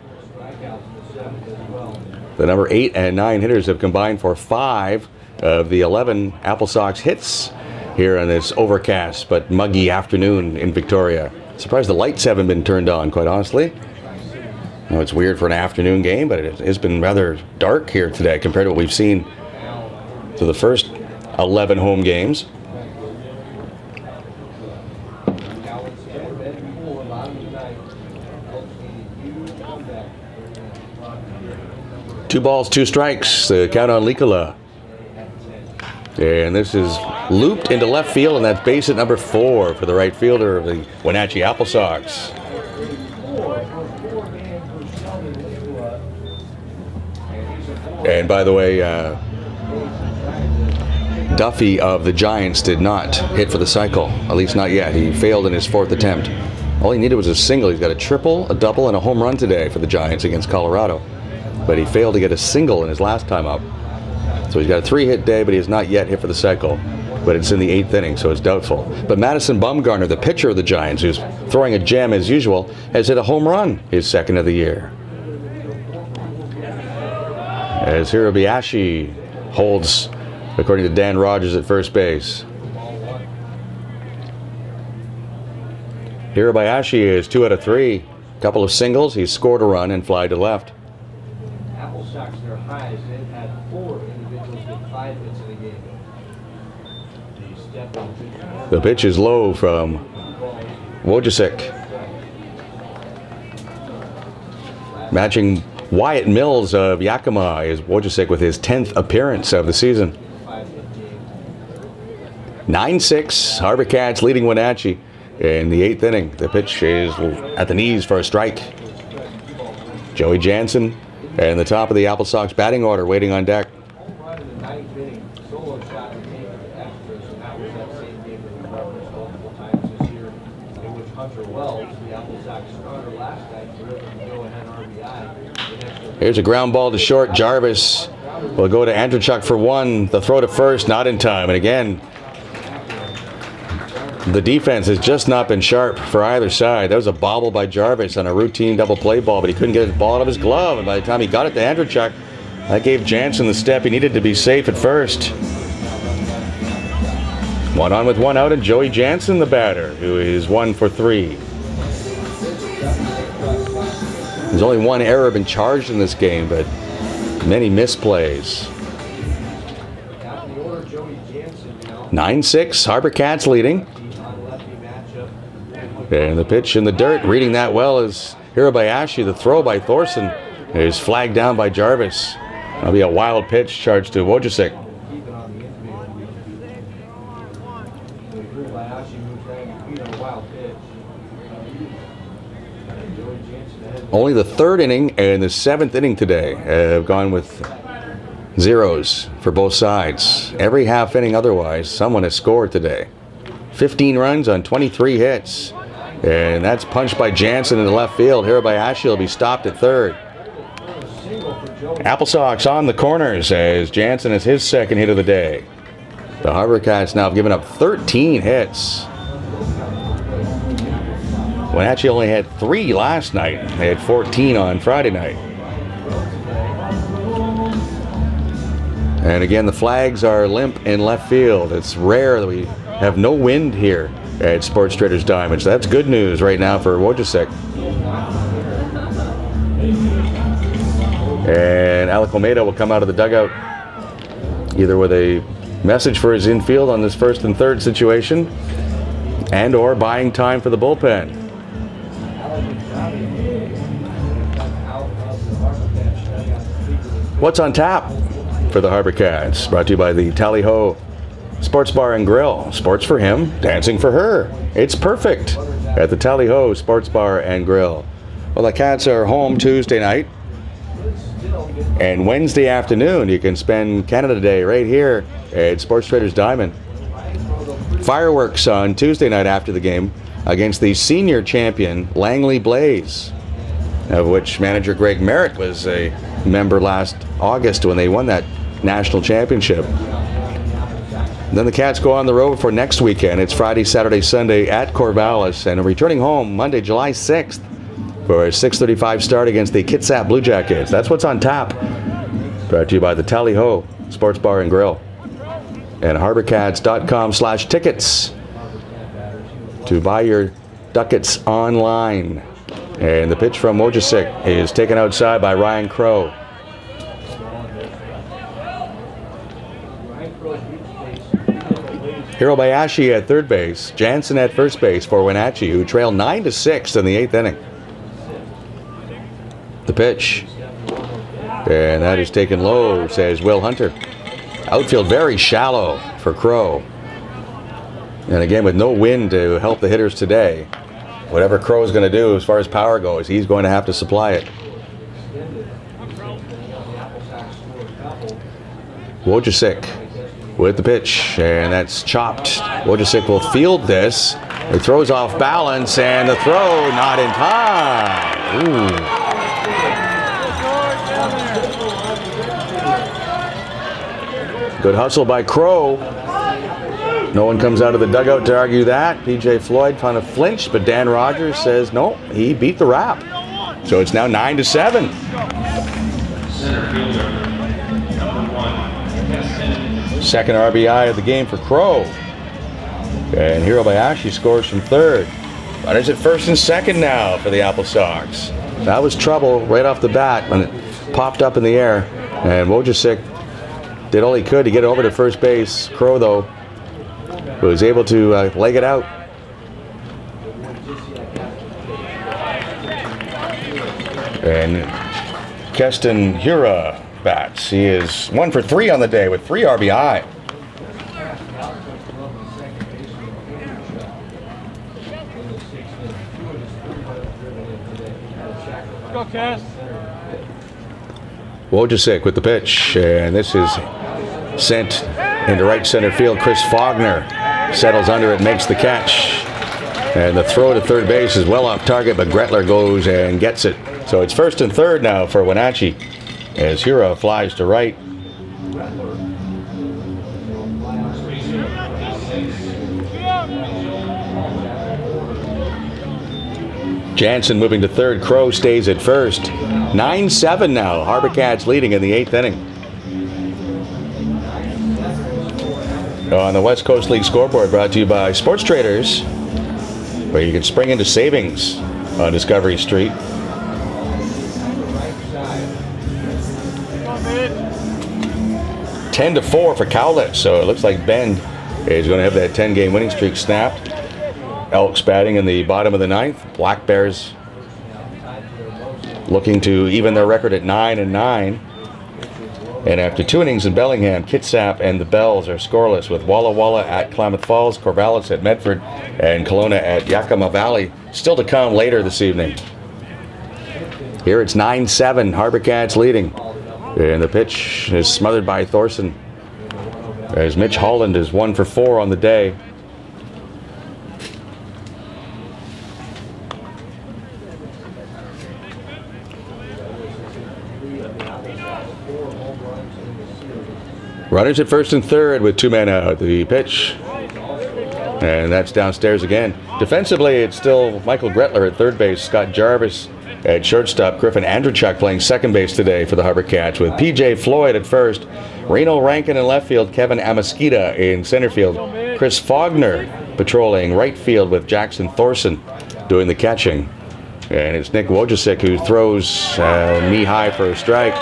The number 8 and 9 hitters have combined for 5 of the 11 Applesox hits here on this overcast but muggy afternoon in Victoria. Surprised the lights haven't been turned on, quite honestly. I know it's weird for an afternoon game, but it has been rather dark here today compared to what we've seen to the first 11 home games. Two balls, 2 strikes. The count on Likola. And this is looped into left field, and that's base at number 4 for the right fielder of the Wenatchee Applesox. And by the way, Duffy of the Giants did not hit for the cycle, at least not yet. He failed in his 4th attempt. All he needed was a single. He's got a triple, a double, and a home run today for the Giants against Colorado. But he failed to get a single in his last time up. So he's got a 3-hit day, but he has not yet hit for the cycle. But it's in the 8th inning, so it's doubtful. But Madison Bumgarner, the pitcher of the Giants, who's throwing a gem as usual, has hit a home run, his 2nd of the year. As Hirabayashi holds, according to Dan Rogers, at first base. Hirabayashi is 2 out of 3. Couple of singles. He's scored a run and fly to left. Applesox, their highs, they've had 4 individuals get 5 hits in a game. The pitch is low from Wojcicki. Matching Wyatt Mills of Yakima is Wojcicki with his 10th appearance of the season. 9-6, HarbourCats leading Wenatchee in the 8th inning. The pitch is at the knees for a strike. Joey Jansen and the top of the Applesox batting order waiting on deck. in which Hunter Wells, the Applesox starter last night, delivered the go-ahead RBI. Here's a ground ball to short. Jarvis will go to Andrzejczyk for one. The throw to first, not in time. And again, the defense has just not been sharp for either side. That was a bobble by Jarvis on a routine double play ball, but he couldn't get his ball out of his glove. And by the time he got it to Andrzejczyk, that gave Jansen the step he needed to be safe at first. One on with one out, and Joey Jansen, the batter, who is 1 for 3. There's only one error been charged in this game, but many misplays. 9-6, HarbourCats leading. And the pitch in the dirt, reading that well is Hirabayashi. The throw by Thorson is flagged down by Jarvis. That'll be a wild pitch charged to Wojciech. Only the third inning and the 7th inning today have gone with zeros for both sides. Every half inning otherwise, someone has scored today. 15 runs on 23 hits. And that's punched by Jansen into left field. Hirabayashi will be stopped at third. Applesox on the corners as Jansen has his second hit of the day. The HarbourCats now have given up 13 hits. Wenatchee only had 3 last night. They had 14 on Friday night. And again, the flags are limp in left field. It's rare that we have no wind here at Sports Traders Diamond. So that's good news right now for Wojciech. And Alec Omeda will come out of the dugout either with a message for his infield on this first and third situation and or buying time for the bullpen. What's on tap for the HarbourCats? Brought to you by the Tally Ho Sports Bar and Grill. Sports for him, dancing for her. It's perfect at the Tally Ho Sports Bar and Grill. Well, the Cats are home Tuesday night. And Wednesday afternoon, you can spend Canada Day right here at Sports Traders Diamond. Fireworks on Tuesday night after the game against the senior champion Langley Blaze, of which manager Greg Merritt was a member last August when they won that national championship. Then the Cats go on the road for next weekend. It's Friday, Saturday, Sunday at Corvallis, and returning home Monday, July 6th for a 6:35 start against the Kitsap Blue Jackets. That's what's on tap. Brought to you by the Tally Ho Sports Bar and Grill and HarbourCats.com/tickets to buy your ducats online. And the pitch from Wojciech is taken outside by Ryan Crow. Hirabayashi at third base, Jansen at first base for Wenatchee, who trailed 9-6 in the 8th inning. The pitch, and that is taken low, says Will Hunter. Outfield very shallow for Crow. And again, with no wind to help the hitters today, whatever Crow is going to do as far as power goes, he's going to have to supply it. Wojciech with the pitch, and that's chopped. Wojciech will field this. He throws off balance, and the throw not in time. Ooh. Good hustle by Crow. No one comes out of the dugout to argue that. PJ Floyd trying to flinch, but Dan Rogers says no, he beat the rap. So it's now 9-7. Center fielder, number 1. Second RBI of the game for Crow. And Hirabayashi scores from third. Runners at first and second now for the Applesox. That was trouble right off the bat when it popped up in the air. And Wojciech did all he could to get over to first base. Crow, though, was able to leg it out. And Keston Hura bats. He is 1 for 3 on the day with 3 RBI. Go, Cass. Wojciech with the pitch, and this is sent into right center field. Chris Faulkner settles under it, makes the catch. And the throw to third base is well off target, but Gretler goes and gets it. So it's first and third now for Wenatchee as Hura flies to right. Jansen moving to third. Crow stays at first. 9-7 now. HarbourCats leading in the 8th inning. On the West Coast League scoreboard, brought to you by Sports Traders, where you can spring into savings on Discovery Street. 10-4 for Cowlitz, so it looks like Bend is going to have that 10-game winning streak snapped. Elks batting in the bottom of the 9th. Black Bears looking to even their record at 9-9. And after 2 innings in Bellingham, Kitsap and the Bells are scoreless, with Walla Walla at Klamath Falls, Corvallis at Medford, and Kelowna at Yakima Valley. Still to come later this evening. Here it's 9-7, HarbourCats leading. And the pitch is smothered by Thorson, as Mitch Holland is 1 for 4 on the day. Runners at first and third with 2 men out. The pitch, and that's downstairs again. Defensively, it's still Michael Gretler at third base, Scott Jarvis at shortstop, Griffin Andrzejczuk playing second base today for the HarbourCats, with PJ Floyd at first, Reno Rankin in left field, Kevin Amaskita in center field, Chris Faulkner patrolling right field with Jackson Thorson doing the catching. And it's Nick Wojcicki who throws knee high for a strike.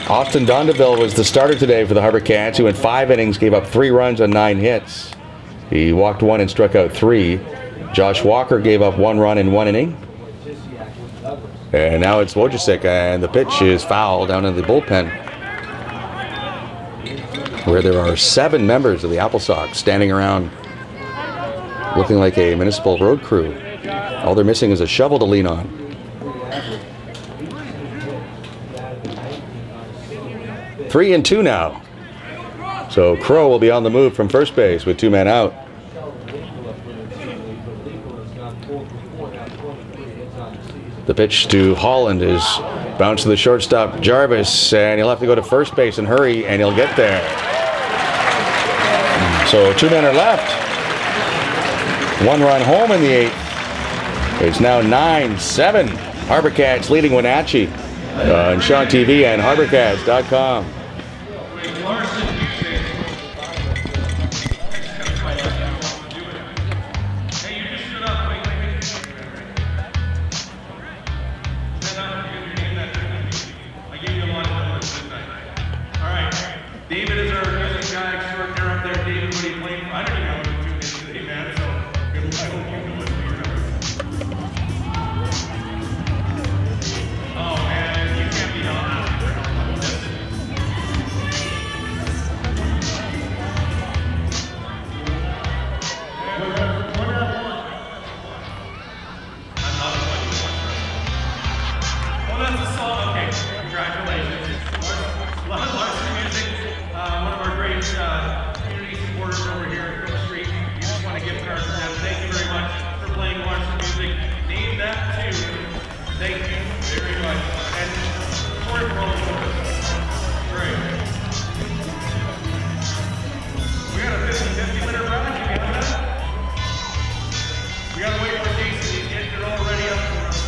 Austin Dondeville was the starter today for the HarbourCats, who in 5 innings gave up 3 runs on 9 hits. He walked 1 and struck out 3. Josh Walker gave up 1 run in 1 inning. And now it's Wojcicki, and the pitch is foul down in the bullpen, where there are 7 members of the Applesox standing around looking like a municipal road crew. All they're missing is a shovel to lean on. 3-2 now. So Crow will be on the move from first base with 2 men out. The pitch to Holland is bounced to the shortstop Jarvis, and he'll have to go to first base and hurry, and he'll get there. So 2 men are left. 1 run home in the 8th. It's now 9-7. HarbourCats leading Wenatchee on Shaw TV and HarbourCats.com. David is our music guy extraordinaire up there. David, what are you playing? I don't even know what to do this today, man, so good luck. I hope you know what to do. Oh, man, you can't be held asking for help. I'm not a funny one. Well, that's a song. Okay, congratulations. Larson Music, one of our great community supporters over here at Cook Street. We just want to give cars to them. Thank you very much for playing Larson Music. Name that tune. Thank you very much. And support for all the focus. Great. We got a 50-50 winner, Brad. Can you have that? We got to wait for Jason. He's getting it all ready up for us.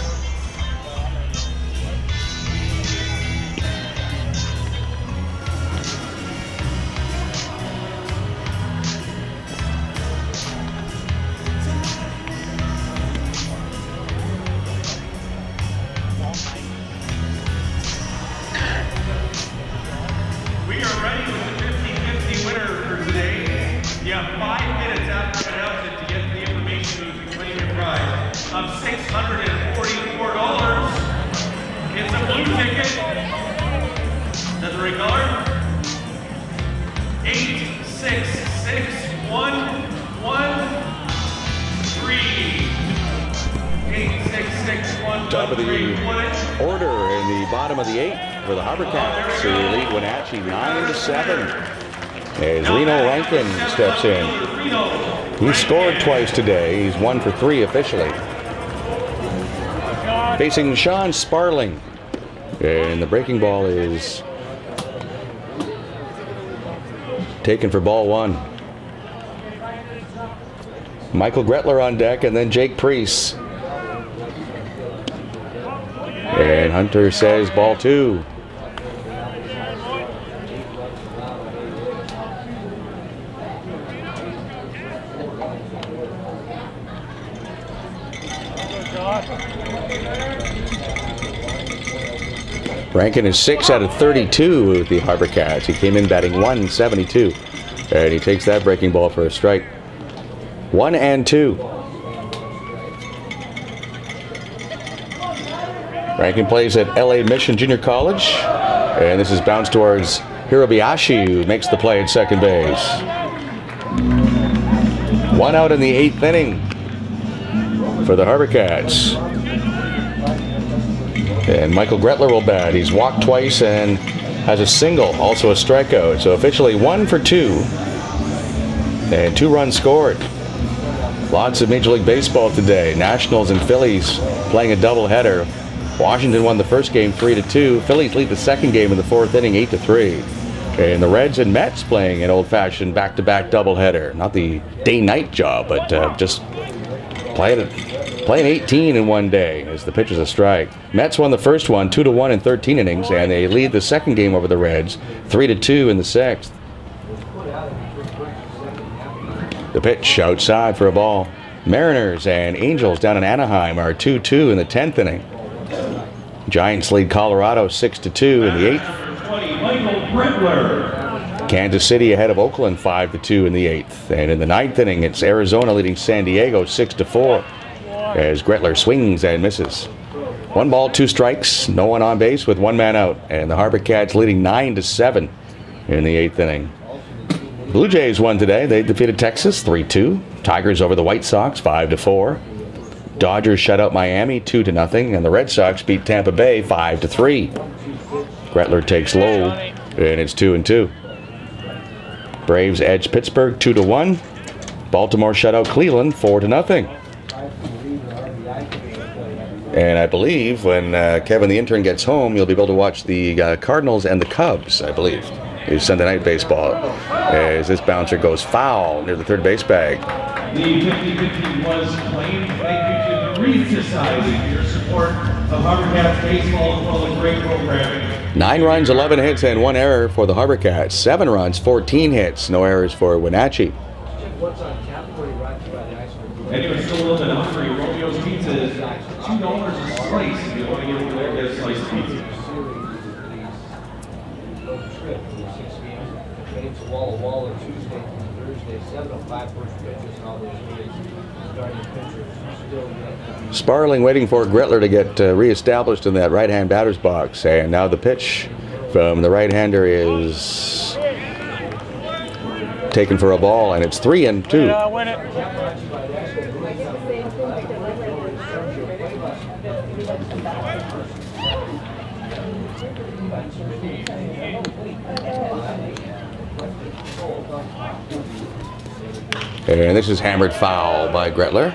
We are ready with the 50-50 winner for today. You have 5 minutes after I announce it to get the information who's claiming your prize of $644. It's a blue ticket. That's the right color. 866113. 866113. Top of the order in the bottom of the 8th for the HarbourCats, who lead Wenatchee 9-7. as Reno Rankin steps in. He scored twice today. He's 1 for 3 officially. Facing Sean Sparling. And the breaking ball is taken for ball 1. Michael Gretler on deck, and then Jake Priest. And Hunter says ball 2. Rankin is 6 out of 32 with the HarbourCats. He came in batting 172, and he takes that breaking ball for a strike. 1 and 2. Rankin plays at LA Mission Junior College, and this is bounced towards Hirobayashi, who makes the play at second base. 1 out in the 8th inning for the HarbourCats. And Michael Gretler will bat. He's walked twice and has a single, also a strikeout. So officially 1 for 2. And 2 runs scored. Lots of Major League Baseball today. Nationals and Phillies playing a doubleheader. Washington won the first game 3-2. Phillies lead the second game in the 4th inning 8-3. And the Reds and Mets playing an old-fashioned back-to-back doubleheader. Not the day-night job, but just playing 18 in one day as the pitch is a strike. Mets won the first one 2-1 in 13 innings, and they lead the second game over the Reds 3-2 in the 6th. The pitch outside for a ball. Mariners and Angels down in Anaheim are 2-2 in the 10th inning. Giants lead Colorado 6-2 in the 8th. Kansas City ahead of Oakland 5-2 in the 8th. And in the 9th inning, it's Arizona leading San Diego 6-4 as Gretler swings and misses. 1 ball, 2 strikes, no one on base with 1 man out. And the HarbourCats leading 9-7 in the 8th inning. Blue Jays won today. They defeated Texas 3-2. Tigers over the White Sox 5-4. Dodgers shut out Miami 2-0, and the Red Sox beat Tampa Bay 5-3. Gretler takes low, and it's 2-2. Braves edge Pittsburgh 2-1. Baltimore shut out Cleveland 4-0. And I believe when Kevin the intern gets home, you'll be able to watch the Cardinals and the Cubs, I believe. It's Sunday night baseball as this bouncer goes foul near the third base bag. The 50-50 was claimed. Thank you to the Reed Society for your support of HarbourCats baseball and all the great programming. 9 runs, 11 hits, and 1 error for the HarbourCats. 7 runs, 14 hits, no errors for Wenatchee. Anyway, still a little bit hungry. Romeo's Pizza is $2 a slice if you want to get over there and get a slice of pizza. Waller Tuesday through Thursday, 7:05 first pitches and all those days. Starting pitchers still yet. Sparling waiting for Gretler to get reestablished in that right-hand batter's box, and now the pitch from the right-hander is taken for a ball, and it's 3-2. Win it. And this is hammered foul by Gretler.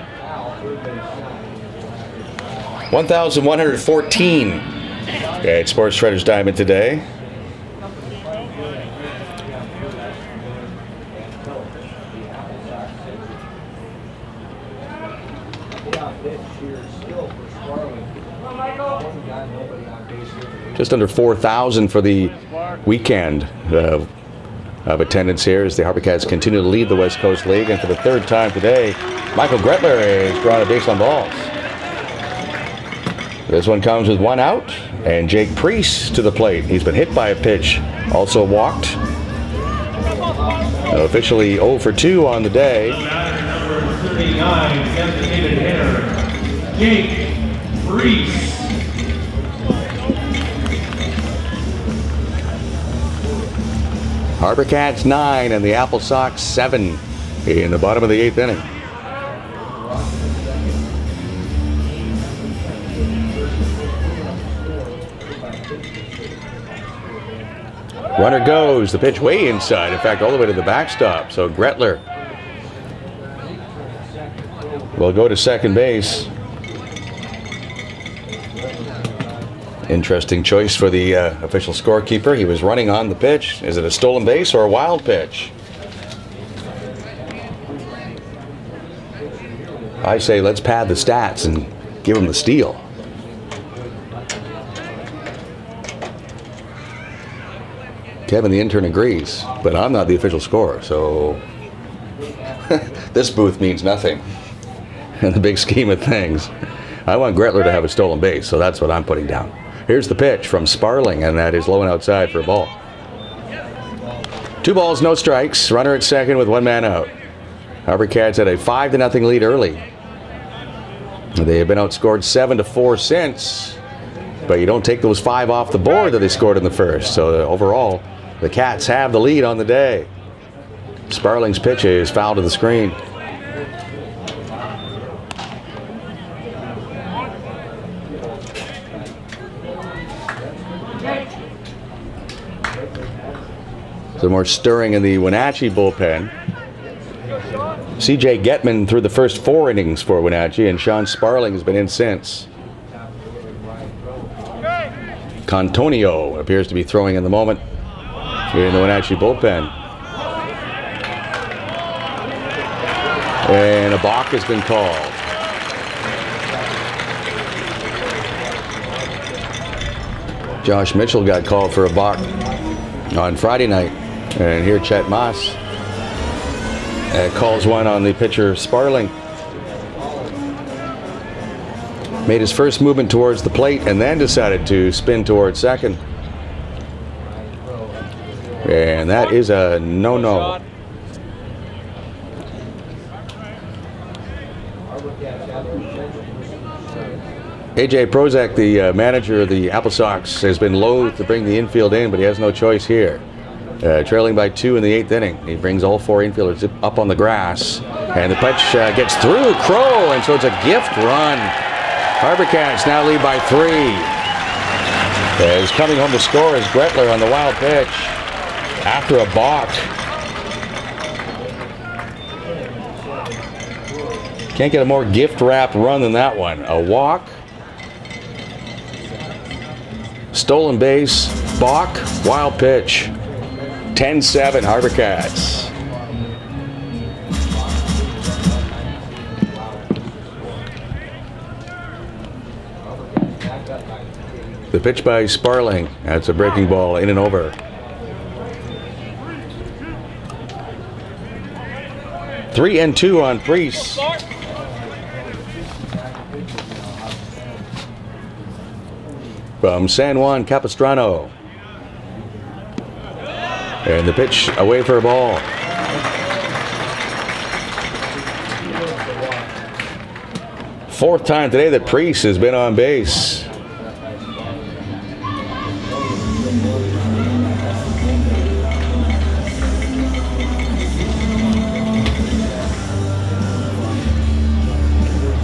1,114 at Sports Shredder's Diamond today. Just under 4,000 for the weekend of attendance here as the HarbourCats continue to lead the West Coast League. And for the 3rd time today, Michael Gretler has drawn a base on balls. This one comes with 1 out, and Jake Priest to the plate. He's been hit by a pitch, also walked. Officially 0 for 2 on the day. Number 39, designated hitter, Jake Priest. HarbourCats 9 and the Applesox 7 in the bottom of the 8th inning. Runner goes, the pitch way inside, in fact, all the way to the backstop. So Gretler will go to second base. Interesting choice for the official scorekeeper. He was running on the pitch. Is it a stolen base or a wild pitch? I say let's pad the stats and give him the steal. Kevin, the intern, agrees, but I'm not the official scorer, so this booth means nothing in the big scheme of things. I want Gretler to have a stolen base, so that's what I'm putting down. Here's the pitch from Sparling, and that is low and outside for a ball. 2 balls, no strikes. Runner at second with 1 man out. HarbourCats had a 5-0 lead early. They have been outscored 7-4 since, but you don't take those 5 off the board that they scored in the first. So overall, the Cats have the lead on the day. Sparling's pitch is foul to the screen. Some more stirring in the Wenatchee bullpen. C.J. Getman through the first 4 innings for Wenatchee, and Sean Sparling has been in since. Contonio appears to be throwing in the moment here in the Wenatchee bullpen. And a balk has been called. Josh Mitchell got called for a balk on Friday night. And here Chet Moss calls one on the pitcher Sparling. Made his first movement towards the plate and then decided to spin towards second. And that is a no-no. AJ Prozac, the manager of the Applesox, has been loath to bring the infield in, but he has no choice here. Trailing by 2 in the 8th inning. He brings all 4 infielders up on the grass. And the pitch gets through Crow, and so it's a gift run. HarbourCats now lead by 3. As coming home to score is Gretler on the wild pitch after a balk. Can't get a more gift-wrapped run than that one. A walk, stolen base, balk, wild pitch. 10-7 HarbourCats. The pitch by Sparling. That's a breaking ball in and over. Three and 2 on Priest. From San Juan Capistrano. And the pitch away for a ball. Fourth time today that Priest has been on base.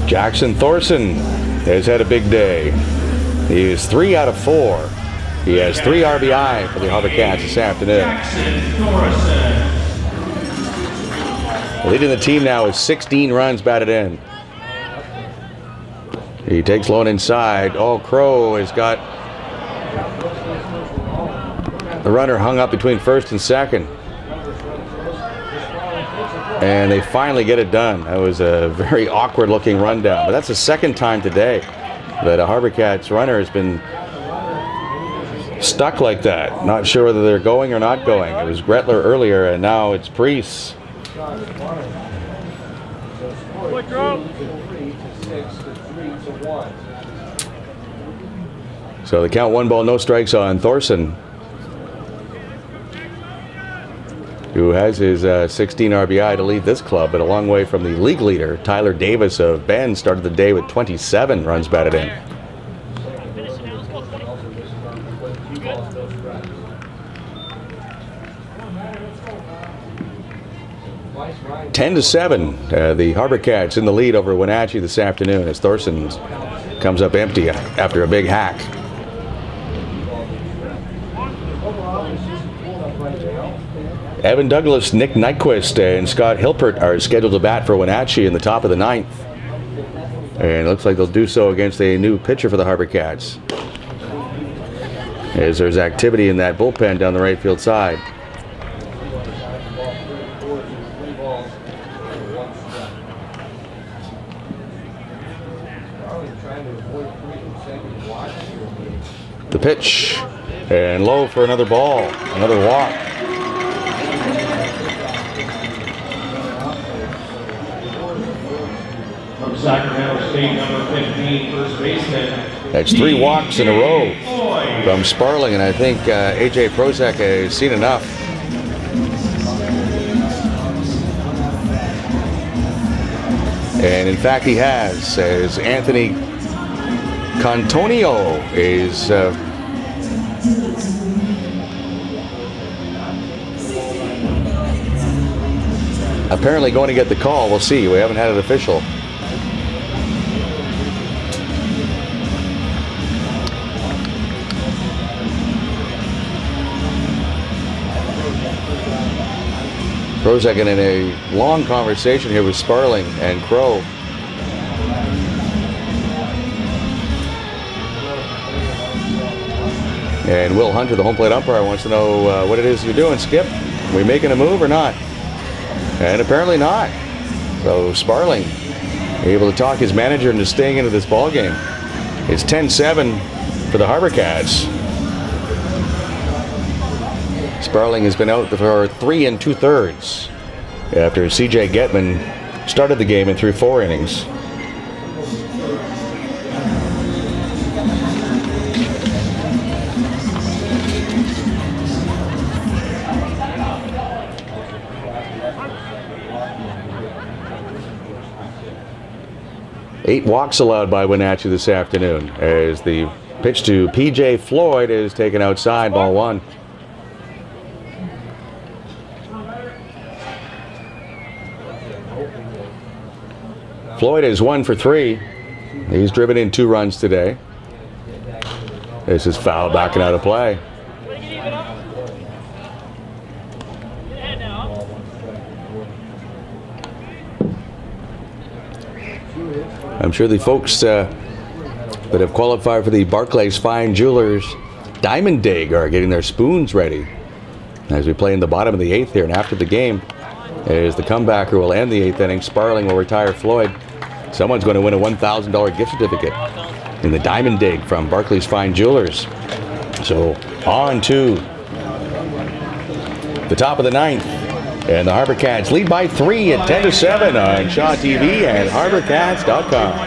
Jackson Thorson has had a big day. He is 3 out of 4. He has 3 RBI for the HarbourCats this afternoon. Leading the team now is 16 runs batted in. He takes low inside. Oh, Crow has got the runner hung up between first and second. And they finally get it done. That was a very awkward looking rundown. But that's the second time today that a HarbourCats runner has been stuck like that. Not sure whether they're going or not going. It was Gretler earlier, and now it's Priest. So the count 1 ball, no strikes on Thorson, who has his 16 RBI to lead this club, but a long way from the league leader. Tyler Davis of Bend started the day with 27 runs batted in. 10-7, the HarbourCats in the lead over Wenatchee this afternoon as Thorson comes up empty after a big hack. Evan Douglas, Nick Nyquist, and Scott Hilpert are scheduled to bat for Wenatchee in the top of the 9th. And it looks like they'll do so against a new pitcher for the HarbourCats, as there's activity in that bullpen down the right field side. The pitch, and low for another ball, another walk. From Sacramento State, number 15, first baseman. That's 3 walks in a row from Sparling, and I think AJ Prozac has seen enough. And in fact he has, as Anthony Contonio is apparently going to get the call. We'll see. We haven't had it official. Prozac in a long conversation here with Sparling and Crow. And Will Hunter, the home plate umpire, wants to know what it is you're doing, Skip. Are we making a move or not? And apparently not. So Sparling able to talk his manager into staying into this ball game. It's 10-7 for the HarbourCats. Sparling has been out for 3 2/3 after CJ Getman started the game and threw 4 innings. Eight walks allowed by Wenatchee this afternoon, as the pitch to PJ Floyd is taken outside, ball 1. Floyd is 1 for 3. He's driven in 2 runs today. This is foul, backing out of play. I'm sure the folks that have qualified for the Barclays Fine Jewelers Diamond Dig are getting their spoons ready as we play in the bottom of the 8th here. And after the game, as the comebacker will end the 8th inning, Sparling will retire Floyd. Someone's going to win a $1,000 gift certificate in the Diamond Dig from Barclays Fine Jewelers. So on to the top of the 9th. And the HarbourCats lead by 3 at 10-7 on Shaw TV and HarbourCats.com.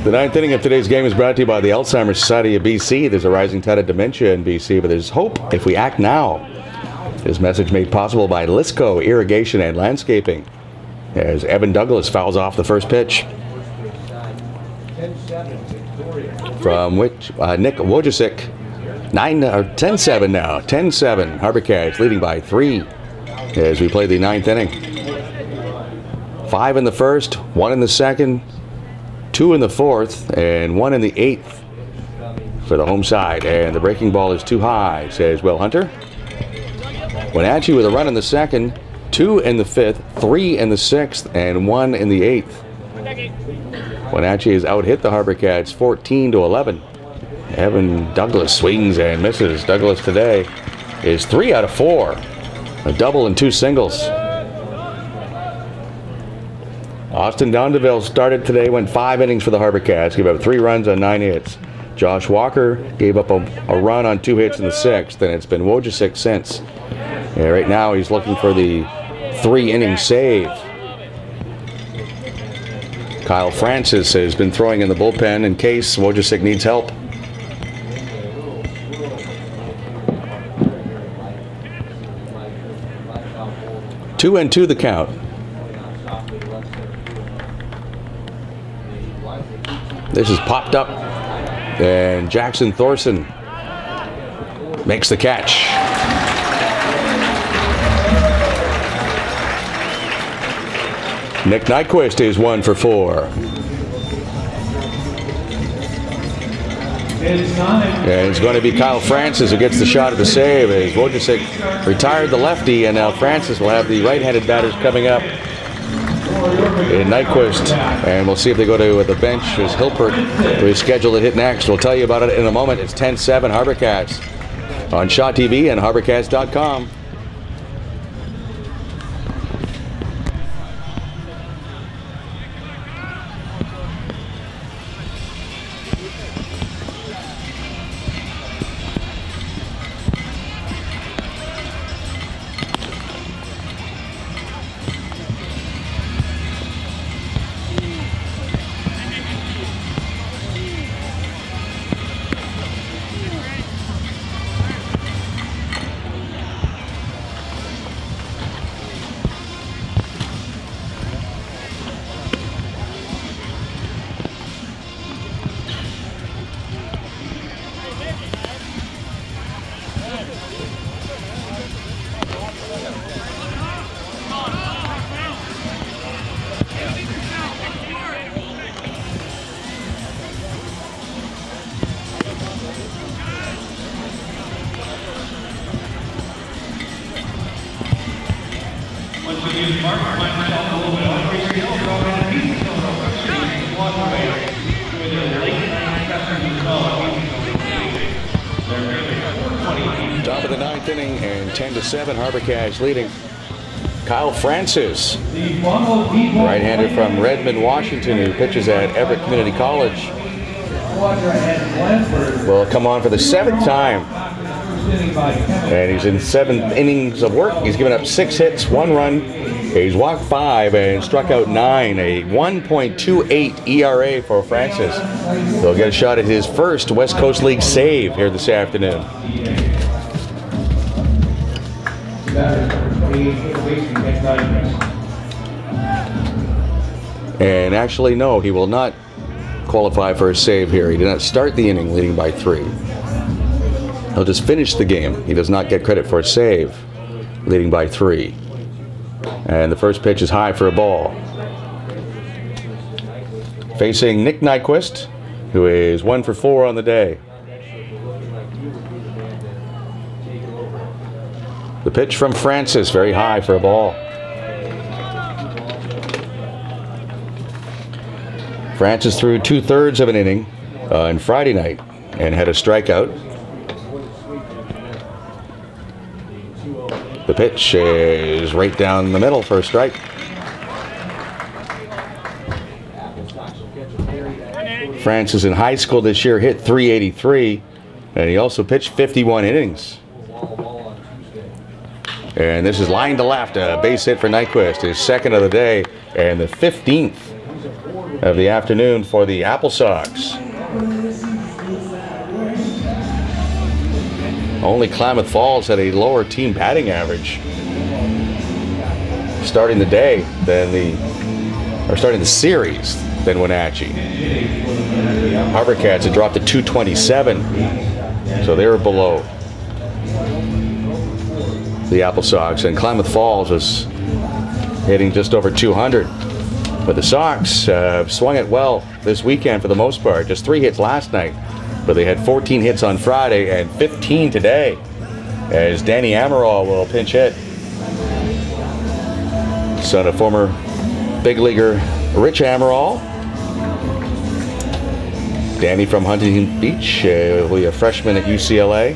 The ninth inning of today's game is brought to you by the Alzheimer's Society of BC. There's a rising tide of dementia in BC, but there's hope if we act now. This message made possible by Lisco Irrigation and Landscaping. As Evan Douglas fouls off the first pitch. From which Nick Wojcik, 10-7 now. 10-7. HarbourCats leading by 3 as we play the ninth inning. 5 in the first, 1 in the second, 2 in the fourth, and 1 in the eighth for the home side. And the breaking ball is too high, says Will Hunter. Wenatchee with a run in the second, 2 in the fifth, 3 in the sixth, and 1 in the eighth. Wenatchee has out-hit the HarbourCats 14-11. Evan Douglas swings and misses. Douglas today is 3 out of 4. A double and 2 singles. Austin Dondeville started today, went 5 innings for the HarbourCats, gave up 3 runs on 9 hits. Josh Walker gave up a run on 2 hits in the sixth, and it's been Wojcik since. Yeah, right now he's looking for the 3-inning save. Kyle Francis has been throwing in the bullpen in case Wojcik needs help. Two and 2 the count. This is popped up, and Jackson Thorson makes the catch. Nick Nyquist is 1 for 4. And it's going to be Kyle Francis who gets the shot at the save as Wojcik retired the lefty, and now Francis will have the right-handed batters coming up in Nyquist, and we'll see if they go to the bench as Hilpert, who is scheduled to hit next. We'll tell you about it in a moment. It's 10-7 HarbourCats on Shaw TV and HarbourCats.com. Top of the ninth inning and 10-7 HarbourCats leading. Kyle Francis, right-hander from Redmond, Washington, who pitches at Everett Community College, will come on for the 7th time. And he's in 7 innings of work. He's given up 6 hits, 1 run. He's walked 5 and struck out 9. A 1.28 ERA for Francis. He'll get a shot at his first West Coast League save here this afternoon. And actually, no, he will not qualify for a save here. He did not start the inning leading by 3. He'll just finish the game. He does not get credit for a save, leading by 3. And the first pitch is high for a ball. Facing Nick Nyquist, who is 1 for 4 on the day. The pitch from Francis, very high for a ball. Francis threw 2/3 of an inning on Friday night and had a strikeout. The pitch is right down the middle for a strike. Francis in high school this year hit .383, and he also pitched 51 innings. And this is line to left, a base hit for Nyquist, his second of the day, and the 15th of the afternoon for the Applesox. Only Klamath Falls had a lower team batting average starting the day starting the series than Wenatchee. HarbourCats had dropped to 227, so they were below the Applesox, and Klamath Falls was hitting just over 200. But the Sox swung it well this weekend for the most part. Just 3 hits last night, but they had 14 hits on Friday and 15 today, as Danny Amaral will pinch hit. Son of former big leaguer Rich Amaral. Danny from Huntington Beach, a freshman at UCLA.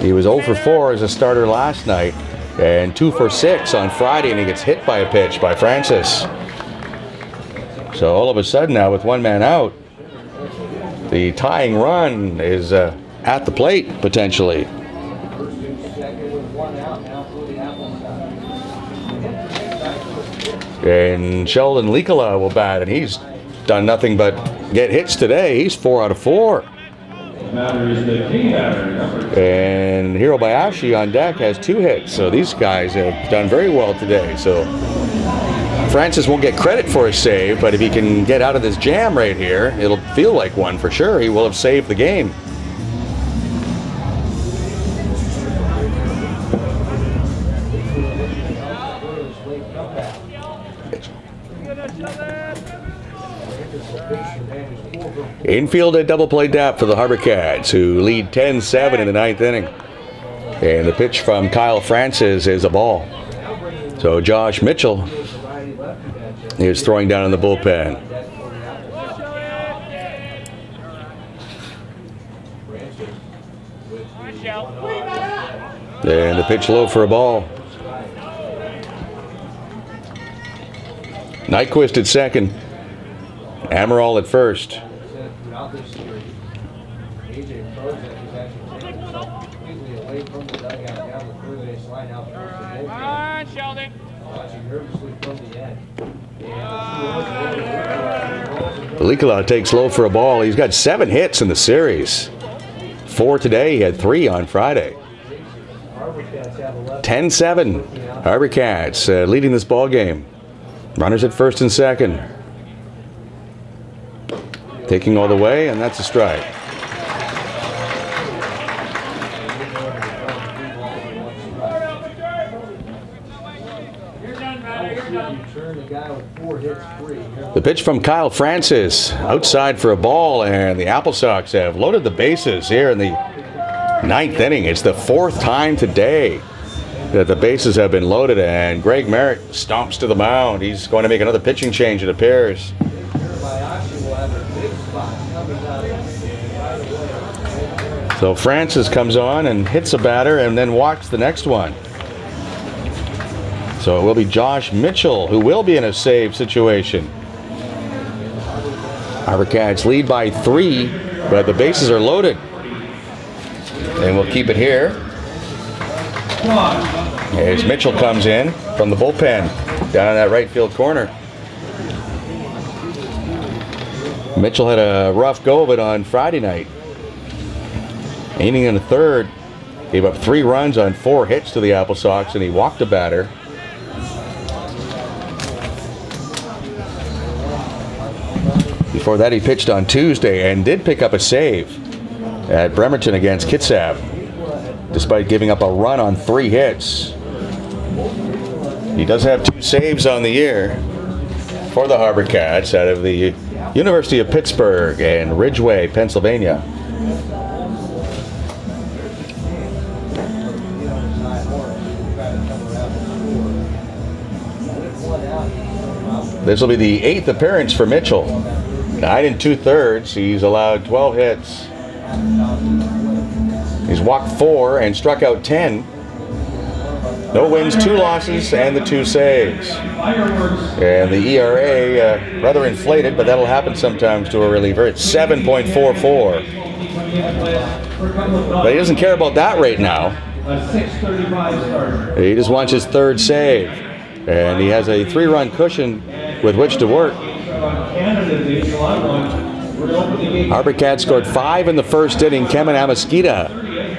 He was 0 for 4 as a starter last night and 2 for 6 on Friday, and he gets hit by a pitch by Francis. So all of a sudden now, with one man out, the tying run is at the plate potentially. And Sheldon Likala will bat, and he's done nothing but get hits today. He's 4 out of 4. And Hiro Bayashi on deck has 2 hits. So these guys have done very well today. So Francis won't get credit for his save, but if he can get out of this jam right here, it'll feel like one for sure. He will have saved the game. Infield at double play dap for the HarbourCats, who lead 10-7 in the 9th inning. And the pitch from Kyle Francis is a ball. So Josh Mitchell is throwing down in the bullpen. And the pitch low for a ball. Nyquist at second. Amaral at first. Come on, Sheldon. Likala takes low for a ball. He's got 7 hits in the series. 4 today. He had 3 on Friday. 10-7. HarbourCats leading this ball game. Runners at first and second. Taking all the way, and that's a strike. The pitch from Kyle Francis, outside for a ball, and the Applesox have loaded the bases here in the 9th inning. It's the 4th time today that the bases have been loaded, and Greg Merritt stomps to the mound. He's going to make another pitching change, it appears. So Francis comes on and hits a batter and then walks the next one. So it will be Josh Mitchell who will be in a save situation. HarbourCats lead by 3, but the bases are loaded. And we'll keep it here. As Mitchell comes in from the bullpen down in that right field corner. Mitchell had a rough go of it on Friday night. Inning in the 3rd, gave up 3 runs on 4 hits to the Applesox, and he walked a batter. Before that, he pitched on Tuesday and did pick up a save at Bremerton against Kitsap, despite giving up a run on 3 hits. He does have 2 saves on the year for the HarbourCats out of the University of Pittsburgh and Ridgeway, Pennsylvania. This will be the 8th appearance for Mitchell. 9 2/3. He's allowed 12 hits. He's walked 4 and struck out 10. No wins, 2 losses, and the 2 saves. And the ERA, rather inflated, but that'll happen sometimes to a reliever. It's 7.44. But he doesn't care about that right now. a 6:35 starter. He just wants his third save. And he has a 3-run cushion with which to work. HarbourCats scored 5 in the first inning. Kemen Amaskita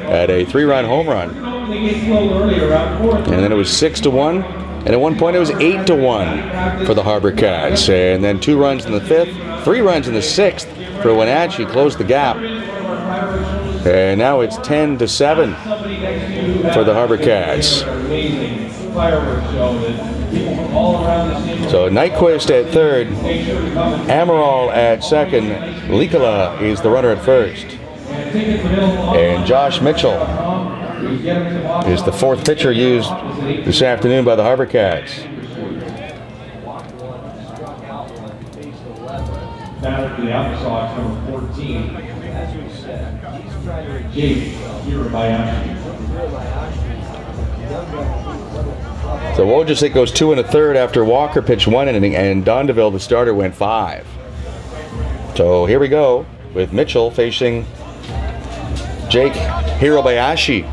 had a 3-run home run. And then it was 6-1. And at one point it was 8-1 for the HarbourCats. And then 2 runs in the 5th, 3 runs in the 6th for Wenatchee, closed the gap. And now it's 10-7 for the HarbourCats. So Nyquist at third, Amaral at second, Likala is the runner at first. And Josh Mitchell is the 4th pitcher used this afternoon by the HarbourCats. Batter for the Applesox, number 14. Jake Hirabayashi. So Wojcik goes 2 1/3 after Walker pitched 1 inning, and Dondeville, the starter, went 5. So here we go with Mitchell facing Jake Hirabayashi.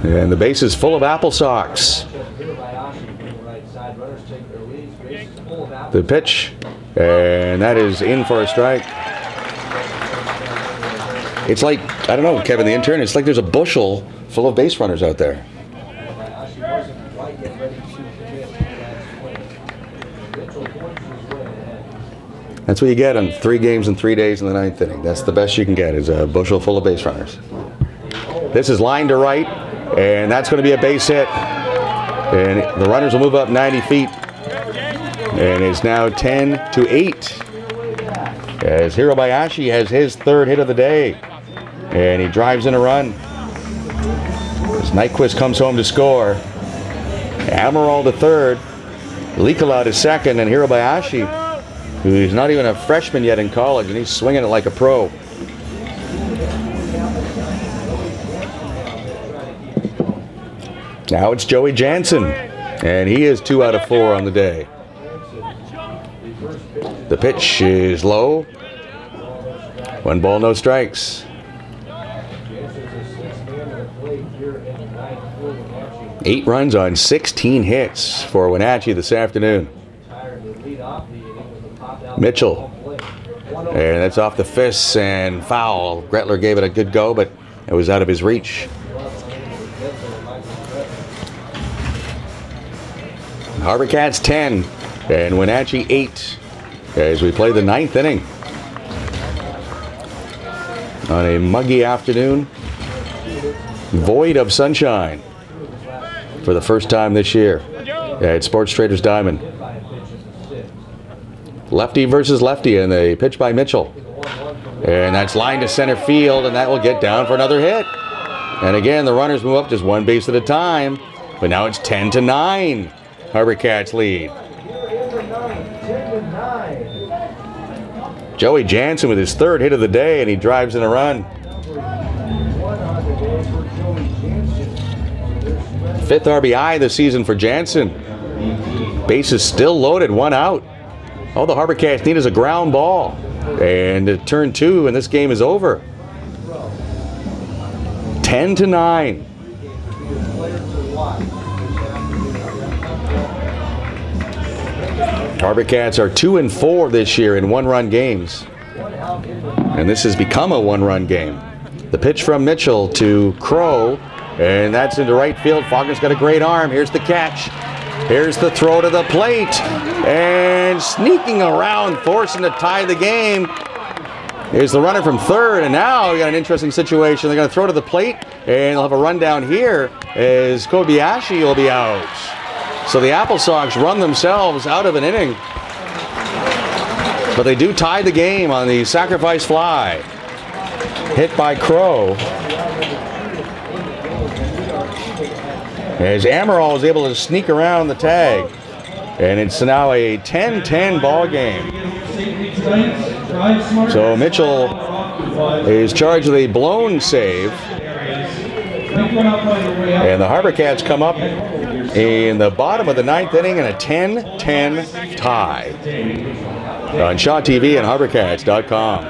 And the base is full of Applesox. The pitch, and that is in for a strike. It's like, I don't know, Kevin, the intern, it's like there's a bushel full of base runners out there. That's what you get on 3 games in 3 days in the 9th inning. That's the best you can get, is a bushel full of base runners. This is line to right, and that's going to be a base hit. And the runners will move up 90 feet. And it's now 10-8. As Hirabayashi has his 3rd hit of the day. And he drives in a run. As Nyquist comes home to score. Amaral to 3rd. Likala to 2nd. And Hirabayashi, who's not even a freshman yet in college, and he's swinging it like a pro. Now it's Joey Jansen. And he is 2 out of 4 on the day. The pitch is low. 1 ball, no strikes. 8 runs on 16 hits for Wenatchee this afternoon. Mitchell. And that's off the fists and foul. Gretler gave it a good go, but it was out of his reach. HarbourCats 10 and Wenatchee 8 as we play the 9th inning on a muggy afternoon, void of sunshine for the first time this year at Sports Traders Diamond. Lefty versus lefty, and a pitch by Mitchell. And that's lined to center field, and that will get down for another hit. And again, the runners move up just 1 base at a time, but now it's 10-9. HarbourCats lead. Joey Jansen with his 3rd hit of the day, and he drives in a run. 5th RBI this season for Jansen. Base is still loaded, 1 out. All the HarbourCats need is a ground ball. And to turn 2, and this game is over. 10-9. HarbourCats are 2-4 this year in 1-run games. And this has become a 1-run game. The pitch from Mitchell to Crow, and that's into right field. Faulkner's got a great arm. Here's the catch. Here's the throw to the plate. And sneaking around, forcing to tie the game, is the runner from 3rd. And now we got an interesting situation. They're going to throw to the plate, and they'll have a run down here as Kobayashi will be out. So the Applesox run themselves out of an inning. But they do tie the game on the sacrifice fly. Hit by Crow. As Amaral is able to sneak around the tag. And it's now a 10-10 ball game. So Mitchell is charged with a blown save. And the HarbourCats come up in the bottom of the 9th inning in a 10-10 tie. On Shaw TV and HarbourCats.com.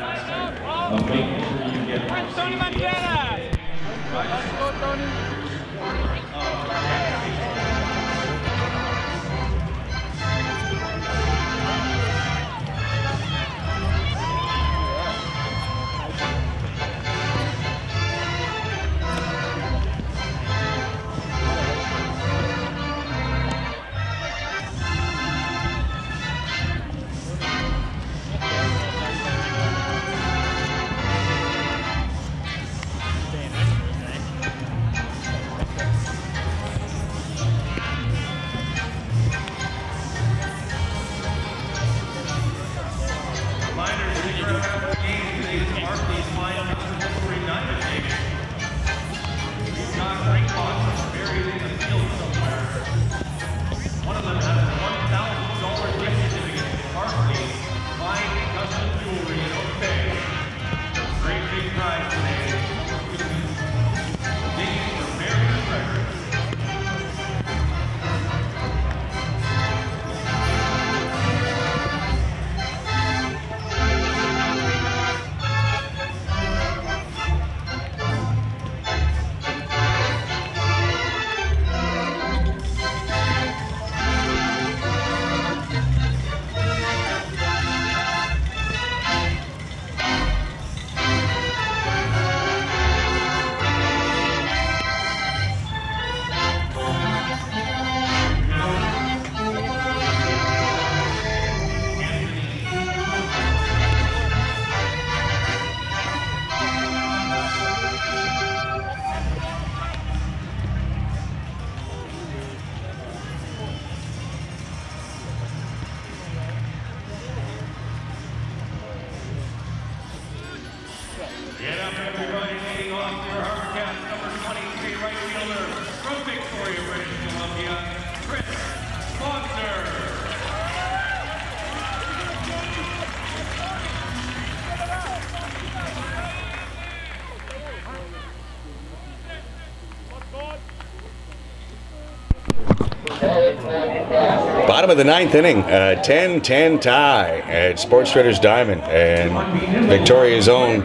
Bottom of the ninth inning, a 10-10 tie at Sports Traders Diamond, and Victoria's own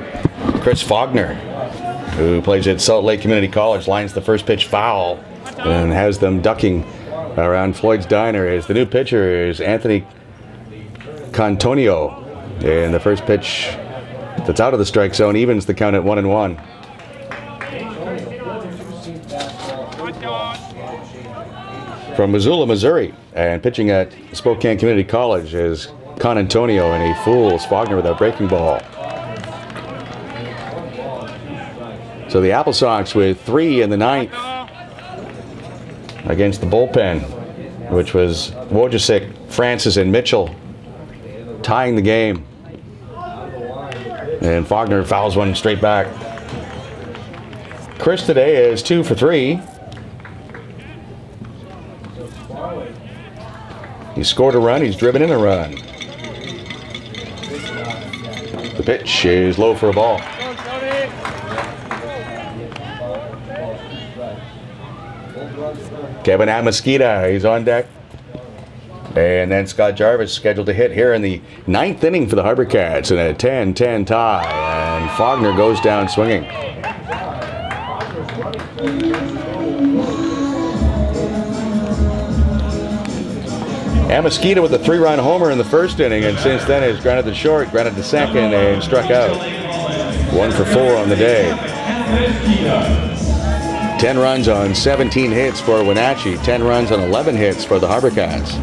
Chris Faulkner, who plays at Salt Lake Community College, lines the first pitch foul and has them ducking around Floyd's Diner. As the new pitcher is Anthony Cantonio, and the first pitch that's out of the strike zone evens the count at 1-1. From Missoula, Missouri, and pitching at Spokane Community College is Con Antonio, and he fools Faulkner with a breaking ball. So the Applesox with 3 in the ninth against the bullpen, which was Wojciech, Francis, and Mitchell tying the game. And Faulkner fouls one straight back. Chris today is 2 for 3. He scored a run, he's driven in a run. The pitch is low for a ball. Kevin Amasquita, he's on deck. And then Scott Jarvis scheduled to hit here in the ninth inning for the HarbourCats in a 10-10 tie. And Faulkner goes down swinging. Amasquita with a 3-run homer in the first inning, and since then has grounded to short, grounded to second, and struck out. 1 for 4 on the day. 10 runs on 17 hits for Wenatchee. 10 runs on 11 hits for the HarbourCats.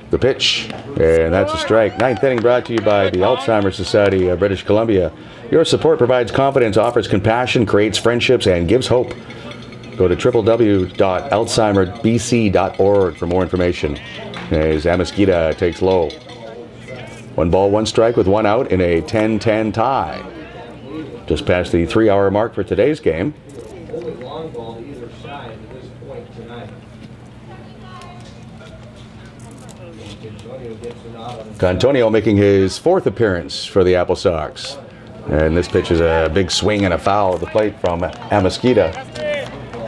The pitch, and that's a strike. Ninth inning brought to you by the Alzheimer's Society of British Columbia. Your support provides confidence, offers compassion, creates friendships, and gives hope. Go to www.alzheimerbc.org for more information. As Amasquita takes low. 1 ball, 1 strike with 1 out in a 10-10 tie. Just past the 3-hour mark for today's game. Cantonio making his 4th appearance for the Applesox. And this pitch is a big swing and a foul at the plate from Amasquita.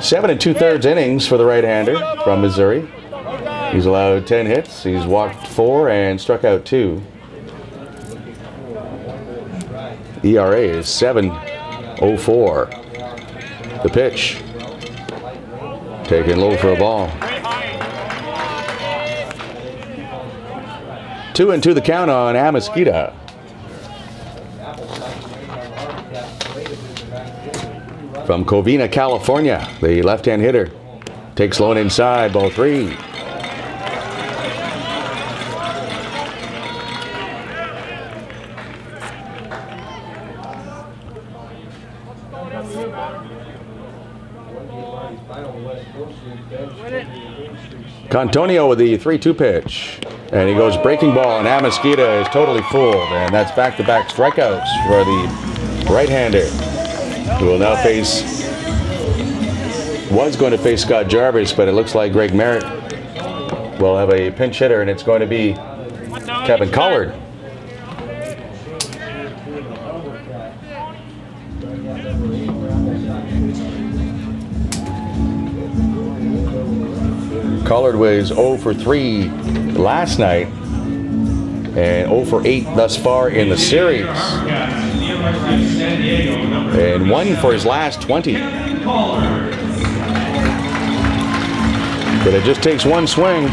7 2/3 innings for the right-hander from Missouri. He's allowed 10 hits. He's walked 4 and struck out 2. ERA is 7.04. The pitch taken low for a ball. 2-2 the count on Amasquita. From Covina, California, the left-hand hitter takes low and inside, ball 3. Cantonio with the 3-2 pitch, and he goes breaking ball, and Amasquita is totally fooled, and that's back-to-back strikeouts for the right-hander, who will now was going to face Scott Jarvis, but it looks like Greg Merritt will have a pinch hitter, and it's going to be Kevin Collard. Collard was 0 for 3 last night and 0 for 8 thus far in the series, and 1 for his last 20. But it just takes 1 swing.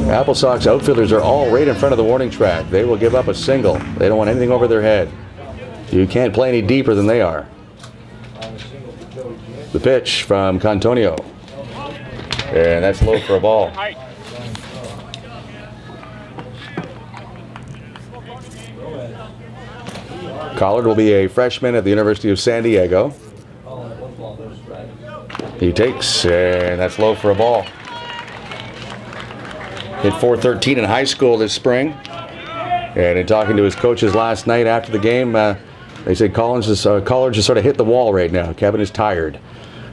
Applesox outfielders are all right in front of the warning track. They will give up a single. They don't want anything over their head. You can't play any deeper than they are. The pitch from Cantonio. And that's low for a ball. Collard will be a freshman at the University of San Diego. He takes, and that's low for a ball. Hit .413 in high school this spring. And in talking to his coaches last night after the game, they said Collard just sort of hit the wall right now. Kevin is tired.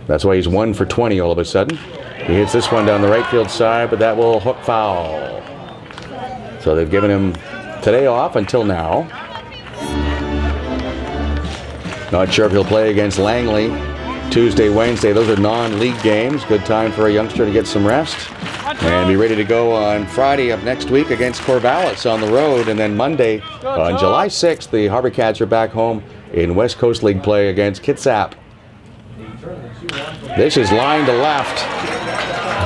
That's why he's 1 for 20 all of a sudden. He hits this one down the right field side, but that will hook foul. So they've given him today off until now. Not sure if he'll play against Langley Tuesday, Wednesday. Those are non-league games. Good time for a youngster to get some rest and be ready to go on Friday of next week against Corvallis on the road. And then Monday on July 6th, the HarbourCats are back home in West Coast League play against Kitsap. This is line to left,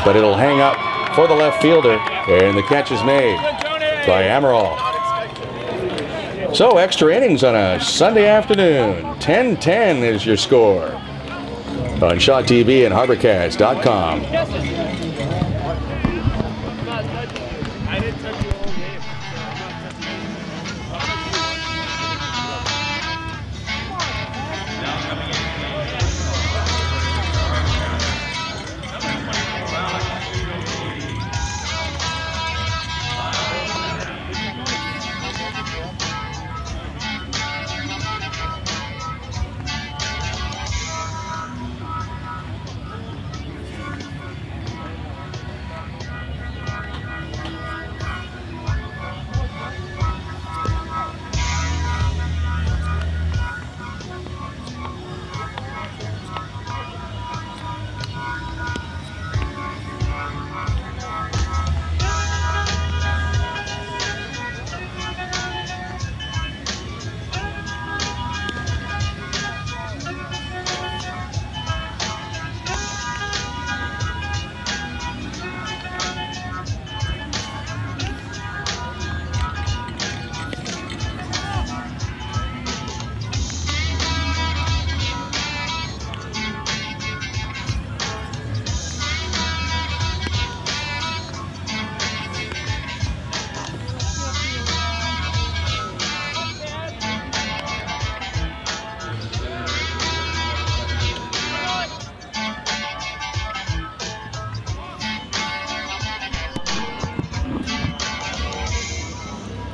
but it'll hang up for the left fielder, and the catch is made by Amaral. So extra innings on a Sunday afternoon. 10-10 is your score on Shaw TV and HarbourCats.com.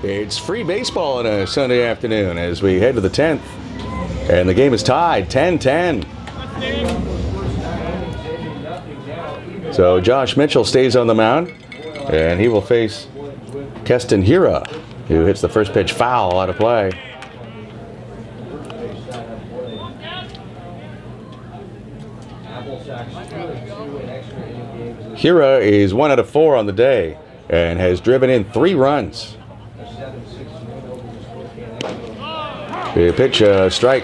It's free baseball on a Sunday afternoon as we head to the 10th. And the game is tied, 10-10. So Josh Mitchell stays on the mound, and he will face Keston Hira, who hits the first pitch foul out of play. Hira is 1 out of 4 on the day and has driven in 3 runs. The pitch, strike.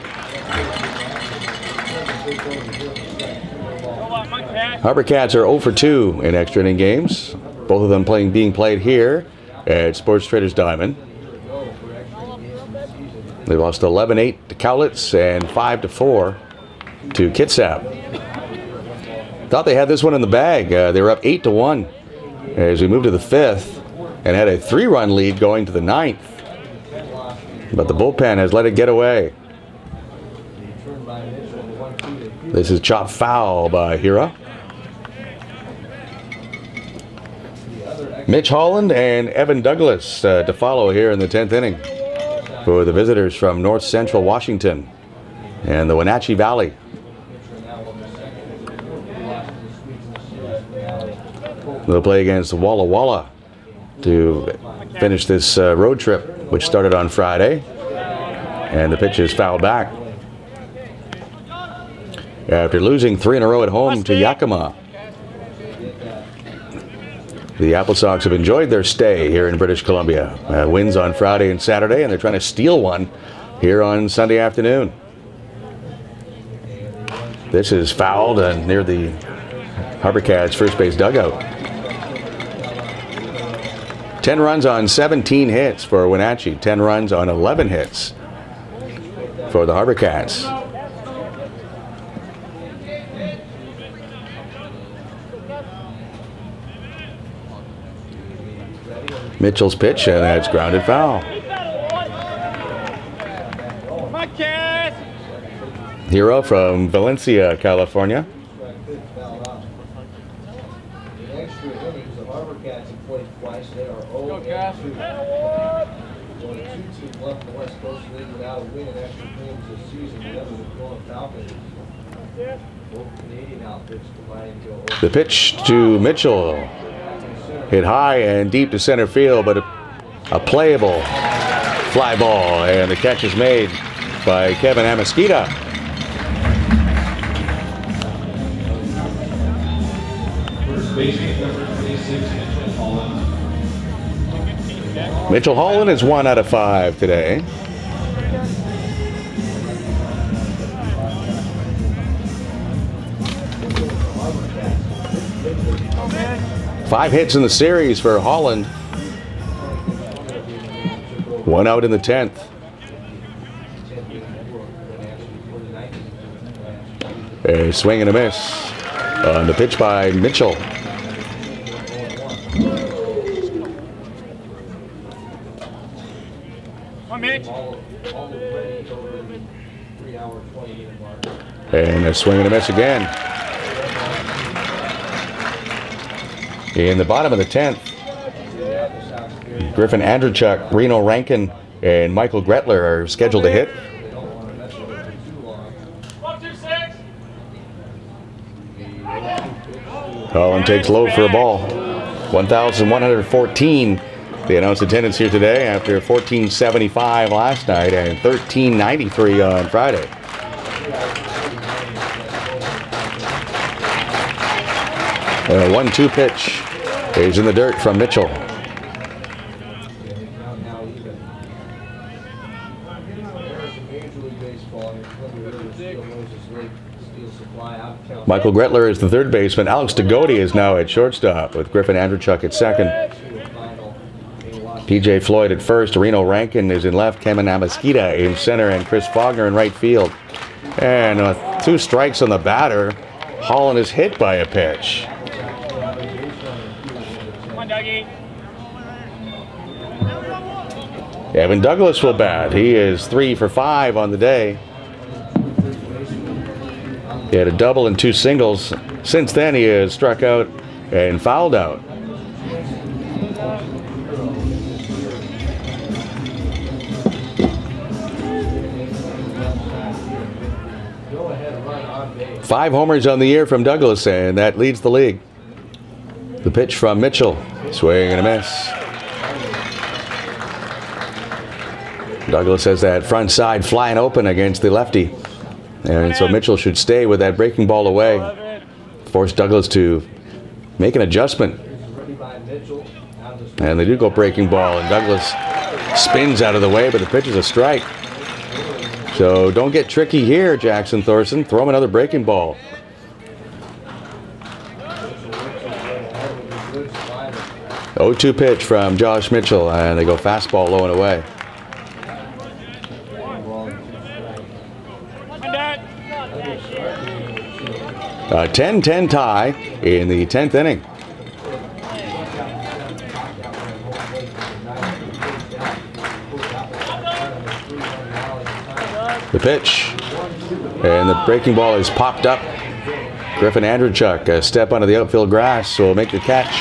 HarbourCats are 0 for 2 in extra inning games. Both of them being played here at Sports Traders Diamond. They lost 11-8 to Cowlitz and 5-4 to Kitsap. Thought they had this one in the bag. They were up 8-1 as we moved to the 5th and had a 3-run lead going to the 9th. But the bullpen has let it get away. This is chopped foul by Hira. Mitch Holland and Evan Douglas to follow here in the 10th inning for the visitors from North Central Washington and the Wenatchee Valley. They'll play against Walla Walla to finish this road trip, which started on Friday, and the pitch is fouled back after losing 3 in a row at home to Yakima. The Applesox have enjoyed their stay here in British Columbia. Wins on Friday and Saturday, and they're trying to steal one here on Sunday afternoon. This is fouled and near the HarbourCats first base dugout. 10 runs on 17 hits for Wenatchee. 10 runs on 11 hits for the HarbourCats. Mitchell's pitch, and that's grounded foul. Hero from Valencia, California. The pitch to Mitchell hit high and deep to center field, but a playable fly ball, and the catch is made by Kevin Amasquita. First baseman number 26, Mitchell Holland. Mitchell Holland is 1 out of 5 today. Five hits in the series for Holland. 1 out in the 10th. A swing and a miss on the pitch by Mitchell. And a swing and a miss again. In the bottom of the 10th, Griffin Andrechuk, Reno Rankin, and Michael Gretler are scheduled to hit. Holland takes low for a ball. 1,114 the announced attendance here today after 1,475 last night and 1,393 on Friday. A 1-2 pitch is in the dirt from Mitchell. Michael Gretler is the third baseman. Alex Degodi is now at shortstop with Griffin Andrechuk at second. PJ Floyd at first. Reno Rankin is in left. Kevin Amasquita in center and Chris Faulkner in right field. And 2 strikes on the batter. Holland is hit by a pitch. Evan Douglas will bat. He is 3 for 5 on the day. He had a double and 2 singles. Since then, he has struck out and fouled out. Five homers on the year from Douglas, and that leads the league. The pitch from Mitchell. Swing and a miss. Douglas has that front side flying open against the lefty. And so Mitchell should stay with that breaking ball away. Force Douglas to make an adjustment. And they do go breaking ball, and Douglas spins out of the way, but the pitch is a strike. So don't get tricky here, Jackson Thorson. Throw him another breaking ball. The 0-2 pitch from Josh Mitchell, and they go fastball low and away. A 10-10 tie in the 10th inning. The pitch, and the breaking ball is popped up. Griffin Andrechuk, a step onto the outfield grass, will make the catch.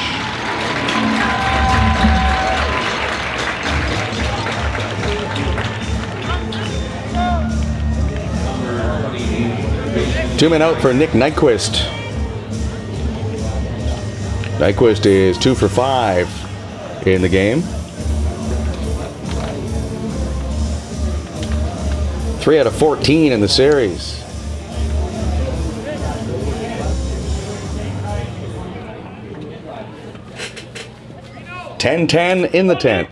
Two men out for Nick Nyquist. Nyquist is 2 for 5 in the game. 3 out of 14 in the series. .10 in the 10th.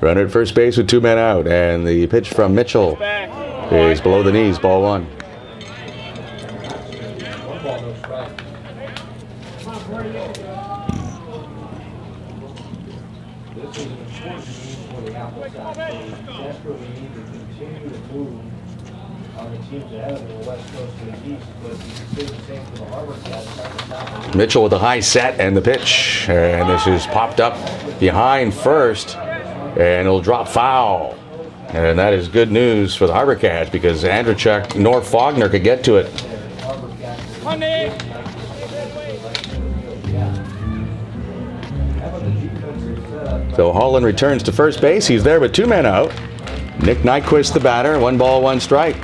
Runner at first base with 2 men out, and the pitch from Mitchell is below the knees, ball 1. This is an important game for the Applesox. They desperately need to continue to move on the teams ahead of them, the West Coast and the East, but you can say the same for the HarbourCats. Mitchell with a high set and the pitch, and this is popped up behind first, and it'll drop foul. And that is good news for the HarbourCats because Andrechuk nor Faulkner could get to it. So Holland returns to first base. He's there with 2 men out. Nick Nyquist the batter. 1 ball, 1 strike.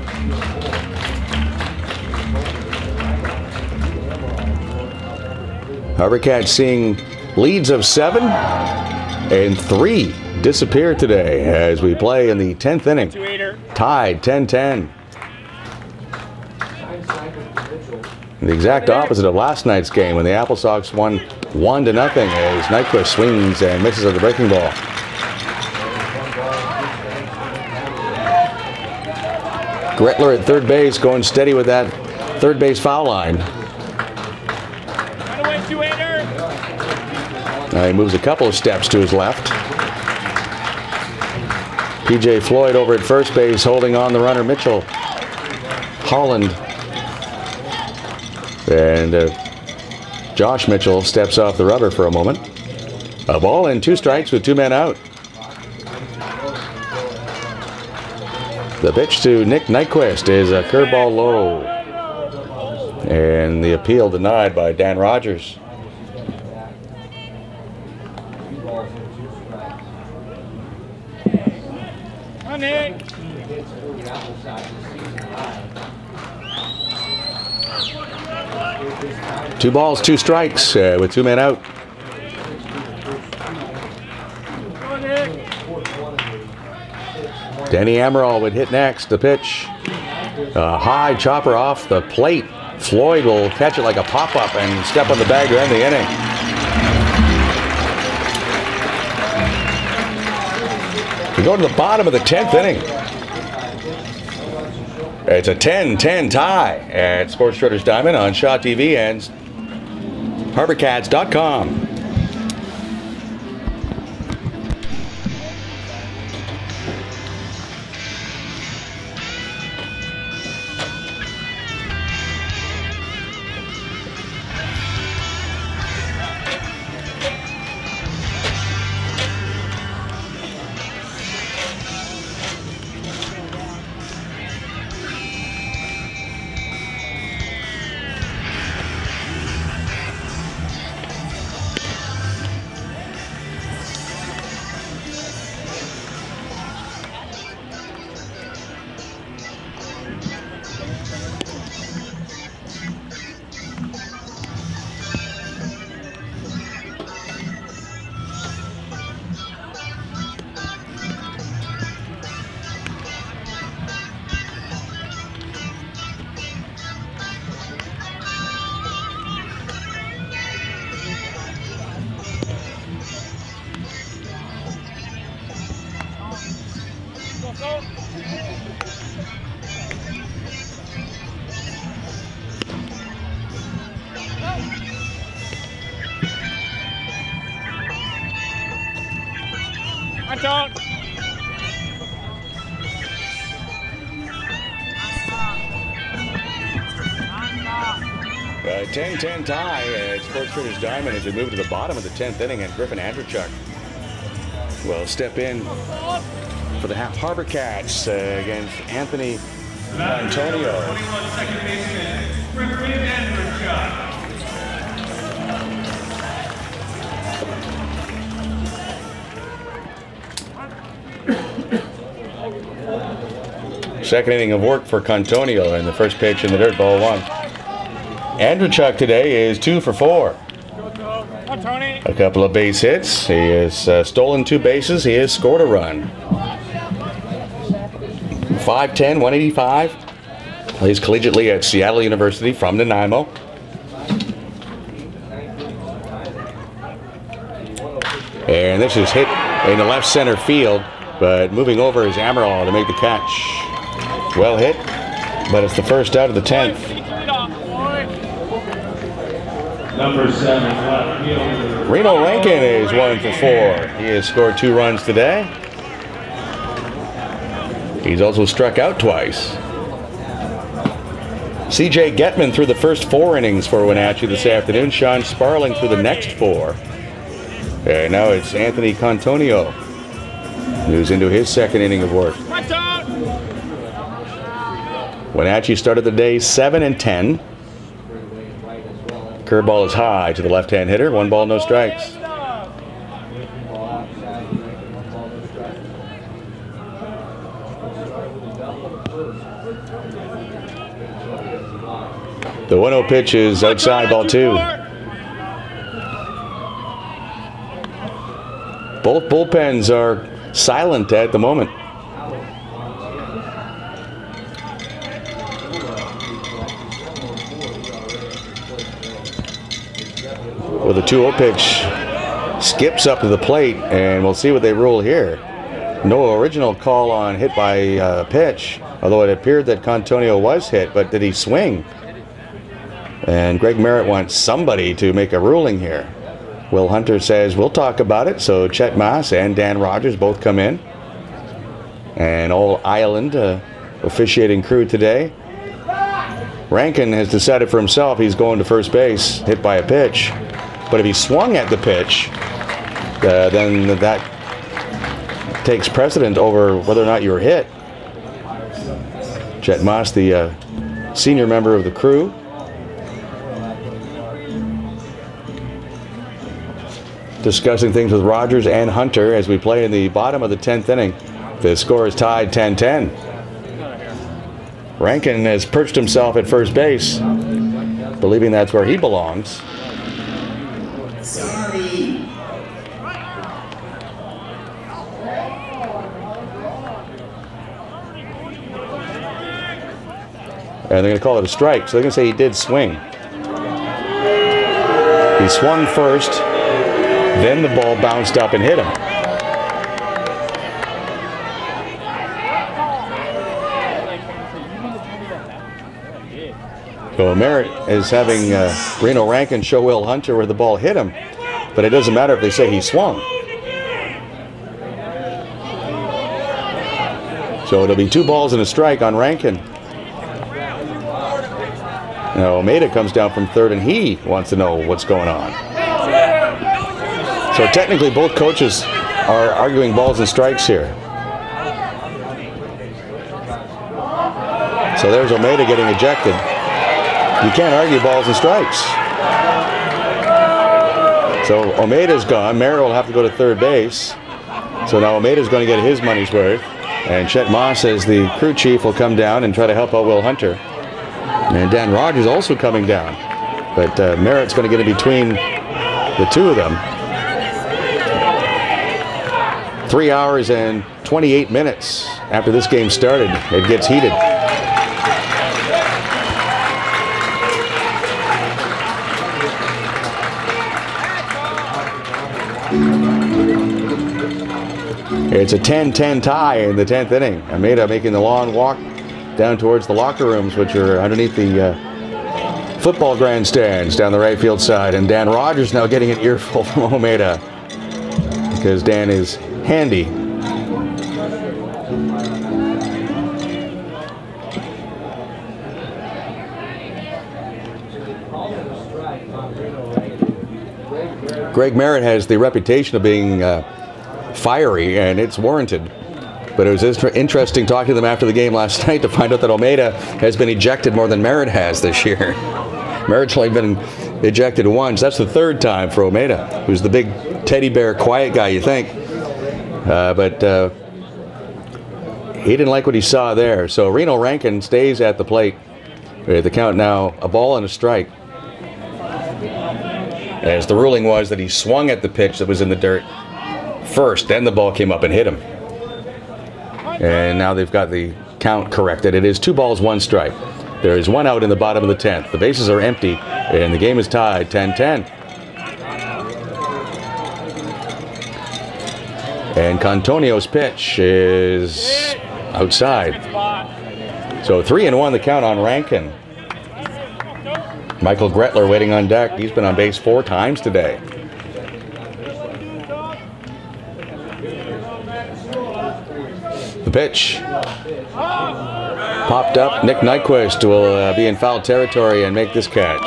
HarbourCats seeing leads of 7 and 3 disappear today as we play in the 10th inning. tied 10-10. The exact opposite of last night's game when the Applesox won 1-0 as Nyquist swings and misses at the breaking ball. Gretler at third base going steady with that third base foul line. Now he moves a couple of steps to his left. P.J. Floyd over at first base holding on the runner Mitchell. Holland. And Josh Mitchell steps off the rubber for a moment. A ball and 2 strikes with 2 men out. The pitch to Nick Nyquist is a curveball low. And the appeal denied by Dan Rogers. Nick. 2 balls, 2 strikes with 2 men out. Danny Amaral would hit next. The pitch. A high chopper off the plate. Floyd will catch it like a pop-up and step on the bag to end the inning. We go to the bottom of the 10th inning. It's a 10-10 tie at Sports Traders Diamond on Shaw TV and HarbourCats.com. Watch out. 10-10 tie at Sports Traders Diamond as we move to the bottom of the 10th inning, and Griffin Andrechuk will step in for the HarbourCats against Anthony Antonio. 21 second baseman, Griffin Andrechuk. Second inning of work for Contonio, and the first pitch in the dirt, ball 1. Andrechuk today is 2 for 4. A couple of base hits. He has stolen 2 bases. He has scored a run. 5'10", 185. Plays collegiately at Seattle University from Nanaimo. And this is hit in the left center field, but moving over is Amaral to make the catch. Well hit, but it's the first out of the 10th. Number 7, left fielder. Reno Rankin is 1 for 4. He has scored 2 runs today. He's also struck out twice. C.J. Getman threw the first 4 innings for Wenatchee this afternoon. Sean Sparling threw the next 4. And now it's Anthony Contonio, who's into his second inning of work. Wenatchee started the day 7-10. Curveball is high to the left-hand hitter. 1 ball, no strikes. The 1-0 pitch is outside, ball 2. Both bullpens are silent at the moment. with a 2-0 pitch. Skips up to the plate, and we'll see what they rule here. No original call on hit by pitch, although it appeared that Contonio was hit, but did he swing? And Greg Merritt wants somebody to make a ruling here. Will Hunter says, we'll talk about it. So Chet Maas and Dan Rogers both come in. And all Island officiating crew today. Rankin has decided for himself he's going to first base, hit by a pitch. But if he swung at the pitch, then that takes precedent over whether or not you were hit. Chet Maas, the senior member of the crew. Discussing things with Rogers and Hunter as we play in the bottom of the 10th inning. The score is tied 10-10. Rankin has perched himself at first base, believing that's where he belongs. Sorry. And they're going to call it a strike, so they're going to say he did swing. He swung first, then the ball bounced up and hit him. So Merritt is having Reno Rankin show Will Hunter where the ball hit him, but it doesn't matter if they say he swung. So it'll be 2 balls and a strike on Rankin. Now Almeida comes down from third and he wants to know what's going on. So technically both coaches are arguing balls and strikes here. So there's Almeida getting ejected. You can't argue balls and strikes. So Almeida's gone. Merritt will have to go to third base. So now Almeida's going to get his money's worth. And Chet Maas, as the crew chief, will come down and try to help out Will Hunter. And Dan Rogers also coming down. But Merritt's going to get in between the two of them. 3 hours and 28 minutes after this game started. It gets heated. It's a 10-10 tie in the 10th inning. Almeida making the long walk down towards the locker rooms, which are underneath the football grandstands down the right field side. And Dan Rogers now getting an earful from Almeida because Dan is handy. Greg Merritt has the reputation of being fiery, and it's warranted. But it was interesting talking to them after the game last night to find out that Almeida has been ejected more than Merritt has this year. Merritt's only been ejected once. That's the third time for Almeida, who's the big teddy bear quiet guy, you think. But he didn't like what he saw there. So Reno Rankin stays at the plate. The count now a ball and a strike. As the ruling was that he swung at the pitch that was in the dirt first, then the ball came up and hit him. And now they've got the count corrected. It is 2 balls, 1 strike. There is 1 out in the bottom of the 10th. The bases are empty, and the game is tied 10-10. And Contonio's pitch is outside. So 3-1 the count on Rankin. Michael Gretler waiting on deck. He's been on base 4 times today. The pitch popped up. Nick Nyquist will be in foul territory and make this catch.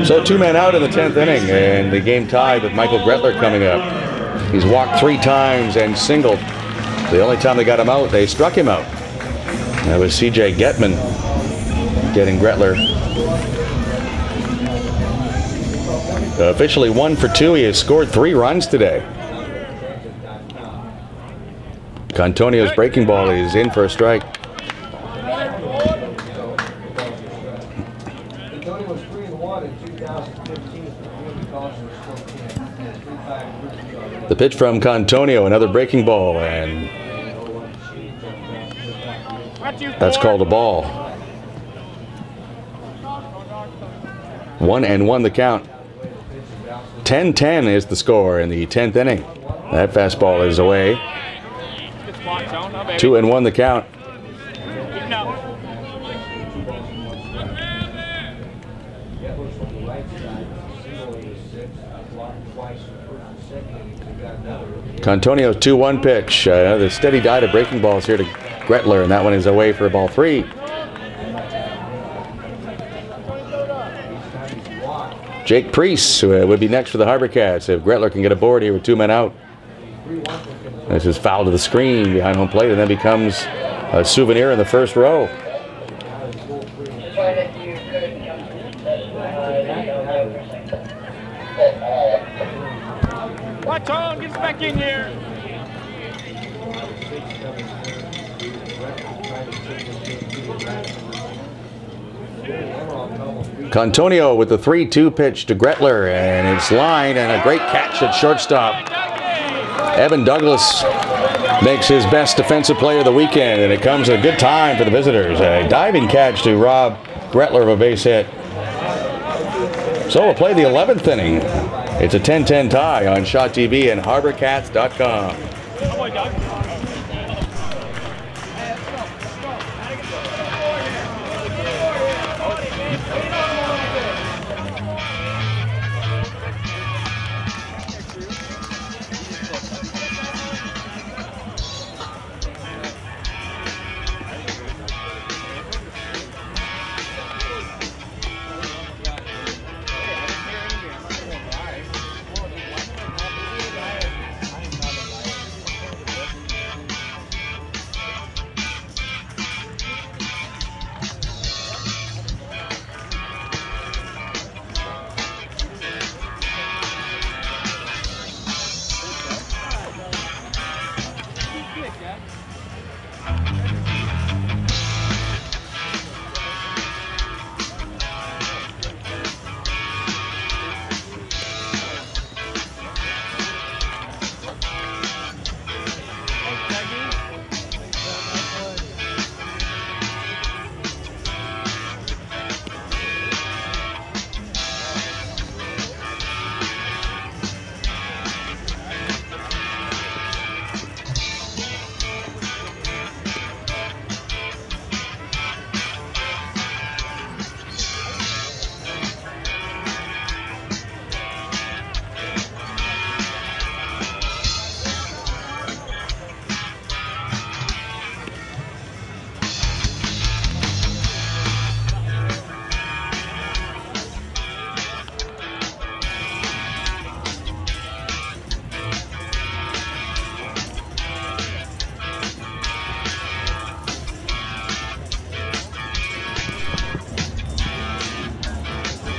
So 2 men out in the 10th inning, and the game tied with Michael Gretler coming up. He's walked 3 times and singled. The only time they got him out, they struck him out. That was C.J. Getman getting Gretler. Officially 1 for 2. He has scored 3 runs today. Contonio's breaking ball is in for a strike. The pitch from Contonio, another breaking ball, and That's called a ball. 1-1 the count. 10-10 is the score in the 10th inning. That fastball is away. 2-1 the count. Contonio's 2-1 pitch. The steady diet of breaking balls here to Gretler, and that one is away for ball 3. Jake Priest would be next for the HarbourCats if Gretler can get aboard here with 2 men out. This is foul to the screen behind home plate, and then becomes a souvenir in the first row. Watch on, get us back in here. Contonio with the 3-2 pitch to Gretler, and it's line and a great catch at shortstop. Evan Douglas makes his best defensive play of the weekend, and it comes at a good time for the visitors. A diving catch to rob Gretler of a base hit. So we'll play the 11th inning. It's a 10-10 tie on Shaw TV and HarbourCats.com.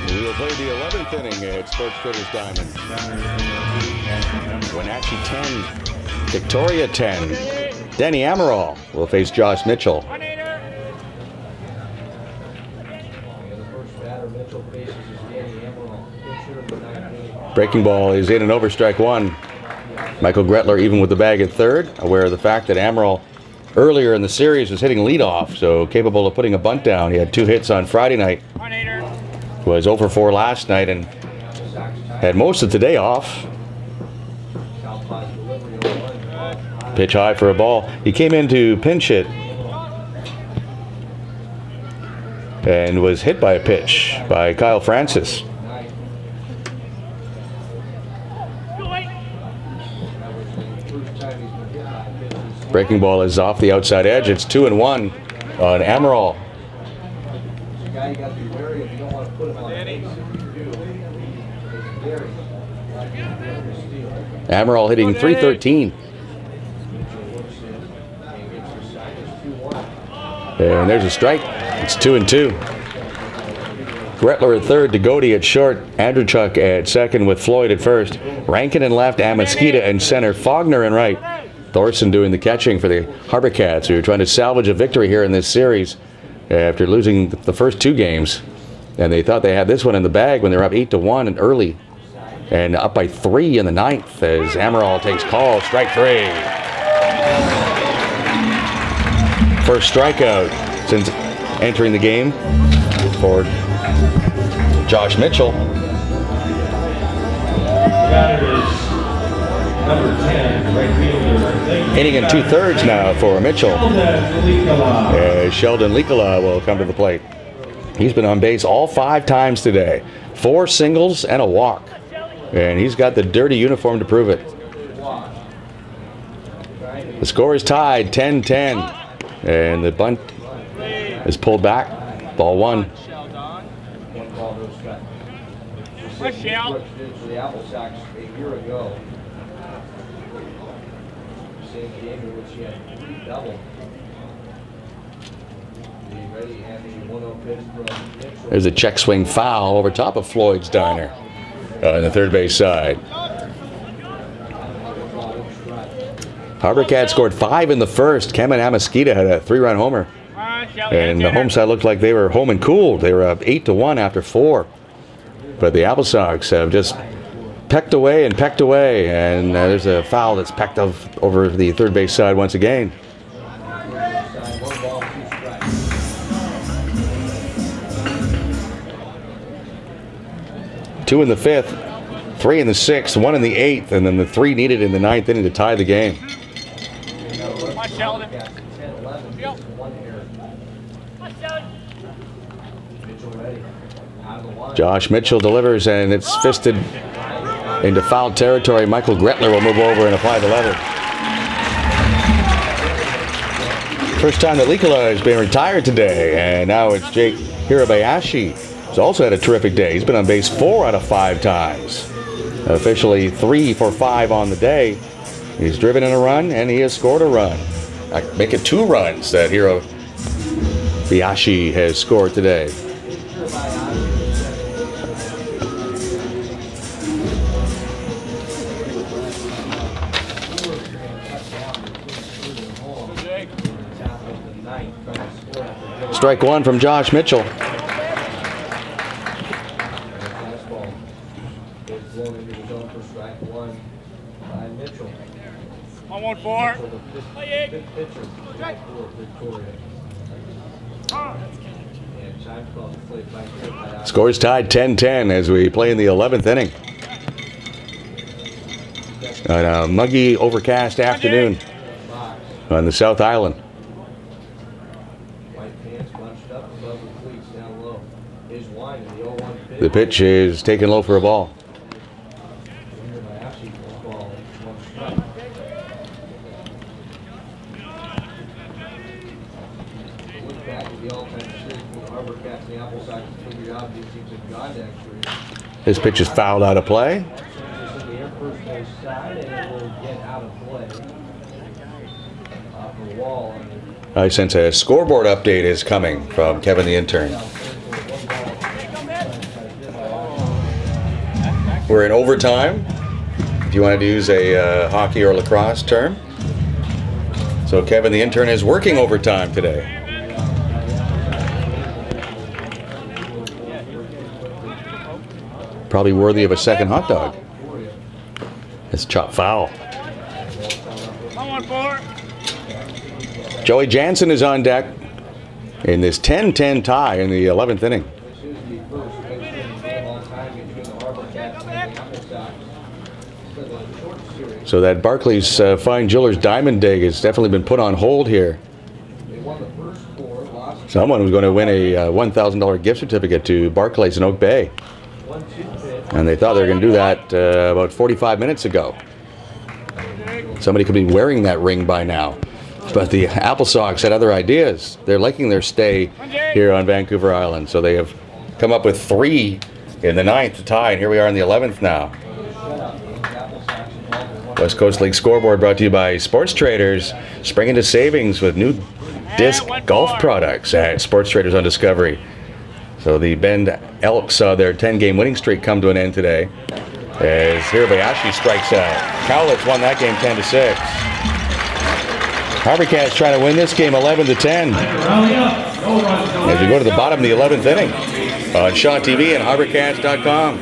We will play the 11th inning at Sports Traders Diamond. Wenatchee 10, Victoria 10. Danny Amaral will face Josh Mitchell. Breaking ball is in and over, strike 1. Michael Gretler even with the bag at third, aware of the fact that Amaral earlier in the series was hitting leadoff, so capable of putting a bunt down. He had 2 hits on Friday night. Was 0 for 4 last night and had most of today off. Pitch high for a ball. He came in to pinch hit and was hit by a pitch by Kyle Francis. Breaking ball is off the outside edge. It's 2-1 on Amaral. Amaral hitting .313. And there's a strike. It's 2-2. Gretler at third, Degody at short, Andrewchuk at second with Floyd at first. Rankin in left, Amaskita in center, Faulkner in right. Thorson doing the catching for the HarbourCats, who are trying to salvage a victory here in this series after losing the first 2 games. And they thought they had this one in the bag when they were up 8-1 and early. And up by 3 in the 9th as Amaral takes call, strike 3. first strikeout since entering the game for Josh Mitchell. Number 10, right fielder. Inning and 2/3 now for Mitchell. Sheldon Likola will come to the plate. He's been on base all 5 times today. 4 singles and a walk. And he's got the dirty uniform to prove it. The score is tied 10-10. And the bunt is pulled back. Ball 1. For the Applesox a year ago. Same game in which he had 3 doubles. Ready and a 1-0 pitch from Mitchell. There's a check swing foul over top of Floyd's diner on the third base side. HarbourCats scored 5 in the first. Kemen Amaskita had a 3-run homer. And the home side looked like they were home and cooled. They were up 8-1 after 4. But the Applesox have just pecked away, and there's a foul that's pecked over the third base side once again. Two in the 5th, 3 in the 6th, 1 in the 8th, and then the 3 needed in the 9th inning to tie the game. Josh Mitchell delivers, and it's fisted into foul territory. Michael Gretler will move over and apply the leather. First time that Likola has been retired today, and now it's Jake Hirabayashi. He's also had a terrific day. He's been on base 4 out of 5 times. Officially 3 for 5 on the day. He's driven in a run, and he has scored a run. Make it 2 runs that Hirabayashi has scored today. Strike 1 from Josh Mitchell. On 1-4. Score is tied 10-10 as we play in the 11th inning. On a muggy, overcast afternoon on the South Island. The pitch is taken low for a ball. This pitch is fouled out of play. I sense a scoreboard update is coming from Kevin the intern. We're in overtime, if you wanted to use a hockey or lacrosse term. So Kevin the intern is working overtime today. Probably worthy of a second hot dog. It's chopped foul. Joey Jansen is on deck in this 10-10 tie in the 11th inning. So that Barclays Fine Jewelers Diamond Dig has definitely been put on hold here. Someone was going to win a $1,000 gift certificate to Barclays in Oak Bay. And they thought they were going to do that about 45 minutes ago. Somebody could be wearing that ring by now. But the Applesox had other ideas. They're liking their stay here on Vancouver Island. So they have come up with 3 in the 9th to tie. And here we are in the 11th now. West Coast League scoreboard brought to you by Sports Traders. Spring into savings with new disc golf products at Sports Traders on Discovery. So the Bend Elks saw their 10-game winning streak come to an end today as Hirabayashi strikes out. Cowlitz won that game 10-6. HarbourCats trying to win this game 11-10. As we go to the bottom of the 11th inning on Shaw TV and HarbourCats.com.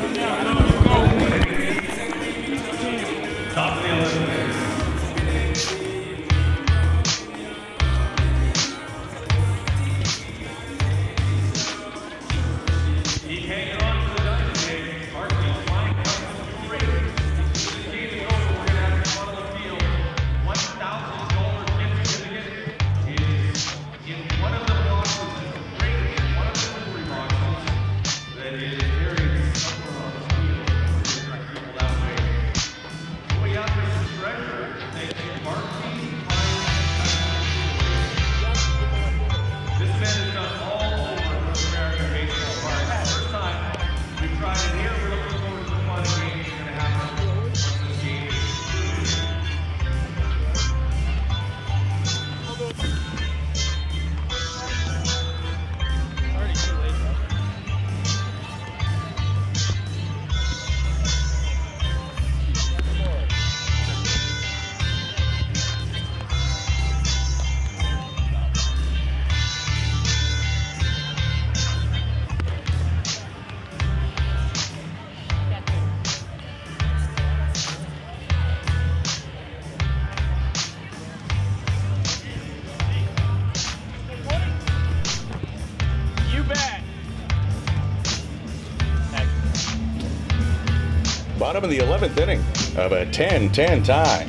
bottom of the 11th inning of a 10-10 tie.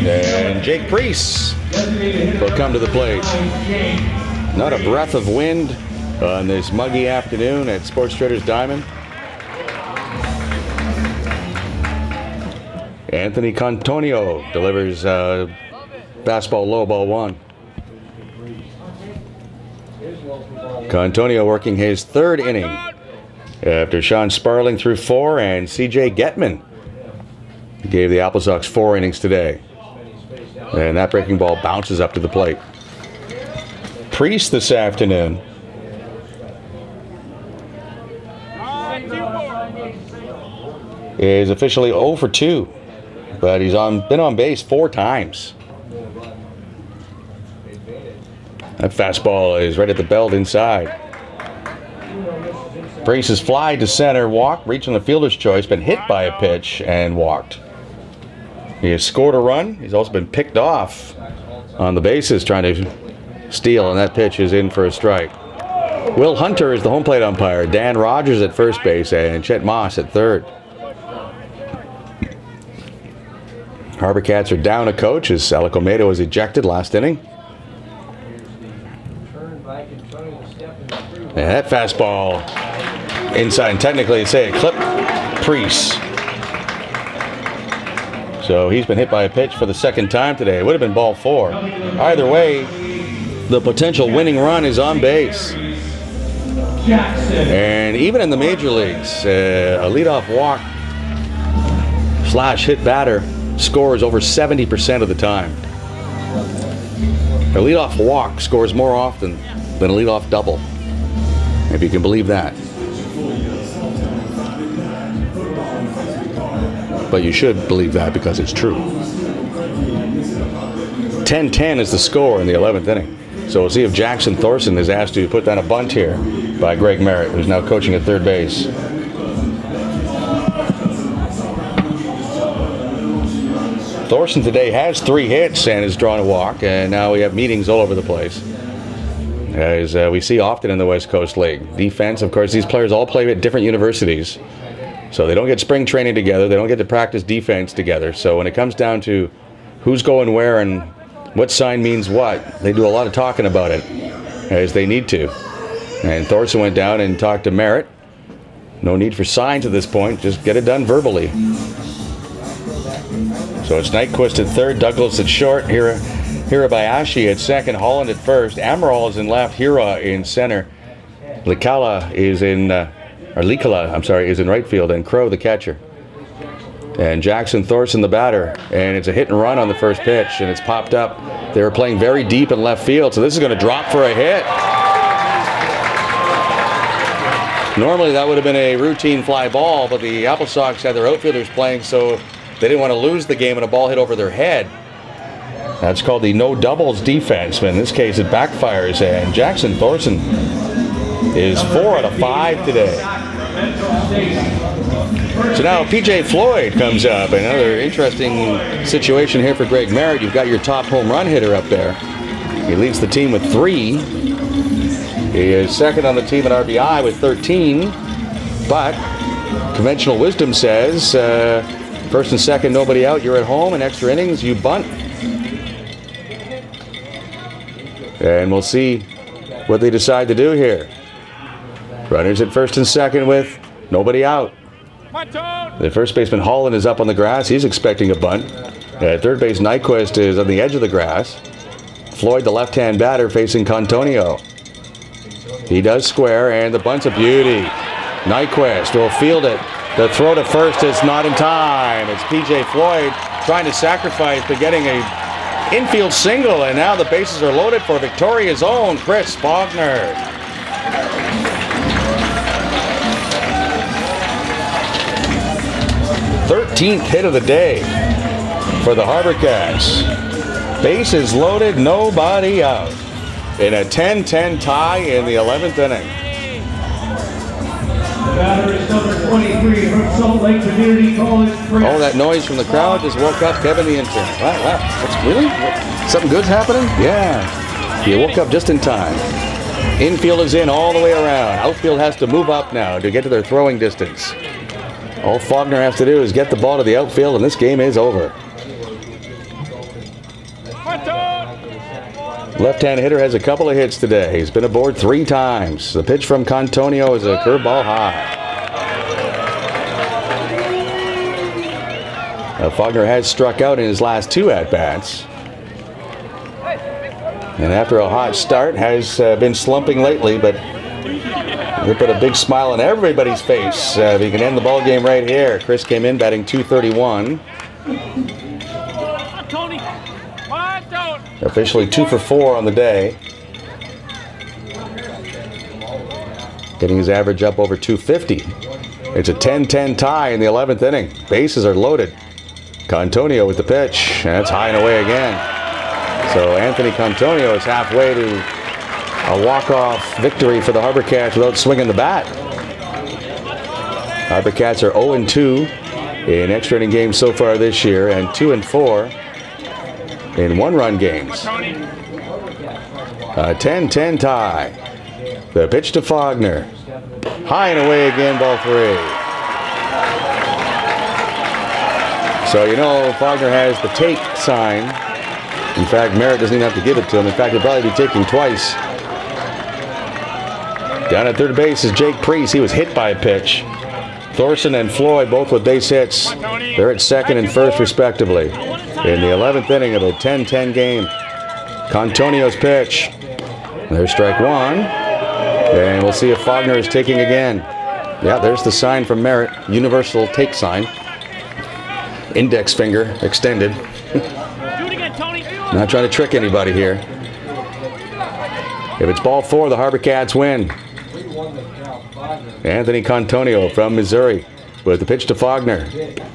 And Jake Priest will come to the plate. Not a breath of wind on this muggy afternoon at Sports Traders Diamond. Anthony Cantonio delivers fastball low, ball one. Cantonio working his third inning after Sean Sparling threw 4 and C.J. Getman gave the Applesox 4 innings today. And that breaking ball bounces up to the plate. Priest this afternoon is officially 0 for 2, but he's been on base 4 times. That fastball is right at the belt inside. Priest has fly to center, walk, reaching the fielder's choice, been hit by a pitch and walked. He has scored a run. He's also been picked off on the bases trying to steal, and that pitch is in for a strike. Will Hunter is the home plate umpire. Dan Rogers at first base and Chet Moss at third. HarbourCats are down a coach as Alec Almeida was ejected last inning. And that fastball inside, and technically they say it clipped Priest. So he's been hit by a pitch for the second time today. It would have been ball 4. Either way, the potential winning run is on base. And even in the major leagues, a leadoff walk / hit batter scores over 70% of the time. A leadoff walk scores more often than a leadoff double, if you can believe that. But you should believe that because it's true. 10-10 is the score in the 11th inning. So we'll see if Jackson Thorson is asked to put down a bunt here by Greg Merritt, who's now coaching at third base. Thorson today has 3 hits and has drawn a walk, and now we have meetings all over the place, as we see often in the West Coast League. Defense, of course, these players all play at different universities, so they don't get spring training together. They don't get to practice defense together. So when it comes down to who's going where and what sign means what, they do a lot of talking about it, as they need to. And Thorson went down and talked to Merritt. No need for signs at this point. Just get it done verbally. So it's Nyquist at third, Douglas at short, Hirabayashi at second, Holland at first, Amaral is in left, Hira in center, Likala is in right field, and Crow the catcher. And Jackson Thorson the batter, and it's a hit and run on the first pitch, and it's popped up. They were playing very deep in left field, so this is going to drop for a hit. Normally that would have been a routine fly ball, but the Applesox had their outfielders playing, so they didn't want to lose the game and a ball hit over their head. That's called the no doubles defense, but in this case it backfires, and Jackson Thorson is 4 out of 5 today. So now PJ Floyd comes up. Another interesting situation here for Greg Merritt. You've got your top home run hitter up there. He leads the team with 3. He is second on the team in RBI with 13, but conventional wisdom says first and second, nobody out, you're at home, in extra innings, you bunt. And we'll see what they decide to do here. Runners at first and second with nobody out. The first baseman Holland is up on the grass. He's expecting a bunt. At third base, Nyquist is on the edge of the grass. Floyd, the left-hand batter, facing Cantonio. He does square, and the bunt's a beauty. Nyquist will field it. The throw to first is not in time. It's PJ Floyd trying to sacrifice, but getting a infield single, and now the bases are loaded for Victoria's own Chris Faulkner. Thirteenth hit of the day for the HarbourCats. Bases loaded, nobody out. In a 10-10 tie in the 11th inning. The batter is number 23 from Salt Lake Community College. All that noise from the crowd just woke up Kevin the intern. Wow, what's really? Something good's happening? Yeah. You woke up just in time. Infield is in all the way around. Outfield has to move up now to get to their throwing distance. All Faulkner has to do is get the ball to the outfield, and this game is over. Left-hand hitter has a couple of hits today. He's been aboard 3 times. The pitch from Contonio is a curveball high. Faulkner has struck out in his last 2 at-bats. And after a hot start, has been slumping lately, but he put a big smile on everybody's face. If he can end the ball game right here. Chris came in batting .231. Officially 2 for 4 on the day. Getting his average up over 250. It's a 10-10 tie in the 11th inning. Bases are loaded. Contonio with the pitch, and it's high and away again. So Anthony Contonio is halfway to a walk-off victory for the HarbourCats without swinging the bat. HarbourCats are 0-2 in extra inning games so far this year, and 2-4 in one-run games. A 10-10 tie. The pitch to Faulkner. High and away again, ball 3. So you know Faulkner has the take sign. In fact, Merritt doesn't even have to give it to him. In fact, he'll probably be taking twice. Down at third base is Jake Priest. He was hit by a pitch. Thorson and Floyd both with base hits. They're at second and first respectively. In the 11th inning of a 10-10 game. Contonio's pitch. There's strike 1. And we'll see if Faulkner is taking again. Yeah, there's the sign from Merritt. Universal take sign. Index finger extended. Not trying to trick anybody here. If it's ball 4, the HarbourCats win. Anthony Contonio from Missouri with the pitch to Faulkner.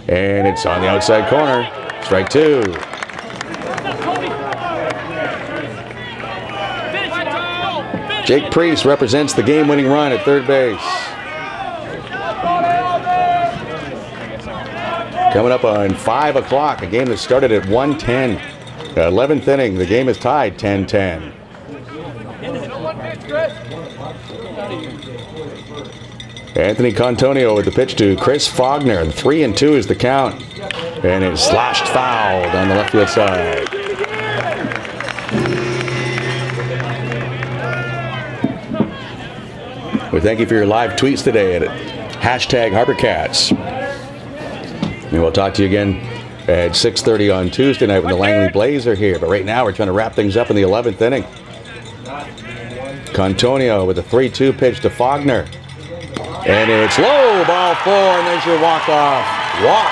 And it's on the outside corner. Strike 2. Jake Priest represents the game-winning run at third base. Coming up on 5 o'clock, a game that started at 1:10. 11th inning, the game is tied 10-10. Anthony Contonio with the pitch to Chris Faulkner. 3-2 is the count. And it's slashed foul down the left field side. We thank you for your live tweets today at #HarbourCats. And we'll talk to you again at 6:30 on Tuesday night when the Langley Blaze are here. But right now we're trying to wrap things up in the 11th inning. Contonio with a 3-2 pitch to Faulkner. And it's low, ball 4, and there's your walk-off. Walk.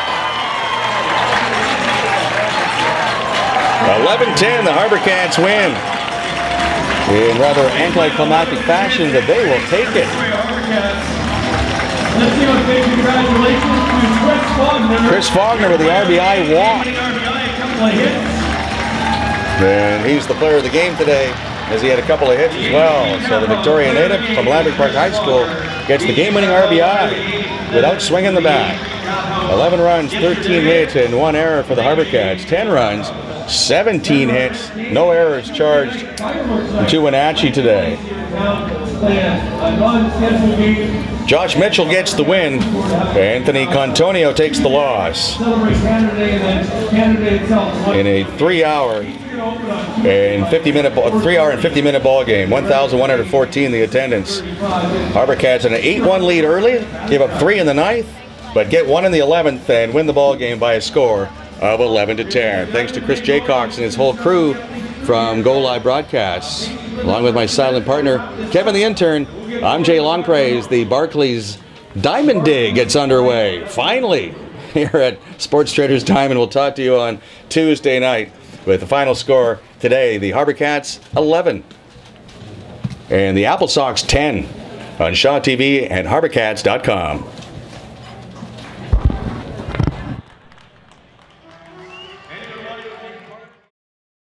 11-10, the HarbourCats win. In rather anticlimactic fashion, but they will take it. Let's give a big congratulations to Chris Faulkner. Chris Faulkner with the RBI walk. And he's the player of the game today, as he had a couple of hits as well. So the Victoria native from Lambic Park High School gets the game-winning RBI without swinging the bat. 11 runs, 13 hits, and 1 error for the HarbourCats. 10 runs, 17 hits, no errors charged to Wenatchee today. Josh Mitchell gets the win. Anthony Contonio takes the loss. In a 3-hour and 50-minute ball game. 1,114 the attendance. HarbourCats in an 8-1 lead early, give up 3 in the 9th, but get 1 in the 11th and win the ball game by a score of 11-10. Thanks to Chris Jaycox and his whole crew from Go Live Broadcasts, along with my silent partner, Kevin the intern. I'm Jay Longpraise. The Barclays Diamond Dig gets underway, finally, here at Sports Traders Diamond. We'll talk to you on Tuesday night with the final score today. The HarbourCats 11 and the Applesox 10 on Shaw TV and HarbourCats.com.